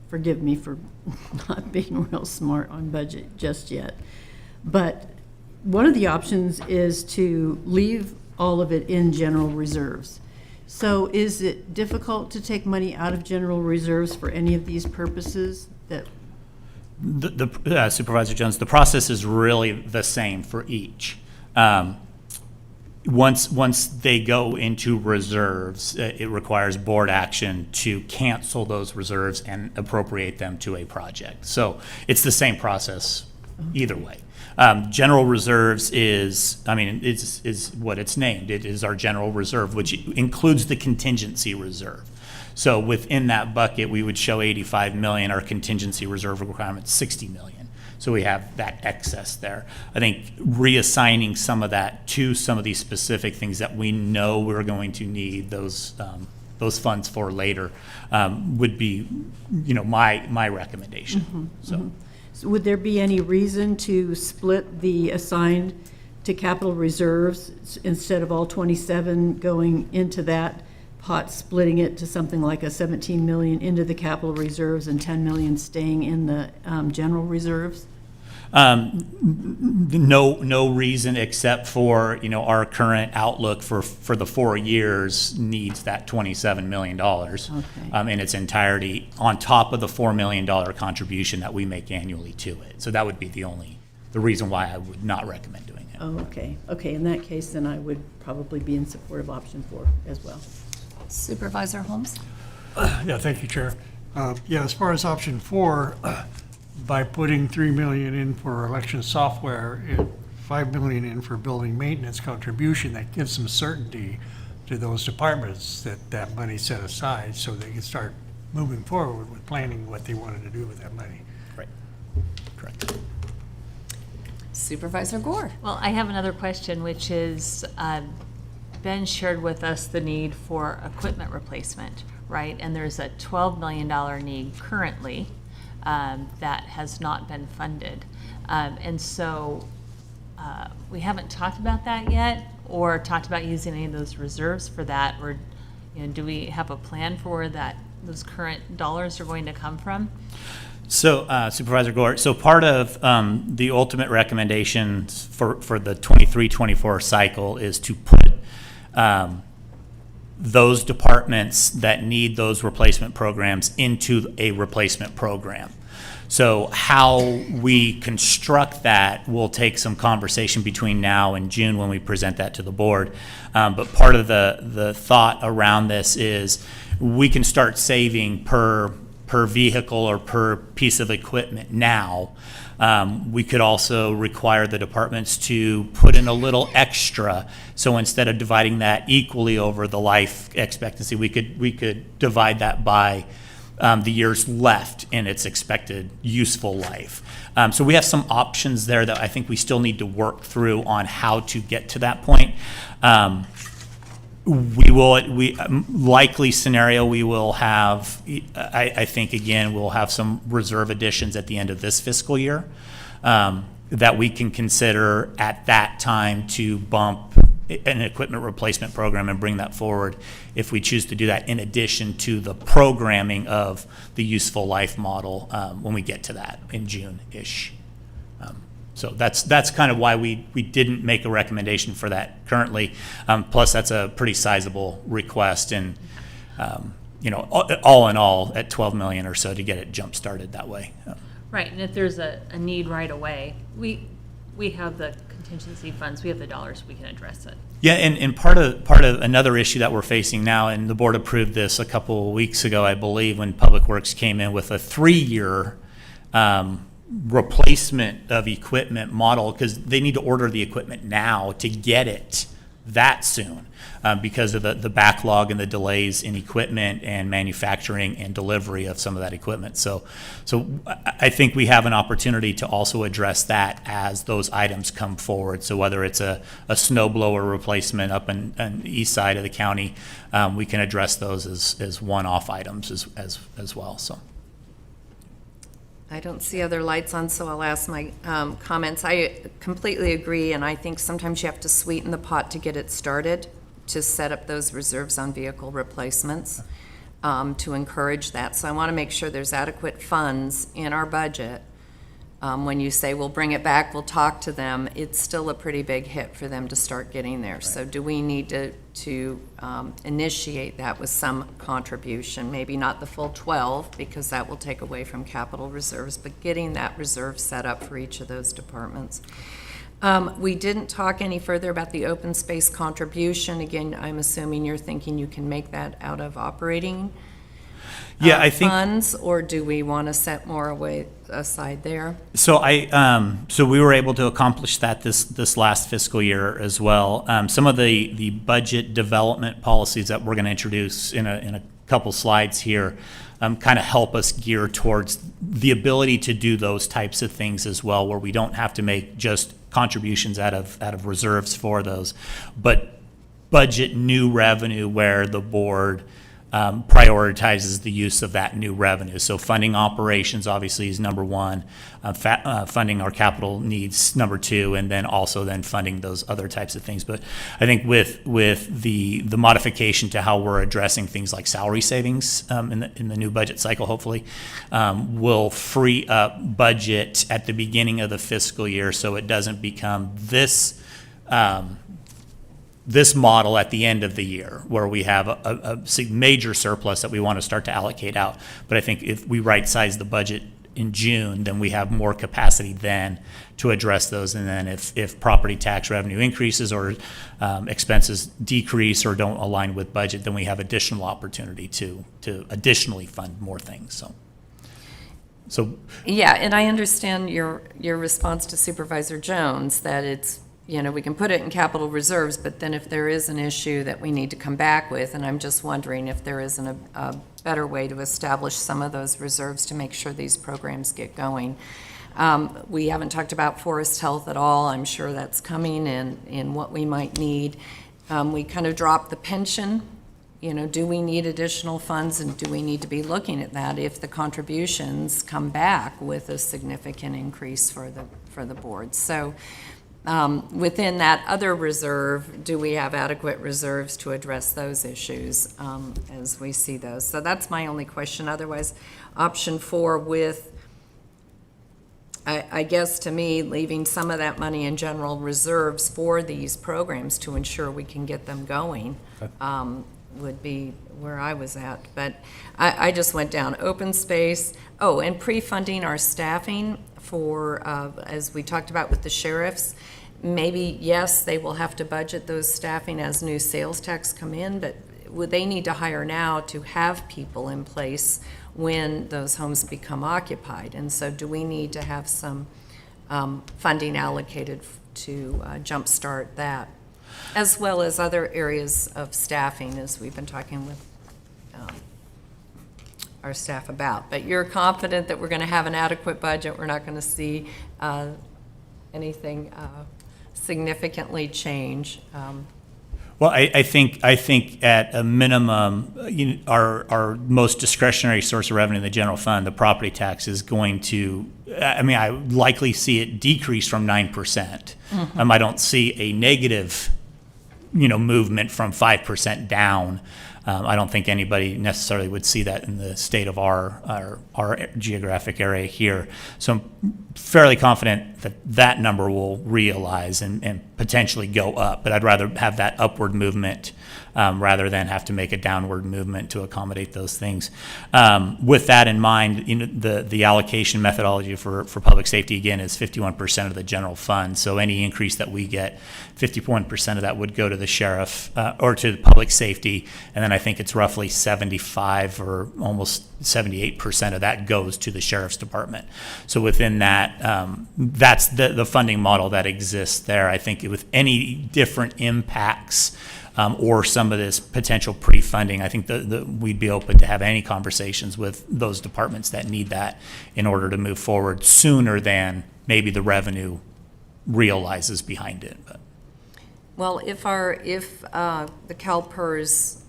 forgive me for not being real smart on budget just yet, but one of the options is to leave all of it in general reserves. So is it difficult to take money out of general reserves for any of these purposes that? Supervisor Jones, the process is really the same for each. Once they go into reserves, it requires board action to cancel those reserves and appropriate them to a project. So it's the same process either way. General reserves is what it's named. It is our general reserve, which includes the contingency reserve. So within that bucket, we would show 85 million. Our contingency reserve requirement is 60 million. So we have that excess there. I think reassigning some of that to some of these specific things that we know we're going to need those funds for later would be, my recommendation. So would there be any reason to split the assigned to capital reserves instead of all 27 going into that pot, splitting it to something like a 17 million into the capital reserves and 10 million staying in the general reserves? No reason except for, our current outlook for the 4 years needs that $27 million in its entirety on top of the $4 million contribution that we make annually to it. So that would be the reason why I would not recommend doing it. Oh, okay. Okay, in that case, then I would probably be in support of option 4 as well. Supervisor Holmes? Yeah, thank you, Chair. As far as option 4, by putting $3 million in for election software and $5 million in for building maintenance contribution, that gives some certainty to those departments that money's set aside so they can start moving forward with planning what they wanted to do with that money. Right. Correct. Supervisor Gore? Well, I have another question, which is, Ben shared with us the need for equipment replacement, right? And there's a $12 million need currently that has not been funded. And so we haven't talked about that yet or talked about using any of those reserves for that, or do we have a plan for where those current dollars are going to come from? So, Supervisor Gore, so part of the ultimate recommendations for the 23-24 cycle is to put those departments that need those replacement programs into a replacement program. So how we construct that will take some conversation between now and June when we present that to the board. But part of the thought around this is we can start saving per vehicle or per piece of equipment now. We could also require the departments to put in a little extra. So instead of dividing that equally over the life expectancy, we could divide that by the years left in its expected useful life. So we have some options there that I think we still need to work through on how to get to that point. Likely scenario, we will have, I think, again, we'll have some reserve additions at the end of this fiscal year that we can consider at that time to bump an equipment replacement program and bring that forward if we choose to do that, in addition to the programming of the useful life model when we get to that in June-ish. So that's kind of why we didn't make a recommendation for that currently. Plus, that's a pretty sizable request, and all in all, at 12 million or so to get it jump-started that way. Right, and if there's a need right away, we have the contingency funds, we have the dollars, we can address it. Yeah, and part of another issue that we're facing now, and the board approved this a couple of weeks ago, I believe, when Public Works came in with a 3-year replacement of equipment model, because they need to order the equipment now to get it that soon because of the backlog and the delays in equipment and manufacturing and delivery of some of that equipment. So I think we have an opportunity to also address that as those items come forward. So whether it's a snow blower replacement up on the east side of the county, we can address those as one-off items as well. So. I don't see other lights on, so I'll ask my comments. I completely agree, and I think sometimes you have to sweeten the pot to get it started, to set up those reserves on vehicle replacements, to encourage that. So I want to make sure there's adequate funds in our budget. When you say we'll bring it back, we'll talk to them, it's still a pretty big hit for them to start getting there. Right. So do we need to initiate that with some contribution? Maybe not the full 12, because that will take away from capital reserves, but getting that reserve set up for each of those departments. We didn't talk any further about the open space contribution. Again, I'm assuming you're thinking you can make that out of operating I think funds, or do we want to set more aside there? so. So we were able to accomplish that this last fiscal year as well. Some of the budget development policies that we're going to introduce in a couple slides here kind of help us gear towards the ability to do those types of things as well, where we don't have to make just contributions out of reserves for those, but budget new revenue where the board prioritizes the use of that new revenue. So funding operations obviously is number one, funding our capital needs number two, and then also then funding those other types of things. But I think with the modification to how we're addressing things like salary savings in the new budget cycle, hopefully, will free up budget at the beginning of the fiscal year, so it doesn't become this model at the end of the year where we have a major surplus that we want to start to allocate out. But I think if we right-size the budget in June, then we have more capacity then to address those. And then if property tax revenue increases or expenses decrease or don't align with budget, then we have additional opportunity to additionally fund more things. So Yeah, and I understand your response to Supervisor Jones, that it's, we can put it in capital reserves, but then if there is an issue that we need to come back with, and I'm just wondering if there isn't a better way to establish some of those reserves to make sure these programs get going. We haven't talked about Forest Health at all. I'm sure that's coming in what we might need. We kind of dropped the pension. Do we need additional funds, and do we need to be looking at that if the contributions come back with a significant increase for the board? So within that other reserve, do we have adequate reserves to address those issues as we see those? So that's my only question. Otherwise, option 4 with, I guess to me, leaving some of that money in general reserves for these programs to ensure we can get them going would be where I was at. But I just went down open space. Oh, and pre-funding our staffing for, as we talked about with the sheriffs, maybe, yes, they will have to budget those staffing as new sales tax come in, but would they need to hire now to have people in place when those homes become occupied? And so do we need to have some funding allocated to jumpstart that, as well as other areas of staffing, as we've been talking with our staff about? But you're confident that we're going to have an adequate budget? We're not going to see anything significantly change? Well, I think at a minimum, our most discretionary source of revenue in the general fund, the property tax, is going to, I mean, I would likely see it decrease from 9%. I don't see a negative, movement from 5% down. I don't think anybody necessarily would see that in the state of our geographic area here. So I'm fairly confident that that number will realize and potentially go up, but I'd rather have that upward movement rather than have to make a downward movement to accommodate those things. With that in mind, the allocation methodology for public safety, again, is 51% of the general fund. So any increase that we get, 51% of that would go to the sheriff or to the public safety, and then I think it's roughly 75 or almost 78% of that goes to the sheriff's department. So within that, that's the funding model that exists there. I think with any different impacts or some of this potential pre-funding, I think we'd be open to have any conversations with those departments that need that in order to move forward sooner than maybe the revenue realizes behind it. But. Well, if the CalPERS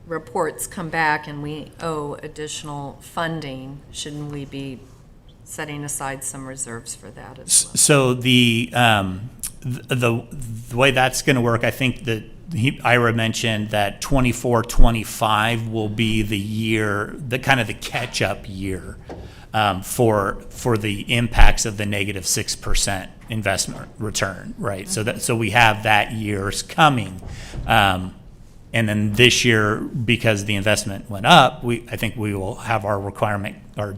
reports come back and we owe additional funding, shouldn't we be setting aside some reserves for that as well? So the way that's going to work, I think that Ira mentioned that 24-25 will be the year, the kind of the catch-up year for the impacts of the negative 6% investment return, right? So we have that year's coming. And then this year, because the investment went up, I think we will have our requirement, our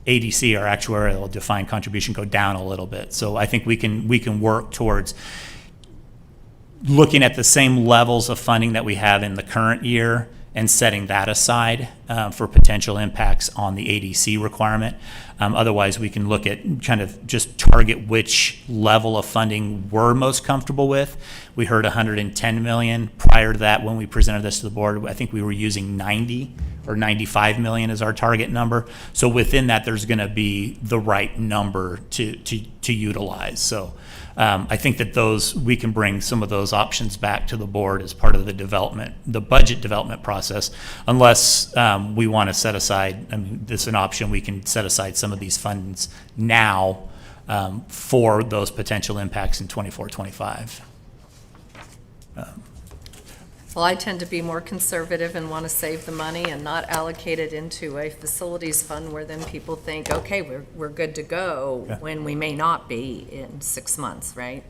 ADC, our actuarial defined contribution, go down a little bit. So I think we can work towards looking at the same levels of funding that we have in the current year and setting that aside for potential impacts on the ADC requirement. Otherwise, we can look at kind of just target which level of funding we're most comfortable with. We heard 110 million. Prior to that, when we presented this to the board, I think we were using 90 or 95 million as our target number. So within that, there's going to be the right number to utilize. So I think that we can bring some of those options back to the board as part of the budget development process, unless we want to set aside, this is an option, we can set aside some of these funds now for those potential impacts in 24-25. Well, I tend to be more conservative and want to save the money and not allocate it into a facilities fund where then people think, okay, we're good to go, when we may not be in 6 months, right?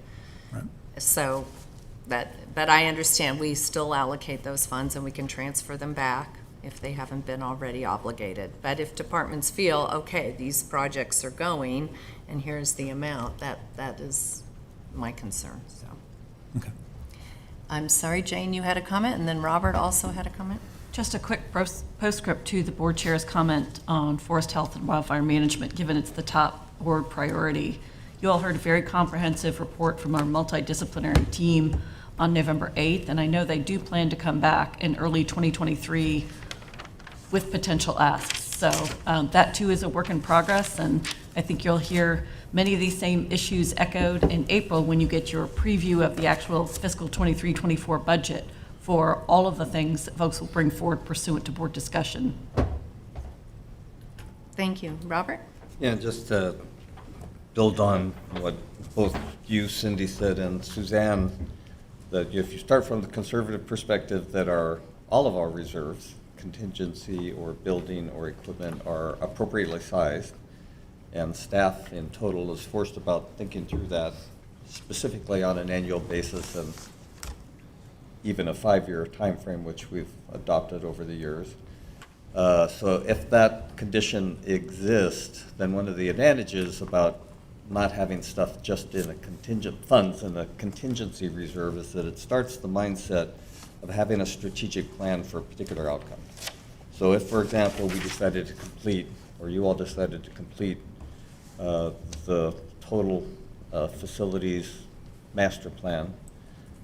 So, but I understand we still allocate those funds and we can transfer them back if they haven't been already obligated. But if departments feel, okay, these projects are going and here's the amount, that is my concern, so. Okay. I'm sorry, Jane, you had a comment, and then Robert also had a comment? Just a quick postscript to the board chair's comment on forest health and wildfire management, given it's the top board priority. You all heard a very comprehensive report from our multidisciplinary team on November 8th, and I know they do plan to come back in early 2023 with potential asks. So that too is a work in progress, and I think you'll hear many of these same issues echoed in April when you get your preview of the actual fiscal 23-24 budget for all of the things that folks will bring forward pursuant to board discussion. Thank you. Robert? Yeah, just to build on what both you, Cindy, said, and Suzanne, that if you start from the conservative perspective that all of our reserves, contingency or building or equipment, are appropriately sized, and staff in total is forced about thinking through that specifically on an annual basis and even a 5-year time frame, which we've adopted over the years. So if that condition exists, then one of the advantages about not having stuff just in a contingent funds and a contingency reserve is that it starts the mindset of having a strategic plan for a particular outcome. So if, for example, we decided to complete, or you all decided to complete the total facilities master plan,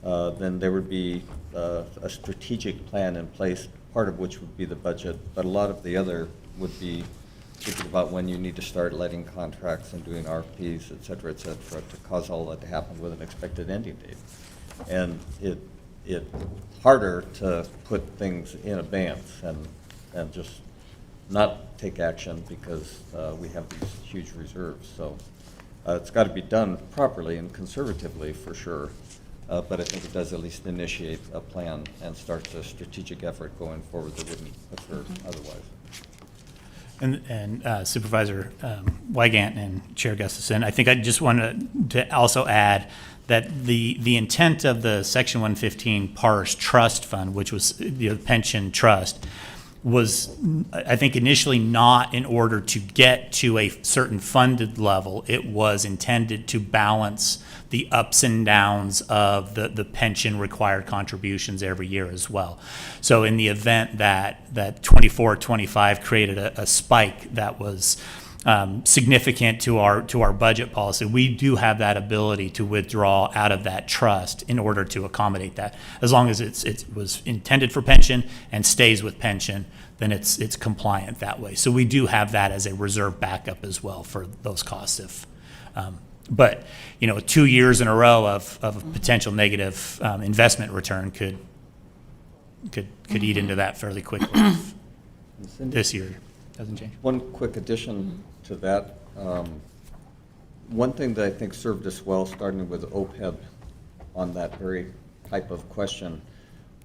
then there would be a strategic plan in place, part of which would be the budget, but a lot of the other would be thinking about when you need to start letting contracts and doing RFPs, et cetera, to cause all that to happen with an expected ending date. And it harder to put things in abeyance and just not take action because we have these huge reserves. So it's got to be done properly and conservatively for sure. But I think it does at least initiate a plan and starts a strategic effort going forward that wouldn't occur otherwise. And Supervisor Wygant and Chair Gustafson, I think I just wanted to also add that the intent of the Section 115 PARS Trust Fund, which was the pension trust, was, I think, initially not in order to get to a certain funded level. It was intended to balance the ups and downs of the pension required contributions every year as well. So in the event that 24-25 created a spike that was significant to our budget policy, we do have that ability to withdraw out of that trust in order to accommodate that. As long as it was intended for pension and stays with pension, then it's compliant that way. So we do have that as a reserve backup as well for those costs. But 2 years in a row of potential negative investment return could eat into that fairly quickly. This year doesn't change. One quick addition to that. One thing that I think served us well, starting with OPEB on that very type of question,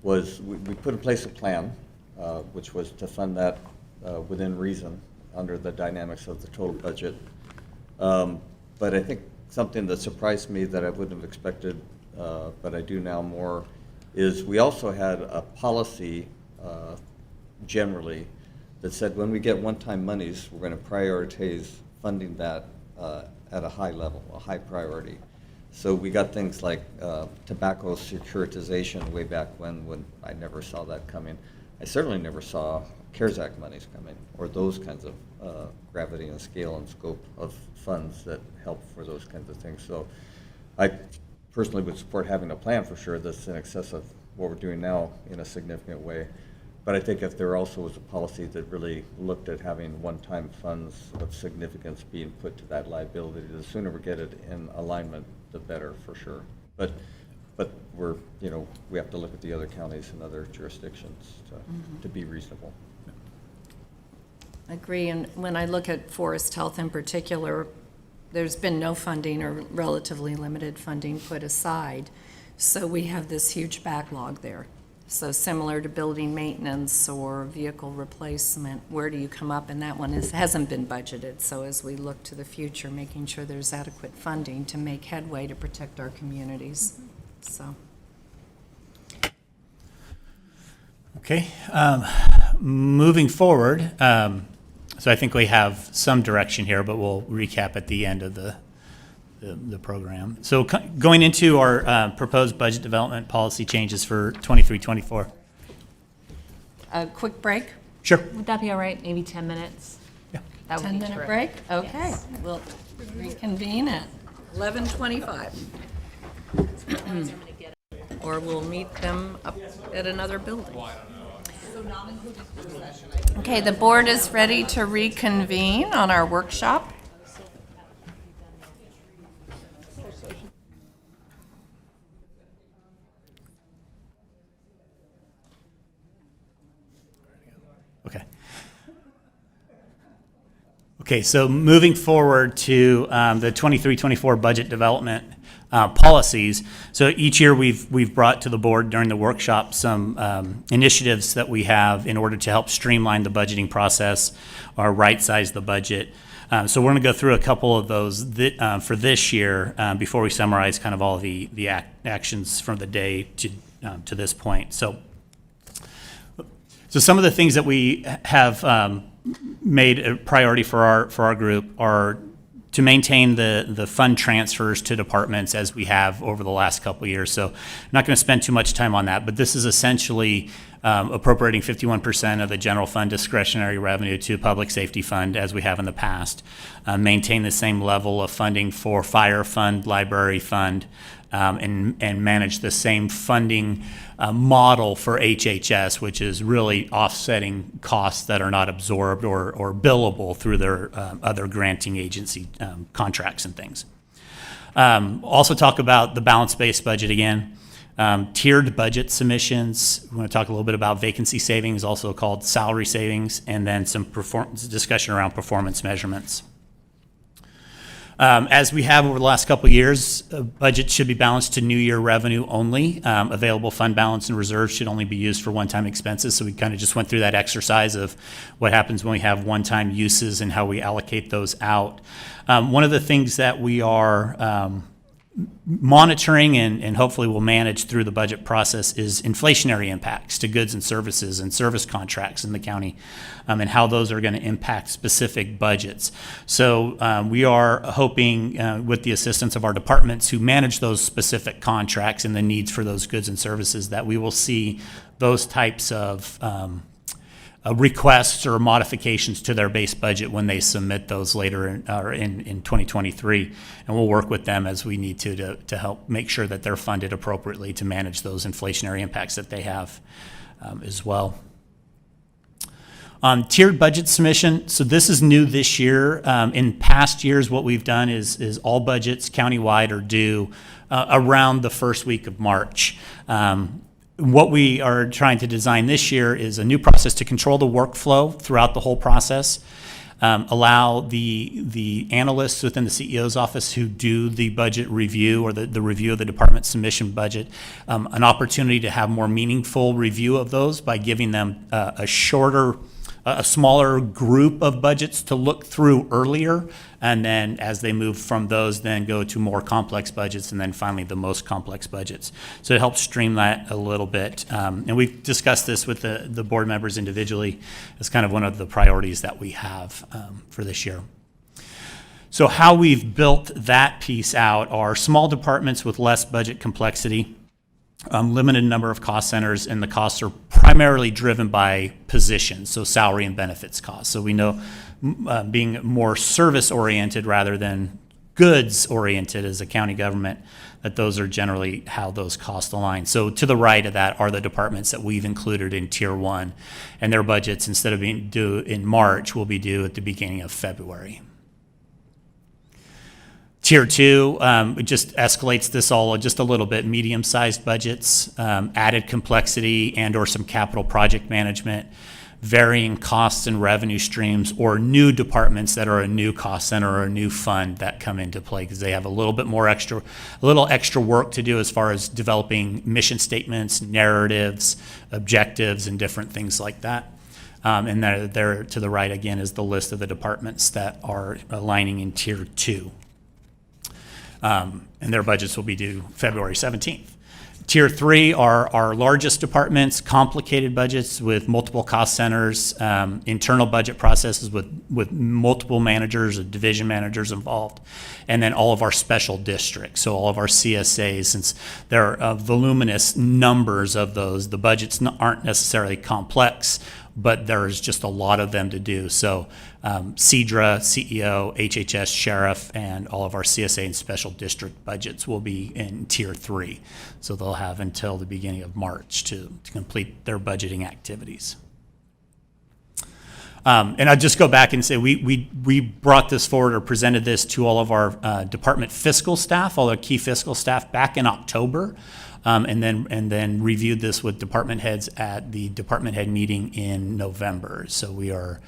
was we put in place a plan, which was to fund that within reason under the dynamics of the total budget. But I think something that surprised me that I wouldn't have expected, but I do now more, is we also had a policy generally that said when we get one-time monies, we're going to prioritize funding that at a high level, a high priority. So we got things like tobacco securitization way back when I never saw that coming. I certainly never saw CARES Act monies coming, or those kinds of gravity and scale and scope of funds that help for those kinds of things. So I personally would support having a plan for sure that's in excess of what we're doing now in a significant way. But I think if there also was a policy that really looked at having one-time funds of significance being put to that liability, the sooner we get it in alignment, the better for sure. But we're, we have to look at the other counties and other jurisdictions to be reasonable. Agree, and when I look at Forest Health in particular, there's been no funding or relatively limited funding put aside. So we have this huge backlog there. So similar to building maintenance or vehicle replacement, where do you come up? And that one hasn't been budgeted. So as we look to the future, making sure there's adequate funding to make headway to protect our communities. So. Okay, moving forward, so I think we have some direction here, but we'll recap at the end of the program. So going into our proposed budget development policy changes for 23-24. A quick break? Sure. Would that be all right? Maybe 10 minutes? Yeah. That would be 10-minute terrific. break? Okay, Yes. we'll reconvene at 11:25. Or we'll meet them up at another building. Okay, the board is ready to reconvene on our workshop. Okay. Okay, so moving forward to the 23-24 budget development policies. So each year we've brought to the board during the workshop some initiatives that we have in order to help streamline the budgeting process or right-size the budget. So we're going to go through a couple of those for this year before we summarize kind of all the actions from the day to this point. So some of the things that we have made a priority for our group are to maintain the fund transfers to departments as we have over the last couple of years. So I'm not going to spend too much time on that, but this is essentially appropriating 51% of the general fund discretionary revenue to public safety fund as we have in the past. Maintain the same level of funding for fire fund, library fund, and manage the same funding model for HHS, which is really offsetting costs that are not absorbed or billable through their other granting agency contracts and things. Also talk about the balance-based budget again. tiered budget submissions. We want to talk a little bit about vacancy savings, also called salary savings, and then some discussion around performance measurements. As we have over the last couple of years, budget should be balanced to new year revenue only. Available fund balance and reserves should only be used for one-time expenses. So we kind of just went through that exercise of what happens when we have one-time uses and how we allocate those out. One of the things that we are monitoring and hopefully will manage through the budget process is inflationary impacts to goods and services and service contracts in the county, and how those are going to impact specific budgets. So we are hoping with the assistance of our departments who manage those specific contracts and the needs for those goods and services that we will see those types of requests or modifications to their base budget when they submit those later in 2023. And we'll work with them as we need to help make sure that they're funded appropriately to manage those inflationary impacts that they have as well. Tiered budget submission. So this is new this year. In past years, what we've done is all budgets countywide are due around the first week of March. What we are trying to design this year is a new process to control the workflow throughout the whole process, allow the analysts within the CEO's office who do the budget review or the review of the department submission budget, an opportunity to have more meaningful review of those by giving them a smaller group of budgets to look through earlier, and then as they move from those, then go to more complex budgets, and then finally the most complex budgets. So it helps stream that a little bit. And we've discussed this with the board members individually as kind of one of the priorities that we have for this year. So how we've built that piece out are small departments with less budget complexity, limited number of cost centers, and the costs are primarily driven by positions, so salary and benefits costs. So we know being more service-oriented rather than goods-oriented as a county government, that those are generally how those costs align. So to the right of that are the departments that we've included in Tier 1, and their budgets, instead of being due in March, will be due at the beginning of February. Tier 2, it just escalates this all just a little bit, medium-sized budgets, added complexity and or some capital project management, varying costs and revenue streams, or new departments that are a new cost center or a new fund that come into play because they have a little bit more extra work to do as far as developing mission statements, narratives, objectives, and different things like that. And there to the right, again, is the list of the departments that are aligning in Tier 2. And their budgets will be due February 17th. Tier 3 are our largest departments, complicated budgets with multiple cost centers, internal budget processes with multiple managers or division managers involved, and then all of our special districts, so all of our CSAs. Since there are voluminous numbers of those, the budgets aren't necessarily complex, but there's just a lot of them to do. So CEDRA, CEO, HHS, Sheriff, and all of our CSA and special district budgets will be in Tier 3. So they'll have until the beginning of March to complete their budgeting activities. And I'll just go back and say we brought this forward or presented this to all of our department fiscal staff, all our key fiscal staff back in October. And then reviewed this with department heads at the department head meeting in November. So we are,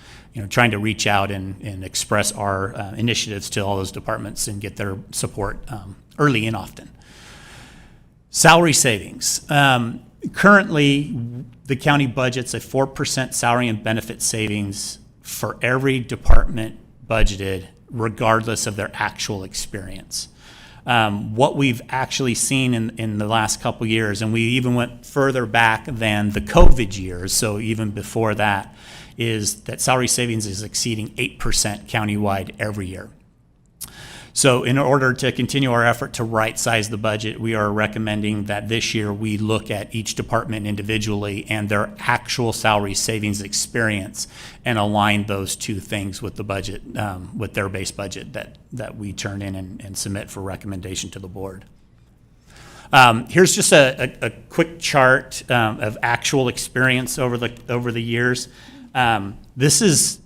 trying to reach out and express our initiatives to all those departments and get their support early and often. Salary savings. Currently, the county budgets a 4% salary and benefit savings for every department budgeted, regardless of their actual experience. What we've actually seen in the last couple years, and we even went further back than the COVID years, so even before that, is that salary savings is exceeding 8% countywide every year. So in order to continue our effort to right-size the budget, we are recommending that this year we look at each department individually and their actual salary savings experience and align those two things with the budget, with their base budget that we turn in and submit for recommendation to the board. Here's just a quick chart of actual experience over the years. This is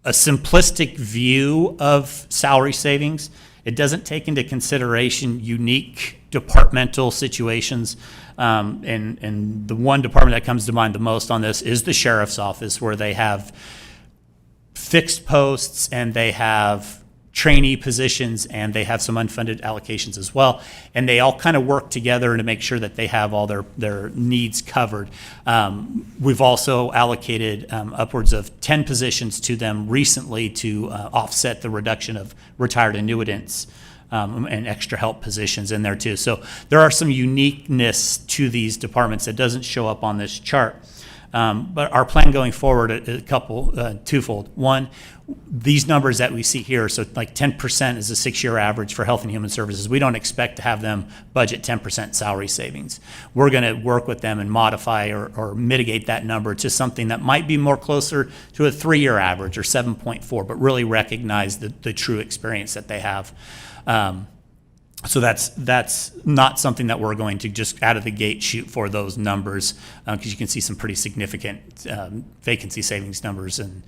a simplistic view of salary savings. It doesn't take into consideration unique departmental situations. And the one department that comes to mind the most on this is the sheriff's office, where they have fixed posts and they have trainee positions and they have some unfunded allocations as well. And they all kind of work together to make sure that they have all their needs covered. We've also allocated upwards of 10 positions to them recently to offset the reduction of retired annuitants and extra help positions in there too. So there are some uniqueness to these departments that doesn't show up on this chart. But our plan going forward, twofold. One, these numbers that we see here, so like 10% is a 6-year average for Health and Human Services. We don't expect to have them budget 10% salary savings. We're going to work with them and modify or mitigate that number to something that might be more closer to a 3-year average or 7.4, but really recognize the true experience that they have. So that's not something that we're going to just out of the gate shoot for those numbers, because you can see some pretty significant vacancy savings numbers. And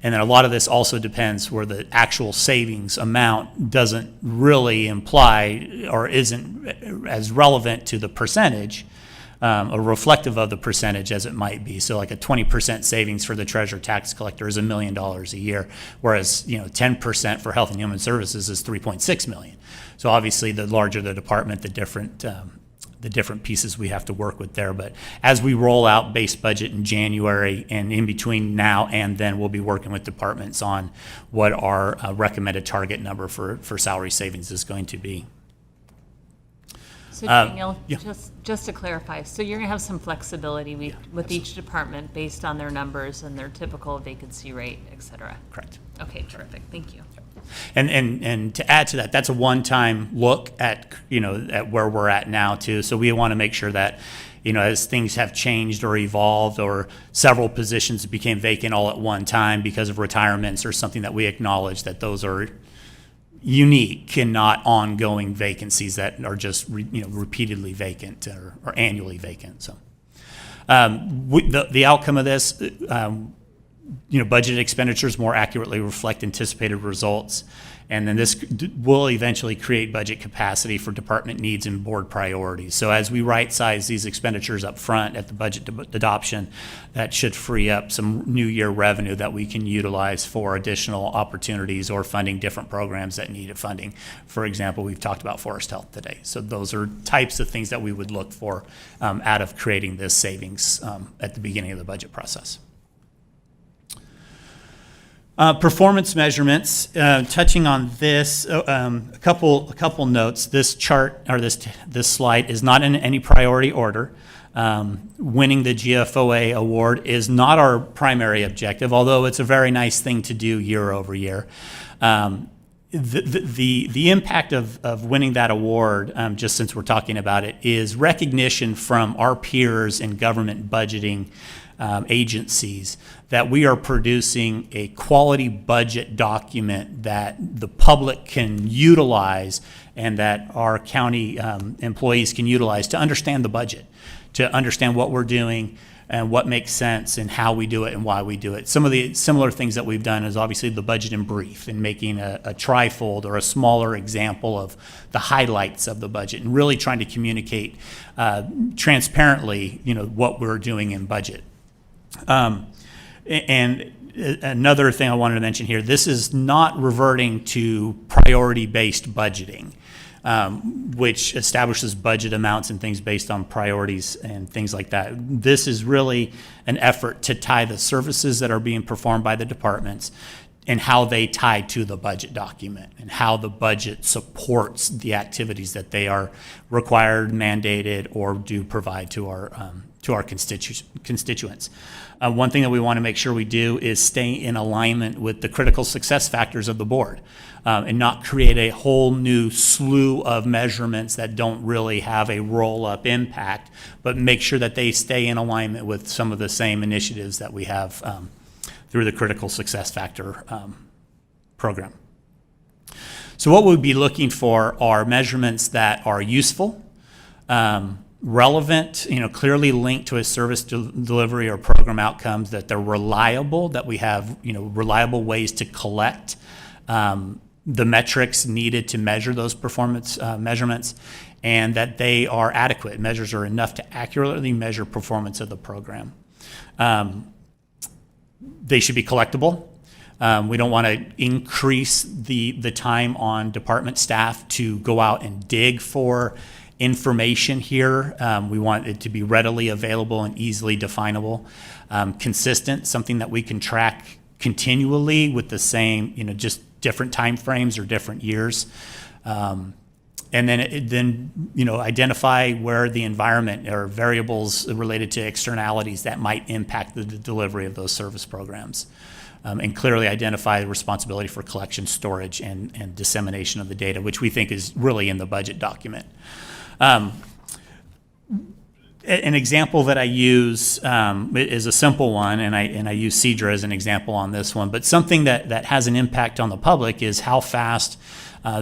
then a lot of this also depends where the actual savings amount doesn't really imply or isn't as relevant to the percentage or reflective of the percentage as it might be. So like a 20% savings for the treasurer tax collector is $1 million a year, whereas 10% for Health and Human Services is $3.6 million. So obviously, the larger the department, the different pieces we have to work with there. But as we roll out base budget in January, and in between now and then, we'll be working with departments on what our recommended target number for salary savings is going to be. So Daniel, yeah. just to clarify, so you're going to have some flexibility with each department based on their numbers and their typical vacancy rate, et cetera? Correct. Okay, terrific. Thank you. And to add to that, that's a one-time look at at where we're at now too. So we want to make sure that as things have changed or evolved, or several positions became vacant all at one time because of retirements or something, that we acknowledge that those are unique and not ongoing vacancies that are just repeatedly vacant or annually vacant. So the outcome of this, budgeted expenditures more accurately reflect anticipated results, and then this will eventually create budget capacity for department needs and board priorities. So as we right-size these expenditures up front at the budget adoption, that should free up some new year revenue that we can utilize for additional opportunities or funding different programs that needed funding. For example, we've talked about Forest Health today. So those are types of things that we would look for out of creating this savings at the beginning of the budget process. Performance measurements, touching on this, a couple notes. This chart, or this slide, is not in any priority order. Winning the GFOA award is not our primary objective, although it's a very nice thing to do year over year. The impact of winning that award, just since we're talking about it, is recognition from our peers in government budgeting agencies that we are producing a quality budget document that the public can utilize and that our county employees can utilize to understand the budget, to understand what we're doing and what makes sense and how we do it and why we do it. Some of the similar things that we've done is obviously the budget in brief and making a trifold or a smaller example of the highlights of the budget and really trying to communicate transparently, what we're doing in budget. And another thing I wanted to mention here, this is not reverting to priority-based budgeting, which establishes budget amounts and things based on priorities and things like that. This is really an effort to tie the services that are being performed by the departments and how they tie to the budget document and how the budget supports the activities that they are required, mandated, or do provide to our constituents. One thing that we want to make sure we do is stay in alignment with the critical success factors of the board and not create a whole new slew of measurements that don't really have a roll-up impact, but make sure that they stay in alignment with some of the same initiatives that we have through the critical success factor program. So what we'll be looking for are measurements that are useful, relevant, clearly linked to a service delivery or program outcomes, that they're reliable, that we have, reliable ways to collect the metrics needed to measure those performance measurements, and that they are adequate. Measures are enough to accurately measure performance of the program. They should be collectible. We don't want to increase the time on department staff to go out and dig for information here. We want it to be readily available and easily definable. Consistent, something that we can track continually with the same, just different time frames or different years. And then identify where the environment or variables related to externalities that might impact the delivery of those service programs. And clearly identify the responsibility for collection, storage, and dissemination of the data, which we think is really in the budget document. An example that I use is a simple one, and I use Cedra as an example on this one, but something that has an impact on the public is how fast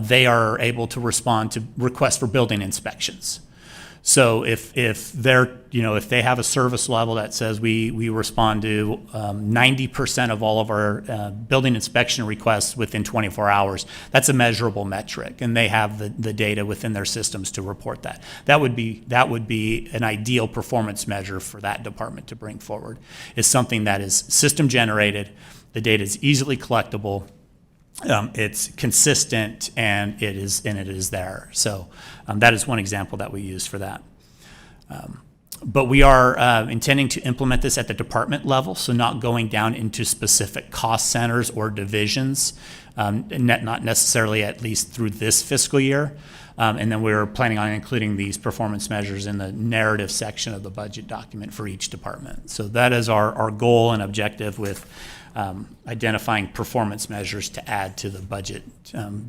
they are able to respond to requests for building inspections. So if they're, if they have a service level that says we respond to 90% of all of our building inspection requests within 24 hours, that's a measurable metric, and they have the data within their systems to report that. That would be an ideal performance measure for that department to bring forward. Is something that is system generated, the data is easily collectible, it's consistent, and it is there. So that is one example that we use for that. But we are intending to implement this at the department level, so not going down into specific cost centers or divisions, not necessarily at least through this fiscal year. And then we're planning on including these performance measures in the narrative section of the budget document for each department. So that is our goal and objective with identifying performance measures to add to the budget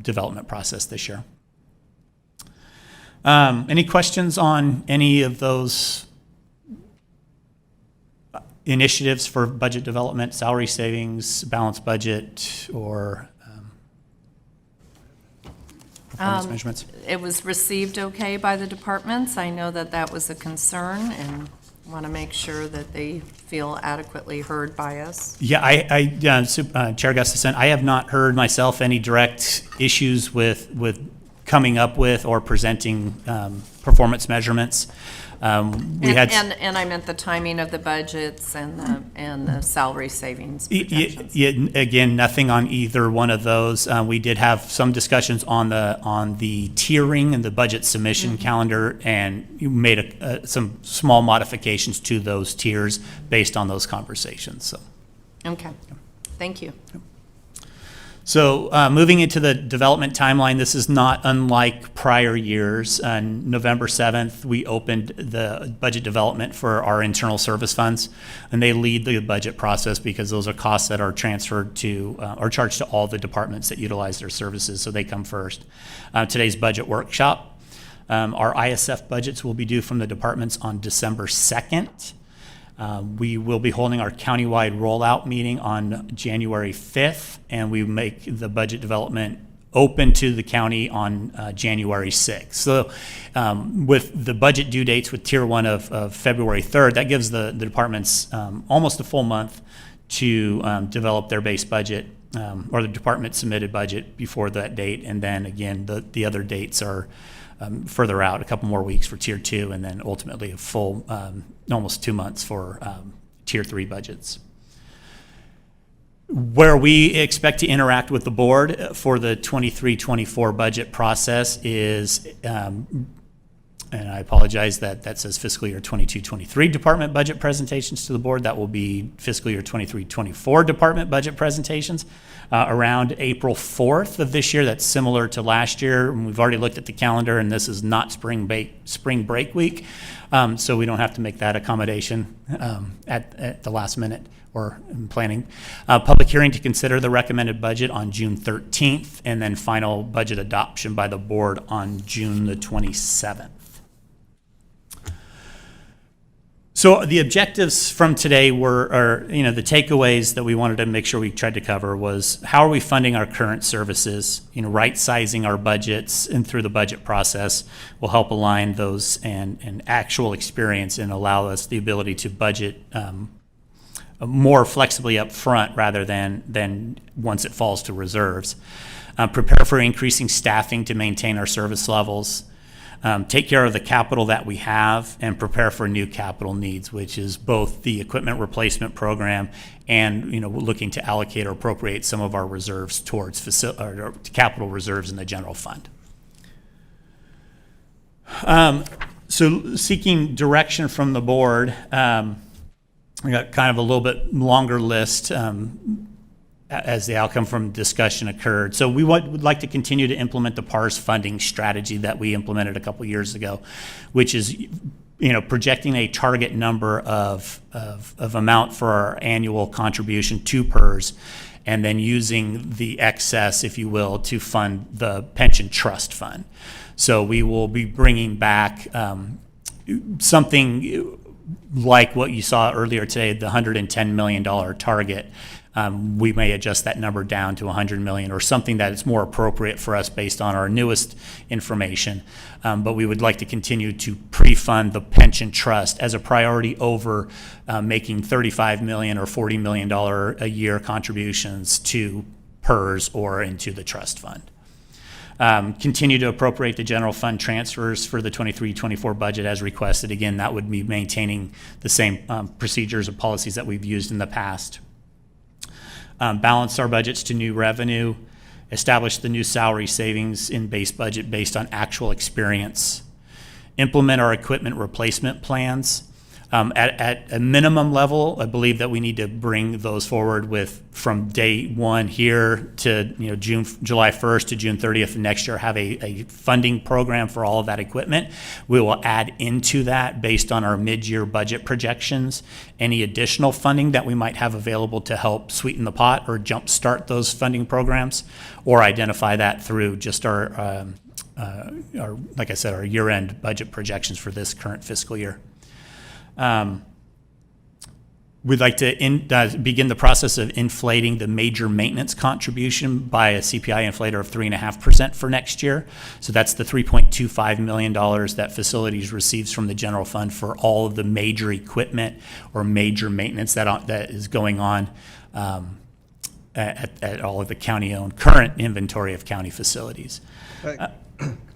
development process this year. Any questions on any of those initiatives for budget development, salary savings, balanced budget, or performance measurements? It was received okay by the departments. I know that was a concern, and want to make sure that they feel adequately heard by us. Yeah, Chair Gustafson, I have not heard myself any direct issues with coming up with or presenting performance measurements. We had And I meant the timing of the budgets and the salary savings projections. again, nothing on either one of those. We did have some discussions on the tiering and the budget submission calendar, and you made some small modifications to those tiers based on those conversations. So. Okay, thank you. So moving into the development timeline, this is not unlike prior years. On November 7th, we opened the budget development for our internal service funds, and they lead the budget process because those are costs that are transferred to or charged to all the departments that utilize their services, so they come first. Today's budget workshop. Our ISF budgets will be due from the departments on December 2nd. We will be holding our countywide rollout meeting on January 5th, and we make the budget development open to the county on January 6th. So with the budget due dates with Tier 1 of February 3rd, that gives the departments almost a full month to develop their base budget or the department submitted budget before that date. And then again, the other dates are further out, a couple more weeks for Tier 2, and then ultimately a full almost 2 months for Tier 3 budgets. Where we expect to interact with the board for the 23-24 budget process is, and I apologize that says fiscal year 22-23 department budget presentations to the board. That will be fiscal year 23-24 department budget presentations around April 4th of this year. That's similar to last year. And we've already looked at the calendar, and this is not spring break week, so we don't have to make that accommodation at the last minute or in planning. Public hearing to consider the recommended budget on June 13th, and then final budget adoption by the board on June the 27th. So the objectives from today were the takeaways that we wanted to make sure we tried to cover was how are we funding our current services, right sizing our budgets, and through the budget process will help align those and actual experience and allow us the ability to budget more flexibly up front rather than once it falls to reserves. Prepare for increasing staffing to maintain our service levels. Take care of the capital that we have and prepare for new capital needs, which is both the equipment replacement program and, looking to allocate or appropriate some of our reserves towards or capital reserves in the general fund. So seeking direction from the board, we got kind of a little bit longer list as the outcome from discussion occurred. So we would like to continue to implement the PARS funding strategy that we implemented a couple years ago, which is, projecting a target number of amount for our annual contribution to PERS, and then using the excess, if you will, to fund the pension trust fund. So we will be bringing back something like what you saw earlier today, the $110 million target. We may adjust that number down to 100 million or something that is more appropriate for us based on our newest information. But we would like to continue to pre-fund the pension trust as a priority over making 35 million or $40 million a year contributions to PERS or into the trust fund. Continue to appropriate the general fund transfers for the 23-24 budget as requested. Again, that would be maintaining the same procedures and policies that we've used in the past. Balance our budgets to new revenue, establish the new salary savings in base budget based on actual experience, implement our equipment replacement plans. At a minimum level, I believe that we need to bring those forward from day one here to July 1st to June 30th of next year, have a funding program for all of that equipment. We will add into that based on our mid-year budget projections, any additional funding that we might have available to help sweeten the pot or jumpstart those funding programs, or identify that through just our like I said, our year-end budget projections for this current fiscal year. We'd like to begin the process of inflating the major maintenance contribution by a CPI inflator of 3.5% for next year. So that's the $3.25 million that facilities receives from the general fund for all of the major equipment or major maintenance that is going on at all of the county-owned current inventory of county facilities. Can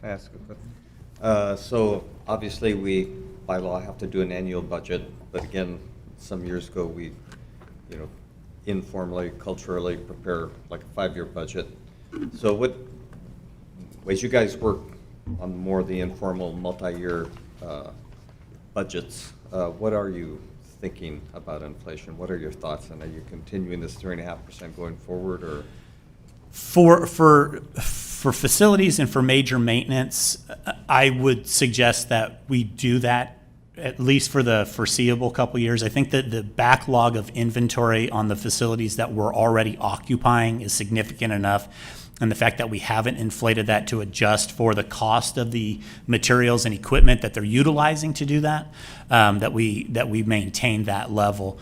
I ask a question? So obviously we, by law, have to do an annual budget, but again, some years ago, we, informally, culturally prepare like a 5-year budget. So as you guys work on more of the informal multi-year budgets, what are you thinking about inflation? What are your thoughts? And are you continuing this 3.5% going forward, or? For facilities and for major maintenance, I would suggest that we do that at least for the foreseeable couple years. I think that the backlog of inventory on the facilities that we're already occupying is significant enough, and the fact that we haven't inflated that to adjust for the cost of the materials and equipment that they're utilizing to do that, that we maintain that level.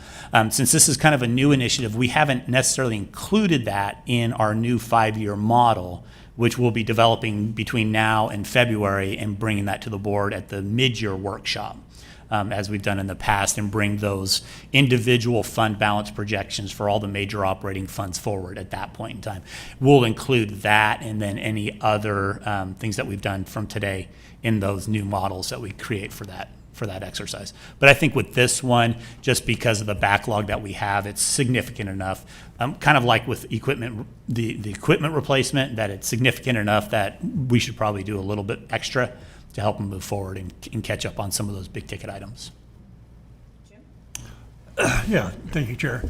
Since this is kind of a new initiative, we haven't necessarily included that in our new 5-year model, which we'll be developing between now and February and bringing that to the board at the mid-year workshop, as we've done in the past, and bring those individual fund balance projections for all the major operating funds forward at that point in time. We'll include that and then any other things that we've done from today in those new models that we create for that exercise. But I think with this one, just because of the backlog that we have, it's significant enough, kind of like with equipment, the equipment replacement, that it's significant enough that we should probably do a little bit extra to help them move forward and catch up on some of those big ticket items. Yeah, thank you, Chair.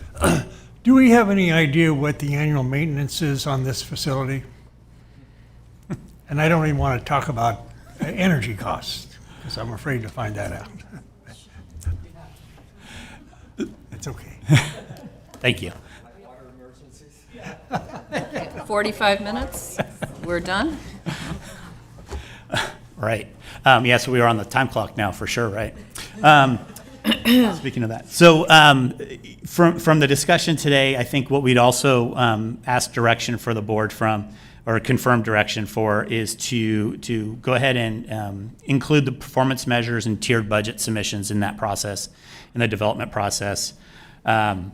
Do we have any idea what the annual maintenance is on this facility? And I don't even want to talk about energy costs, because I'm afraid to find that out. It's okay. Thank you. 45 minutes, we're done? Right. Yeah, so we are on the time clock now for sure, right? Speaking of that. So from the discussion today, I think what we'd also ask direction for the board from, or confirm direction for, is to go ahead and include the performance measures and tiered budget submissions in that process, in the development process. Make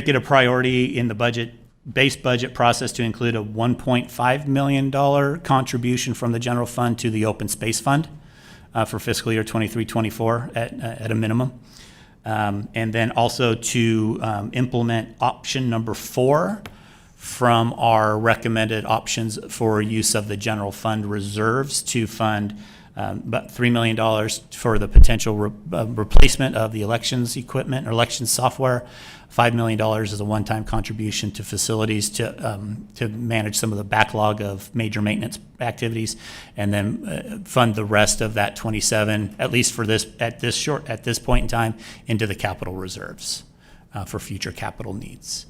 it a priority in the base budget process to include a $1.5 million contribution from the general fund to the open space fund for fiscal year 23-24 at a minimum. And then also to implement option number 4 from our recommended options for use of the general fund reserves to fund about $3 million for the potential replacement of the elections equipment or elections software. $5 million is a one-time contribution to facilities to manage some of the backlog of major maintenance activities, and then fund the rest of that 27, at least for this at this point in time, into the capital reserves for future capital needs.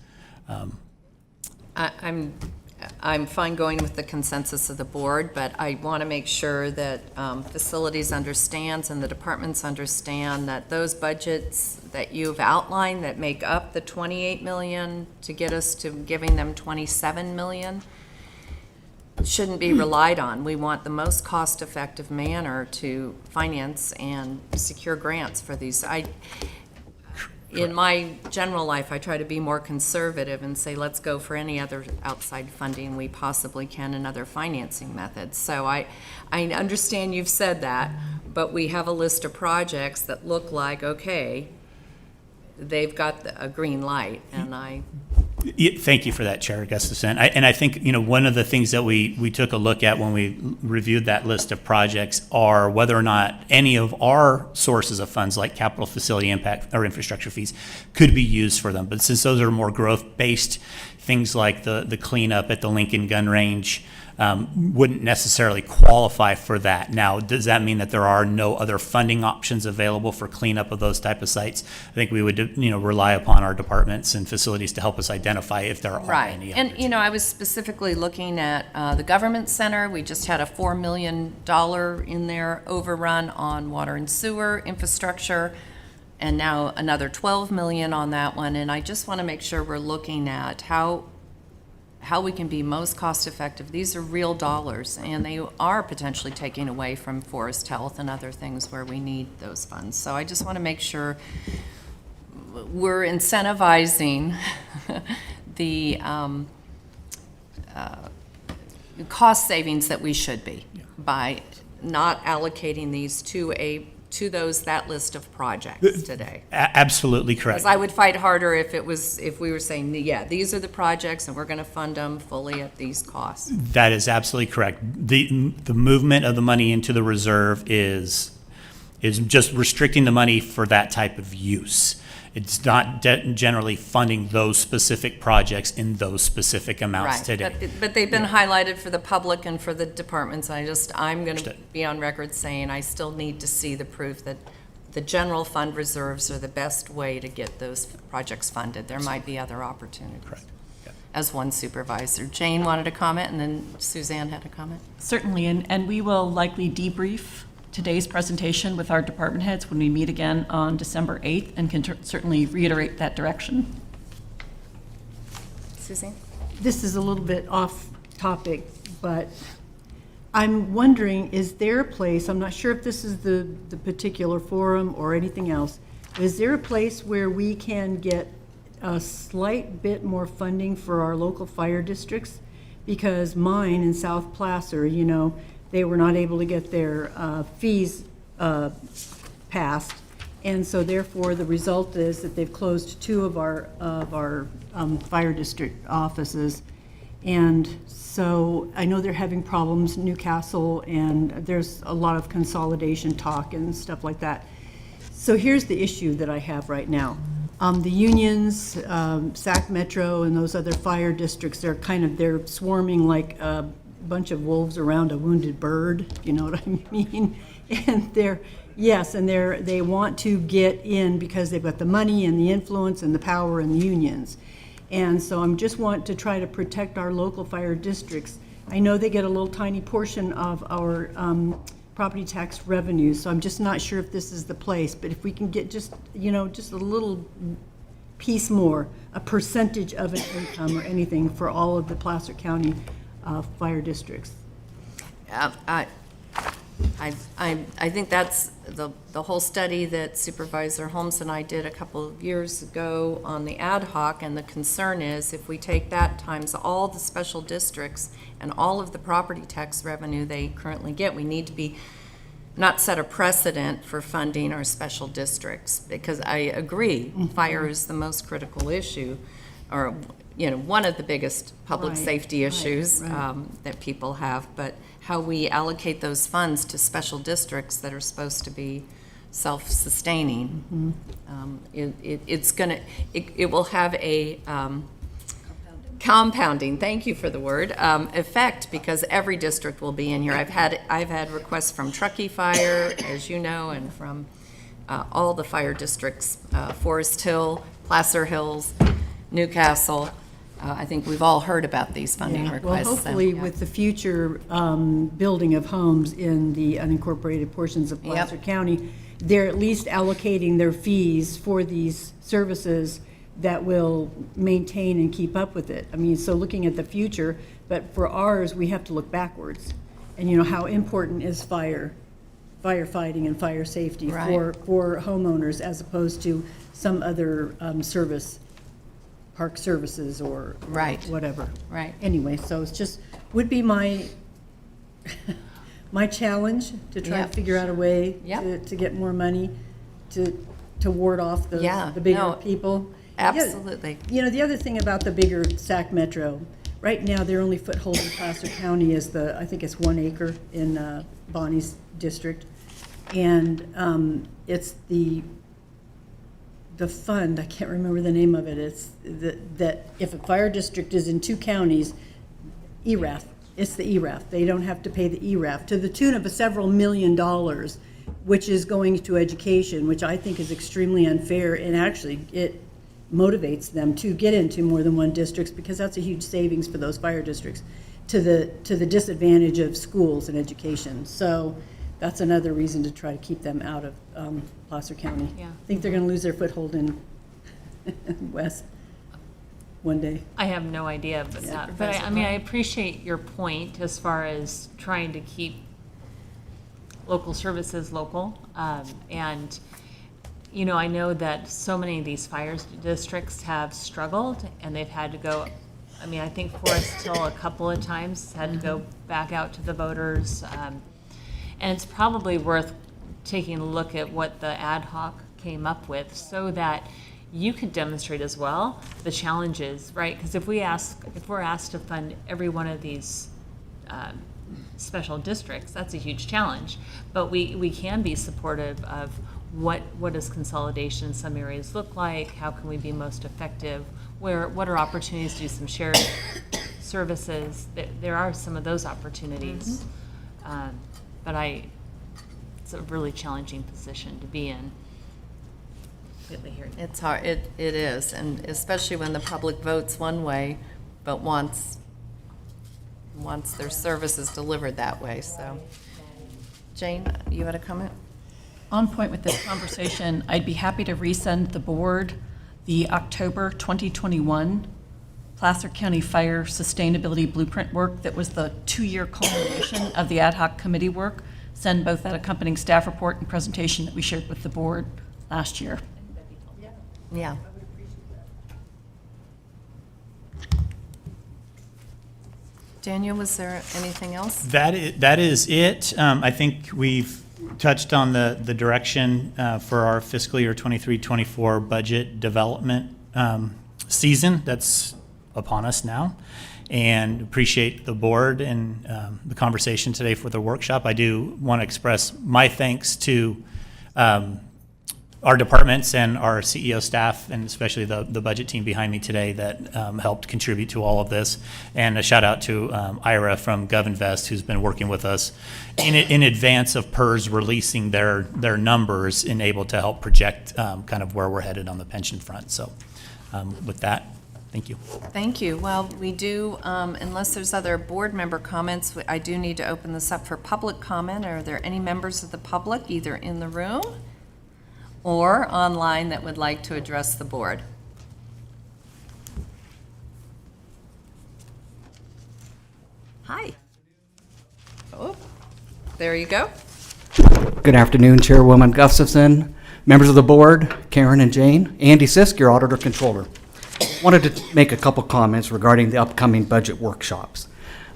I'm fine going with the consensus of the board, but I want to make sure that facilities understands and the departments understand that those budgets that you've outlined that make up the 28 million to get us to giving them 27 million shouldn't be relied on. We want the most cost-effective manner to finance and secure grants for these. In my general life, I try to be more conservative and say, let's go for any other outside funding we possibly can and other financing methods. So I understand you've said that, but we have a list of projects that look like, okay, they've got a green light, and Thank you for that, Chair Gustafson. And I think, one of the things that we took a look at when we reviewed that list of projects are whether or not any of our sources of funds, like capital facility impact or infrastructure fees, could be used for them. But since those are more growth-based, things like the cleanup at the Lincoln Gun Range wouldn't necessarily qualify for that. Now, does that mean that there are no other funding options available for cleanup of those type of sites? I think we would, rely upon our departments and facilities to help us identify if there are any others. And, I was specifically looking at the government center. We just had a $4 million in there overrun on water and sewer infrastructure, and now another 12 million on that one. And I just want to make sure we're looking at how we can be most cost-effective. These are real dollars, and they are potentially taking away from forest health and other things where we need those funds. So I just want to make sure we're incentivizing the cost savings that we should be by not allocating these to that list of projects today. Absolutely correct. Because I would fight harder if we were saying, yeah, these are the projects and we're going to fund them fully at these costs. That is absolutely correct. The movement of the money into the reserve is just restricting the money for that type of use. It's not generally funding those specific projects in those specific amounts today. But they've been highlighted for the public and for the departments. I'm going to be on record saying I still need to see the proof that the general fund reserves are the best way to get those projects funded. There might be other opportunities. Correct. Yeah. As one supervisor. Jane wanted a comment, and then Suzanne had a comment. Certainly, and we will likely debrief today's presentation with our department heads when we meet again on December 8th, and can certainly reiterate that direction. Suzanne? This is a little bit off topic, but I'm wondering, is there a place, I'm not sure if this is the particular forum or anything else, is there a place where we can get a slight bit more funding for our local fire districts? Because mine in South Placer, they were not able to get their fees passed, and so therefore the result is that they've closed 2 of our fire district offices. And so I know they're having problems, Newcastle, and there's a lot of consolidation talk and stuff like that. So here's the issue that I have right now. The unions, Sac Metro, and those other fire districts, they're swarming like a bunch of wolves around a wounded bird, you know what I mean? And they want to get in because they've got the money and the influence and the power and the unions. And so I'm just want to try to protect our local fire districts. I know they get a little tiny portion of our property tax revenues, so I'm just not sure if this is the place, but if we can get just a little piece more, a percentage of an income or anything for all of the Placer County fire districts. I think that's the whole study that Supervisor Holmes and I did a couple of years ago on the ad hoc, and the concern is if we take that times all the special districts and all of the property tax revenue they currently get, we need to be, not set a precedent for funding our special districts, because I agree, fire is the most critical issue, or, you know, one of the biggest public Right, safety right, issues right. that people have, but how we allocate those funds to special districts that are supposed to be self-sustaining. It's gonna, it will have a compounding, thank you for the word, effect, because every district will be in here. I've had requests from Truckee Fire, as you know, and from all the fire districts, Forest Hill, Placer Hills, Newcastle. I think we've all heard about these funding Yeah, requests. well, so, hopefully yeah. with the future building of homes in the unincorporated portions of Placer County, they're at least allocating their fees for these services that will maintain and keep up with it. I mean, so looking at the future, but for ours, we have to look backwards. And you know, how important is firefighting and fire safety Right. for homeowners as opposed to some other service, park services or Right. whatever. Right. Anyway, so it's just, would be my, my challenge to try Yep. to figure out a way Yep. to get more money to ward off the Yeah, bigger no, people. absolutely. You know, the other thing about the bigger SAC Metro, right now, their only foothold in Placer County is I think it's 1 acre in Bonnie's district. And it's the fund, I can't remember the name of it, it's that if a fire district is in 2 counties, ERAF, it's the ERAF. They don't have to pay the ERAF to the tune of several $1 million, which is going to education, which I think is extremely unfair, and actually it motivates them to get into more than one districts, because that's a huge savings for those fire districts, to the disadvantage of schools and education. So that's another reason to try to keep them out of Placer County. Yeah. I think they're gonna lose their foothold in West one day. I have no idea, but I mean, I appreciate your point as far as trying to keep local services local. And, you know, I know that so many of these fire districts have struggled and they've had to go, I mean, I think Forest Hill a couple of times had to go back out to the voters. And it's probably worth taking a look at what the ad hoc came up with so that you could demonstrate as well the challenges, right? Because if we're asked to fund every one of these special districts, that's a huge challenge. But we can be supportive of what does consolidation in some areas look like? How can we be most effective? What are opportunities to do some shared services? There are some of those opportunities. But it's a really challenging position to be in. Completely hear you. It's hard, it is, and especially when the public votes one way, but wants their services delivered that way, so. Jane, you had a comment? On point with this conversation, I'd be happy to resend the board the October 2021 Placer County Fire Sustainability Blueprint work that was the 2-year culmination of the ad hoc committee work. Send both that accompanying staff report and presentation that we shared with the board last year. Yeah. Daniel, was there anything else? That is it. I think we've touched on the direction for our fiscal year 23-24 budget development season that's upon us now, and appreciate the board and the conversation today for the workshop. I do want to express my thanks to our departments and our CEO staff, and especially the budget team behind me today that helped contribute to all of this. And a shout out to Ira from GovInvest, who's been working with us in advance of PERS releasing their numbers and able to help project kind of where we're headed on the pension front. So with that, thank you. Thank you. Well, we do, unless there's other board member comments, I do need to open this up for public comment. Are there any members of the public, either in the room or online, that would like to address the board? Hi. Oh, there you go. Good afternoon, Chairwoman Gustafson, members of the board, Karen and Jane. Andy Sisk, your Auditor Controller. Wanted to make a couple comments regarding the upcoming budget workshops.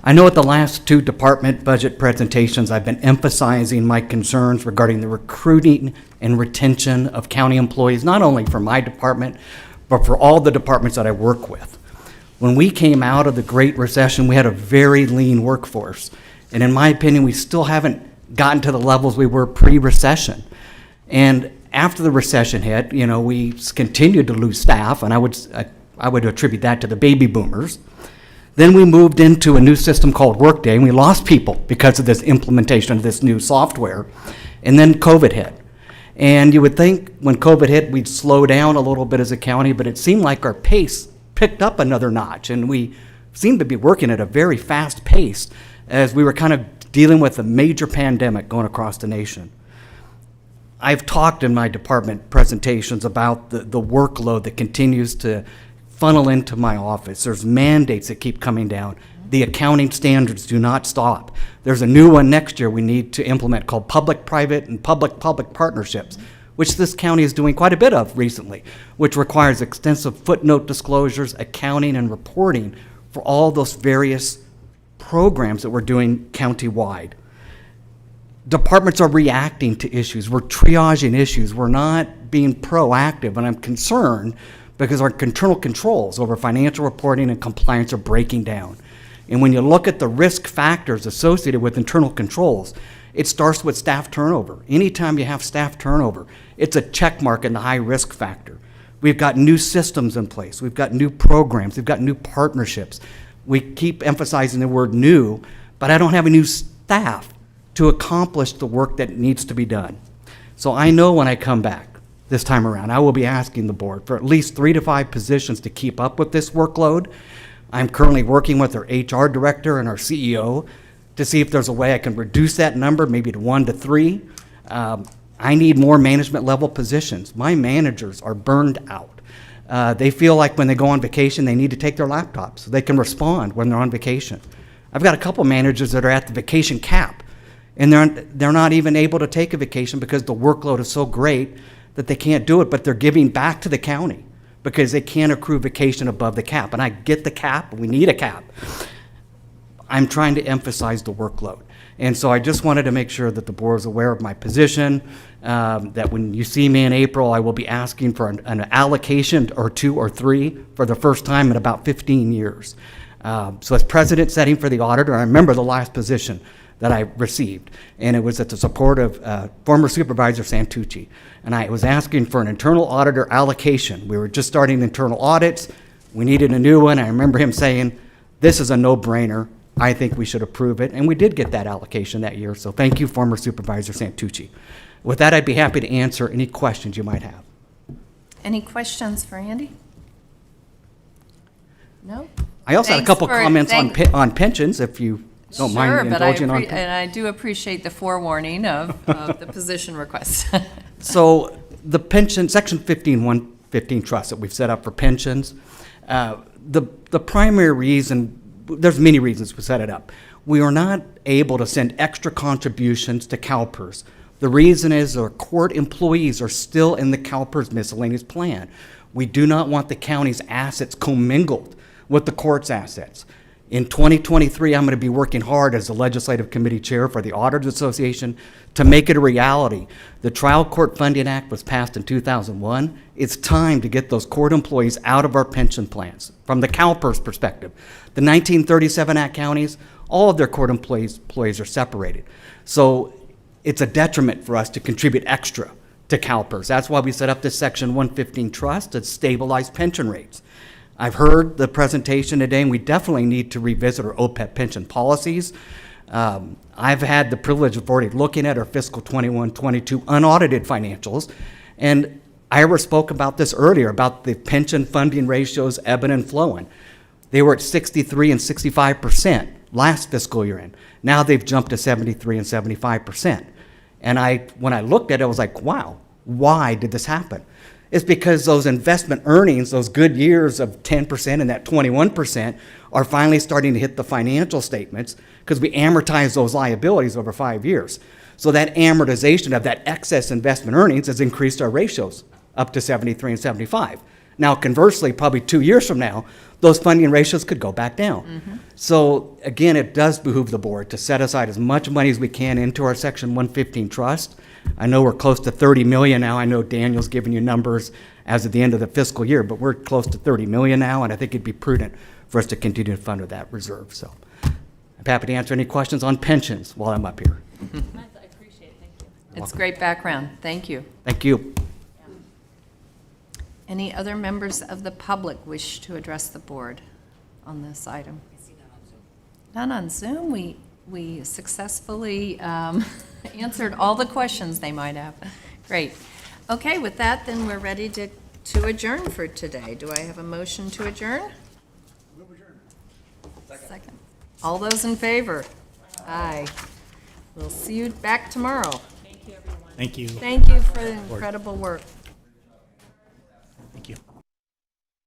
I know at the last two department budget presentations, I've been emphasizing my concerns regarding the recruiting and retention of county employees, not only for my department, but for all the departments that I work with. When we came out of the Great Recession, we had a very lean workforce. And in my opinion, we still haven't gotten to the levels we were pre-recession. And after the recession hit, we continued to lose staff, and I would attribute that to the baby boomers. Then we moved into a new system called Workday, and we lost people because of this implementation of this new software. And then COVID hit. And you would think when COVID hit, we'd slow down a little bit as a county, but it seemed like our pace picked up another notch, and we seemed to be working at a very fast pace as we were kind of dealing with a major pandemic going across the nation. I've talked in my department presentations about the workload that continues to funnel into my office. There's mandates that keep coming down. The accounting standards do not stop. There's a new one next year we need to implement called public-private and public-public partnerships, which this county is doing quite a bit of recently, which requires extensive footnote disclosures, accounting, and reporting for all those various programs that we're doing countywide. Departments are reacting to issues. We're triaging issues. We're not being proactive, and I'm concerned because our internal controls over financial reporting and compliance are breaking down. And when you look at the risk factors associated with internal controls, it starts with staff turnover. Anytime you have staff turnover, it's a check mark in the high risk factor. We've got new systems in place. We've got new programs. We've got new partnerships. We keep emphasizing the word new, but I don't have a new staff to accomplish the work that needs to be done. So I know when I come back this time around, I will be asking the board for at least 3 to 5 positions to keep up with this workload. I'm currently working with our HR director and our CEO to see if there's a way I can reduce that number, maybe to 1 to 3. I need more management level positions. My managers are burned out. They feel like when they go on vacation, they need to take their laptops so they can respond when they're on vacation. I've got a couple managers that are at the vacation cap, and they're not even able to take a vacation because the workload is so great that they can't do it, but they're giving back to the county because they can't accrue vacation above the cap. And I get the cap, we need a cap. I'm trying to emphasize the workload. And so I just wanted to make sure that the board is aware of my position, that when you see me in April, I will be asking for an allocation or 2 or 3 for the first time in about 15 years. So as precedent setting for the auditor, I remember the last position that I received, and it was at the support of former Supervisor Santucci. And I was asking for an internal auditor allocation. We were just starting internal audits. We needed a new one. I remember him saying, this is a no-brainer. I think we should approve it. And we did get that allocation that year. So thank you, former Supervisor Santucci. With that, I'd be happy to answer any questions you might have. Any questions for Andy? No? I also had a Thanks couple for- comments thank- on pensions, if you don't mind Sure, but I indulging on. and I do appreciate the forewarning of the position request. So the pension, section 15115 trust that we've set up for pensions, the primary reason, there's many reasons we set it up. We are not able to send extra contributions to CalPERS. The reason is our court employees are still in the CalPERS miscellaneous plan. We do not want the county's assets commingled with the court's assets. In 2023, I'm going to be working hard as the Legislative Committee Chair for the Auditors Association to make it a reality. The Trial Court Funding Act was passed in 2001. It's time to get those court employees out of our pension plans from the CalPERS perspective. The 1937 Act counties, all of their court employees are separated. So it's a detriment for us to contribute extra to CalPERS. That's why we set up this Section 115 trust to stabilize pension rates. I've heard the presentation today, and we definitely need to revisit our OPEB pension policies. I've had the privilege of already looking at our fiscal 21-22 unaudited financials, and Ira spoke about this earlier, about the pension funding ratios ebbing and flowing. They were at 63 and 65% last fiscal year end. Now they've jumped to 73 and 75%. And when I looked at it, I was like, wow, why did this happen? It's because those investment earnings, those good years of 10% and that 21% are finally starting to hit the financial statements because we amortize those liabilities over 5 years. So that amortization of that excess investment earnings has increased our ratios up to 73 and 75. Now, conversely, probably 2 years from now, those funding ratios could go back down. So again, it does behoove the board to set aside as much money as we can into our Section 115 trust. I know we're close to 30 million now. I know Daniel's giving you numbers as of the end of the fiscal year, but we're close to 30 million now, and I think it'd be prudent for us to continue to fund with that reserve. So I'm happy to answer any questions on pensions while I'm up here. I appreciate it, thank you. It's great background. Thank you. Thank you. Any other members of the public wish to address the board on this item? None on Zoom. We successfully answered all the questions they might have. Great. Okay, with that, then we're ready to adjourn for today. Do I have a motion to adjourn? Second. All those in favor? Aye. We'll see you back tomorrow. Thank you. Thank you for the incredible work.